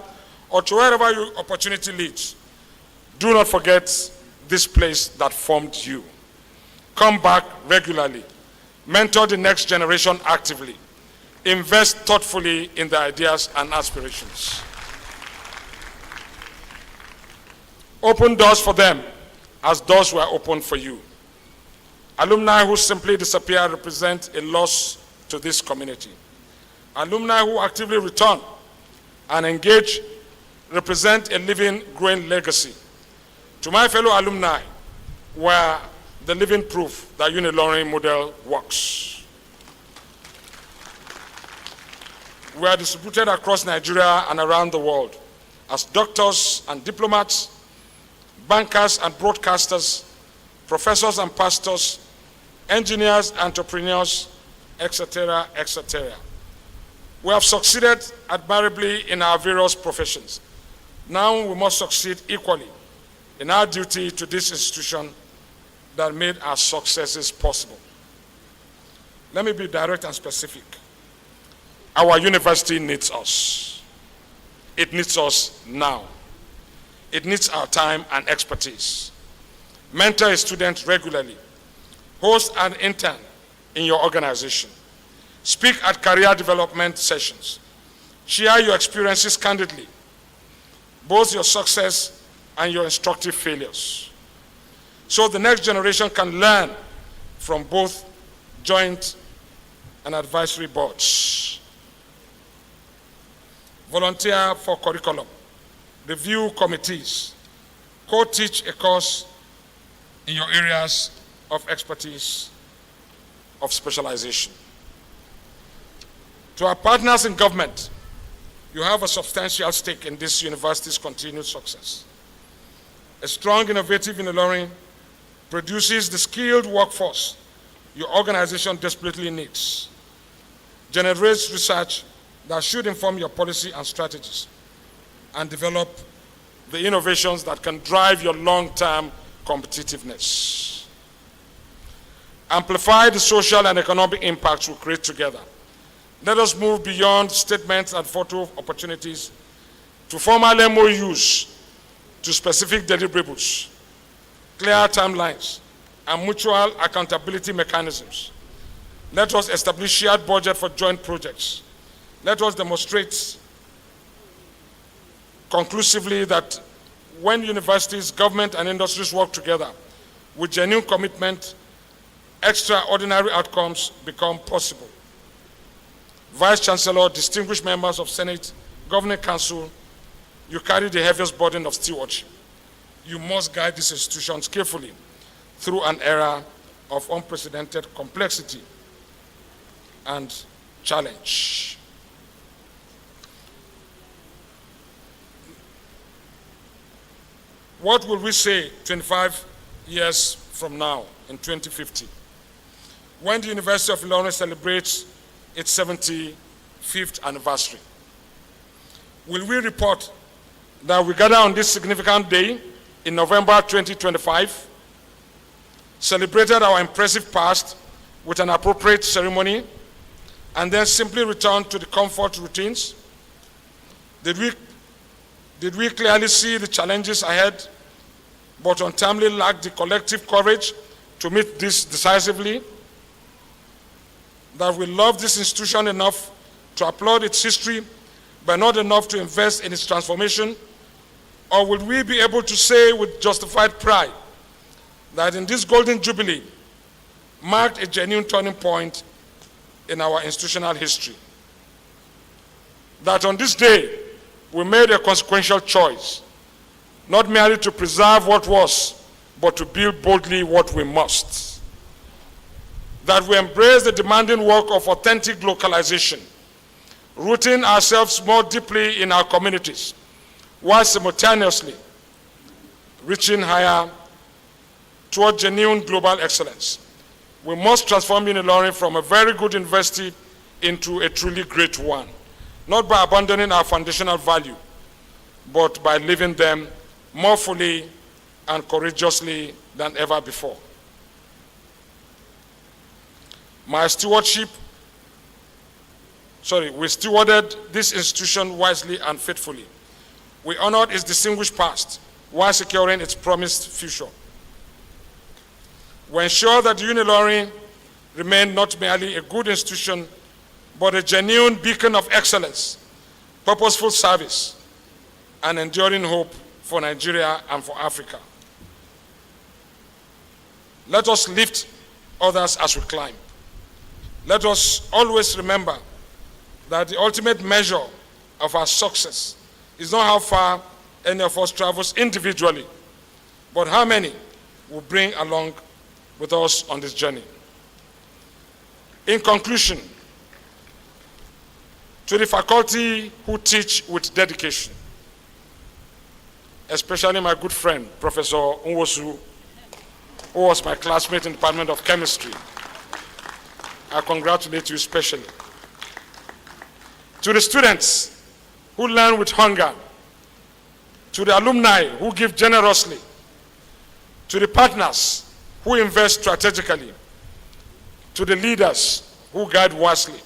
H: or to wherever your opportunity leads, do not forget this place that formed you. Come back regularly. Mentor the next generation actively. Invest thoughtfully in their ideas and aspirations. Open doors for them as doors were opened for you. Alumni who simply disappear represent a loss to this community. Alumni who actively return and engage represent a living, growing legacy. To my fellow alumni, were the living proof that Ilorin model works. We are distributed across Nigeria and around the world as doctors and diplomats, bankers and broadcasters, professors and pastors, engineers, entrepreneurs, etc., etc. We have succeeded admirably in our various professions. Now we must succeed equally in our duty to this institution that made our successes possible. Let me be direct and specific. Our university needs us. It needs us now. It needs our time and expertise. Mentor a student regularly. Host an intern in your organization. Speak at career development sessions. Share your experiences candidly, both your success and your instructive failures, so the next generation can learn from both joint and advisory boards. Volunteer for curriculum. Review committees. Co-teach a course in your areas of expertise, of specialization. To our partners in government, you have a substantial stake in this university's continued success. A strong, innovative Ilorin produces the skilled workforce your organization desperately needs, generates research that should inform your policy and strategies, and develop the innovations that can drive your long-term competitiveness. Amplify the social and economic impacts we create together. Let us move beyond statements and photo opportunities to formal MOUs, to specific deliverables, clear timelines, and mutual accountability mechanisms. Let us establish shared budget for joint projects. Let us demonstrate conclusively that when universities, government, and industries work together with genuine commitment, extraordinary outcomes become possible. Vice Chancellor, distinguished members of Senate, Governing Council, you carry the heaviest burden of stewardship. You must guide these institutions carefully through an era of unprecedented complexity and challenge. What will we say 25 years from now, in 2050, when the University of Ilorin celebrates its 75th anniversary? will we report that we gather on this significant day in November 2025, celebrated our impressive past with an appropriate ceremony, and then simply return to the comfort routines? Did we clearly see the challenges ahead, but untimely lack the collective courage to meet this decisively? That we love this institution enough to applaud its history, but not enough to invest in its transformation? Or will we be able to say with justified pride that in this golden jubilee marked a genuine turning point in our institutional history? That on this day, we made a consequential choice, not merely to preserve what was, but to build boldly what we must. That we embrace the demanding work of authentic localization, rooting ourselves more deeply in our communities, while simultaneously reaching higher toward genuine global excellence. We must transform Ilorin from a very good university into a truly great one, not by abandoning our foundational value, but by living them more fully and courageously than ever before. We stewarded this institution wisely and faithfully. We honored its distinguished past while securing its promised future. We ensured that Ilorin remained not merely a good institution, but a genuine beacon of excellence, purposeful service, and enduring hope for Nigeria and for Africa. Let us lift others as we climb. Let us always remember that the ultimate measure of our success is not how far any of us travels individually, but how many will bring along with us on this journey. In conclusion, to the faculty who teach with dedication, especially my good friend, Professor Nwosu, who was my classmate in the Department of Chemistry, I congratulate you especially. To the students who learn with hunger, to the alumni who give generously, to the partners who invest strategically, to the leaders who guide wisely,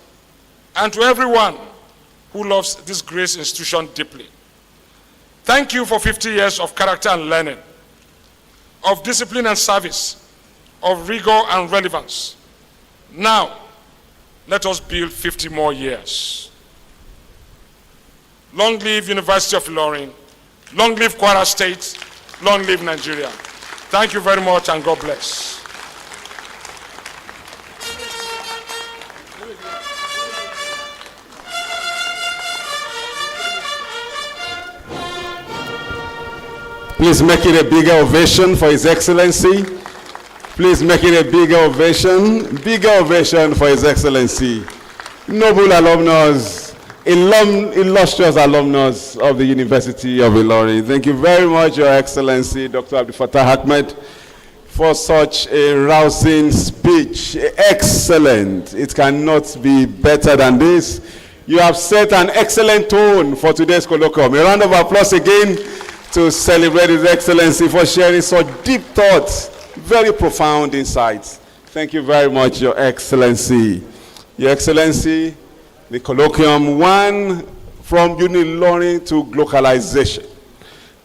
H: and to everyone who loves this great institution deeply. Thank you for 50 years of character and learning, of discipline and service, of rigor and relevance. Now, let us build 50 more years. Long live University of Ilorin, long live Kwara State, long live Nigeria. Thank you very much and God bless.
A: Please make it a bigger ovation for His Excellency. Please make it a bigger ovation for His Excellency. Noble alumnus, illustrious alumnus of the University of Ilorin. Thank you very much, Your Excellency, Dr. Abdul Fattah Ahmed, for such a rousing speech. Excellent. It cannot be better than this. You have set an excellent tone for today's colloquium. A round of applause again to celebrate His Excellency for sharing such deep thoughts, very profound insights. Thank you very much, Your Excellency. Your Excellency, the colloquium won from Ilorin to globalization,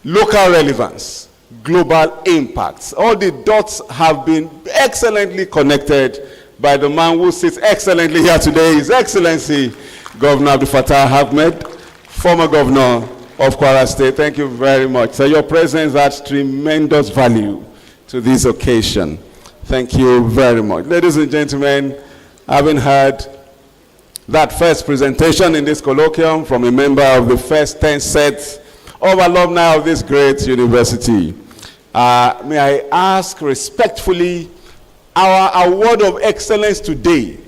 A: local relevance, global impacts. All the dots have been excellently connected by the man who sits excellently here today, His Excellency, Governor Abdul Fattah Ahmed, former governor of Kwara State. Thank you very much. So your presence adds tremendous value to this occasion. Thank you very much. Ladies and gentlemen, having heard that first presentation in this colloquium from a member of the first 10 sets of alumni of this great university, may I ask respectfully, our award of excellence today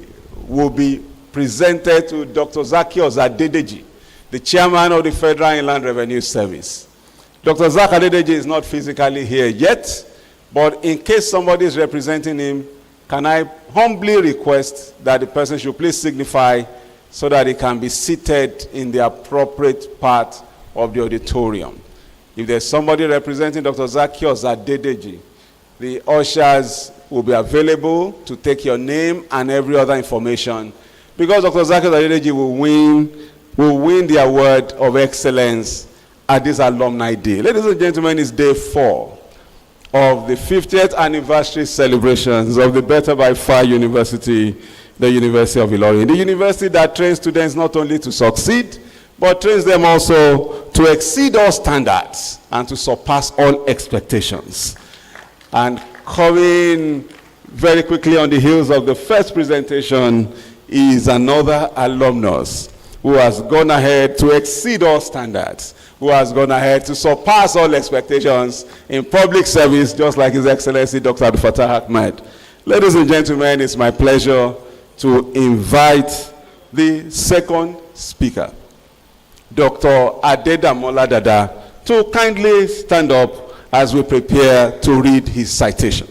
A: will be presented to Dr. Zacchaeus Adedeji, the chairman of the Federal Inland Revenue Service. Dr. Zach Adedeji is not physically here yet, but in case somebody is representing him, can I humbly request that the person should please signify so that they can be seated in the appropriate part of the auditorium. If there's somebody representing Dr. Zacchaeus Adedeji, the ushers will be available to take your name and every other information, because Dr. Zacchaeus Adedeji will win the award of excellence at this Alumni Day. Ladies and gentlemen, it's day 4 of the 50th anniversary celebrations of the Better by Far University, the University of Ilorin. The university that trains students not only to succeed, but trains them also to exceed all standards and to surpass all expectations. And coming very quickly on the heels of the first presentation is another alumnus who has gone ahead to exceed all standards, who has gone ahead to surpass all expectations in public service, just like His Excellency Dr. Abdul Fattah Ahmed. Ladies and gentlemen, it's my pleasure to invite the second speaker, Dr. Adedamola Dada, to kindly stand up as we prepare to read his citation.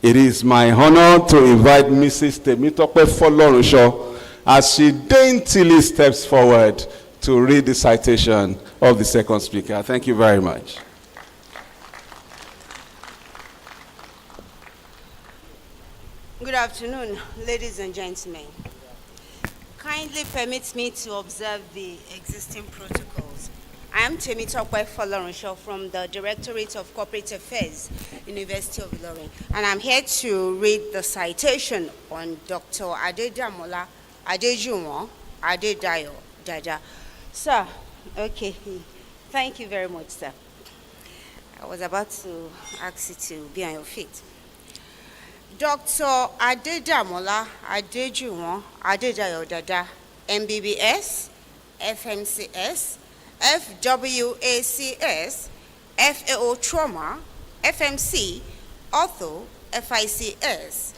A: It is my honor to invite Mrs. Temitope Folorunsho as she daintily steps forward to read the citation of the second speaker. Thank you very much.
I: Good afternoon, ladies and gentlemen. Kindly permit me to observe the existing protocols. I am Temitope Folorunsho from the Directorate of Corporate Affairs, University of Ilorin, and I'm here to read the citation on Dr. Adedamola Adejuwon Adedayo Dada. Sir, okay, thank you very much, sir. I was about to ask you to be on your feet. Dr. Adedamola Adejuwon Adedayo Dada, MBBS, FMCS, FWACS, FAO Trauma, FMC, Ortho, FICS,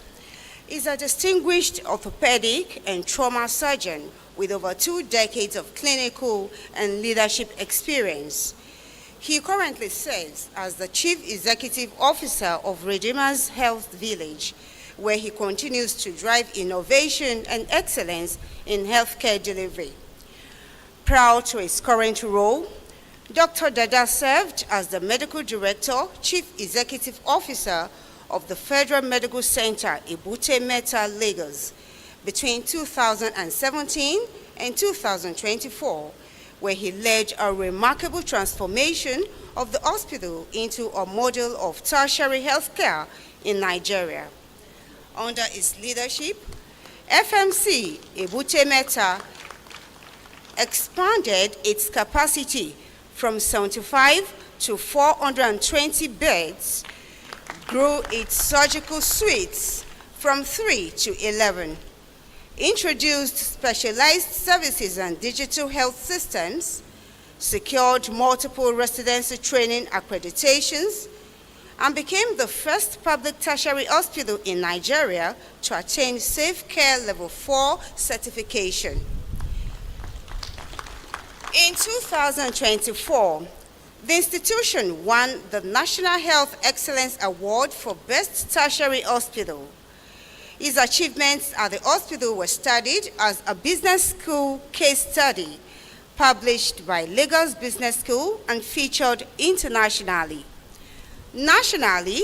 I: is a distinguished orthopedic and trauma surgeon with over 2 decades of clinical and leadership experience. He currently serves as the Chief Executive Officer of Redeemer's Health Village, where he continues to drive innovation and excellence in healthcare delivery. Proud to his current role, Dr. Dada served as the Medical Director, Chief Executive Officer of the Federal Medical Center, Ebute Metta, Lagos, between 2017 and 2024, where he led a remarkable transformation of the hospital into a model of tertiary healthcare in Nigeria. Under his leadership, FMC Ebute Metta expanded its capacity from 75 to 420 beds, grew its surgical suites from 3 to 11, introduced specialized services and digital health systems, secured multiple residency training accreditations, and became the first public tertiary hospital in Nigeria to attain Safe Care Level 4 certification. In 2024, the institution won the National Health Excellence Award for Best Tertiary Hospital. His achievements at the hospital were studied as a business school case study, published by Lagos Business School and featured internationally. Nationally,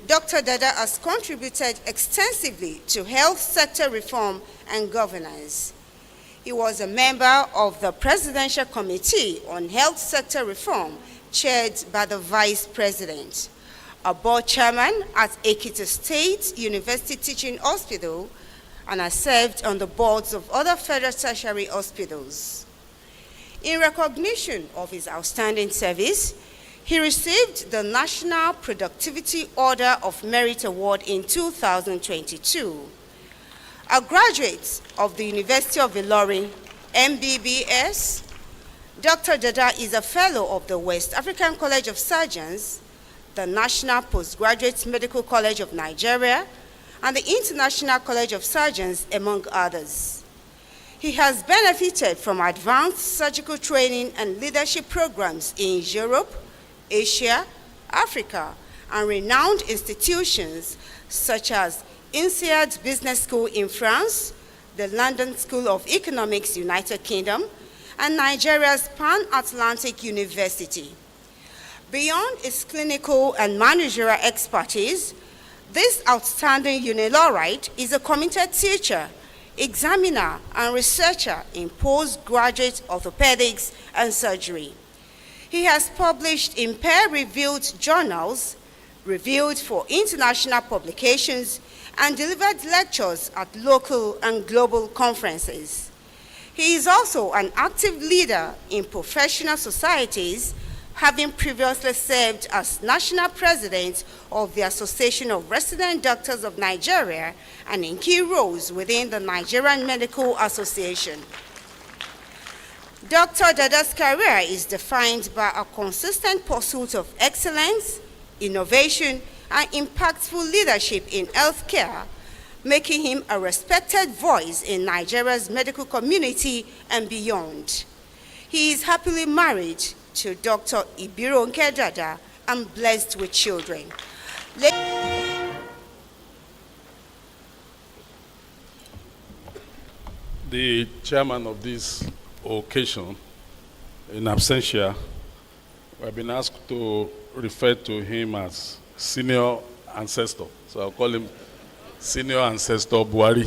I: Dr. Dada has contributed extensively to health sector reform and governance. He was a member of the Presidential Committee on Health Sector Reform, chaired by the Vice President, a board chairman at Ekiti State University Teaching Hospital, and has served on the boards of other federal tertiary hospitals. In recognition of his outstanding service, he received the National Productivity Order of Merit Award in 2022. A graduate of the University of Ilorin, MBBS, Dr. Dada is a fellow of the West African College of Surgeons, the National Postgraduate Medical College of Nigeria, and the International College of Surgeons, among others. He has benefited from advanced surgical training and leadership programs in Europe, Asia, Africa, and renowned institutions such as INSEAD Business School in France, the London School of Economics, United Kingdom, and Nigeria's Pan-Atlantic University. Beyond its clinical and managerial expertise, this outstanding Unilorite is a committed teacher, examiner, and researcher in postgraduate orthopedics and surgery. He has published in peer-reviewed journals, reviewed for international publications, and delivered lectures at local and global conferences. He is also an active leader in professional societies, having previously served as national president of the Association of Resident Doctors of Nigeria and in key roles within the Nigerian Medical Association. Dr. Dada's career is defined by a consistent pursuit of excellence, innovation, and impactful leadership in healthcare, making him a respected voice in Nigeria's medical community and beyond. He is happily married to Dr. Ibironke Dada and blessed with children.
J: The chairman of this occasion, in absentia, we have been asked to refer to him as senior ancestor. So I'll call him Senior Ancestor Buhari.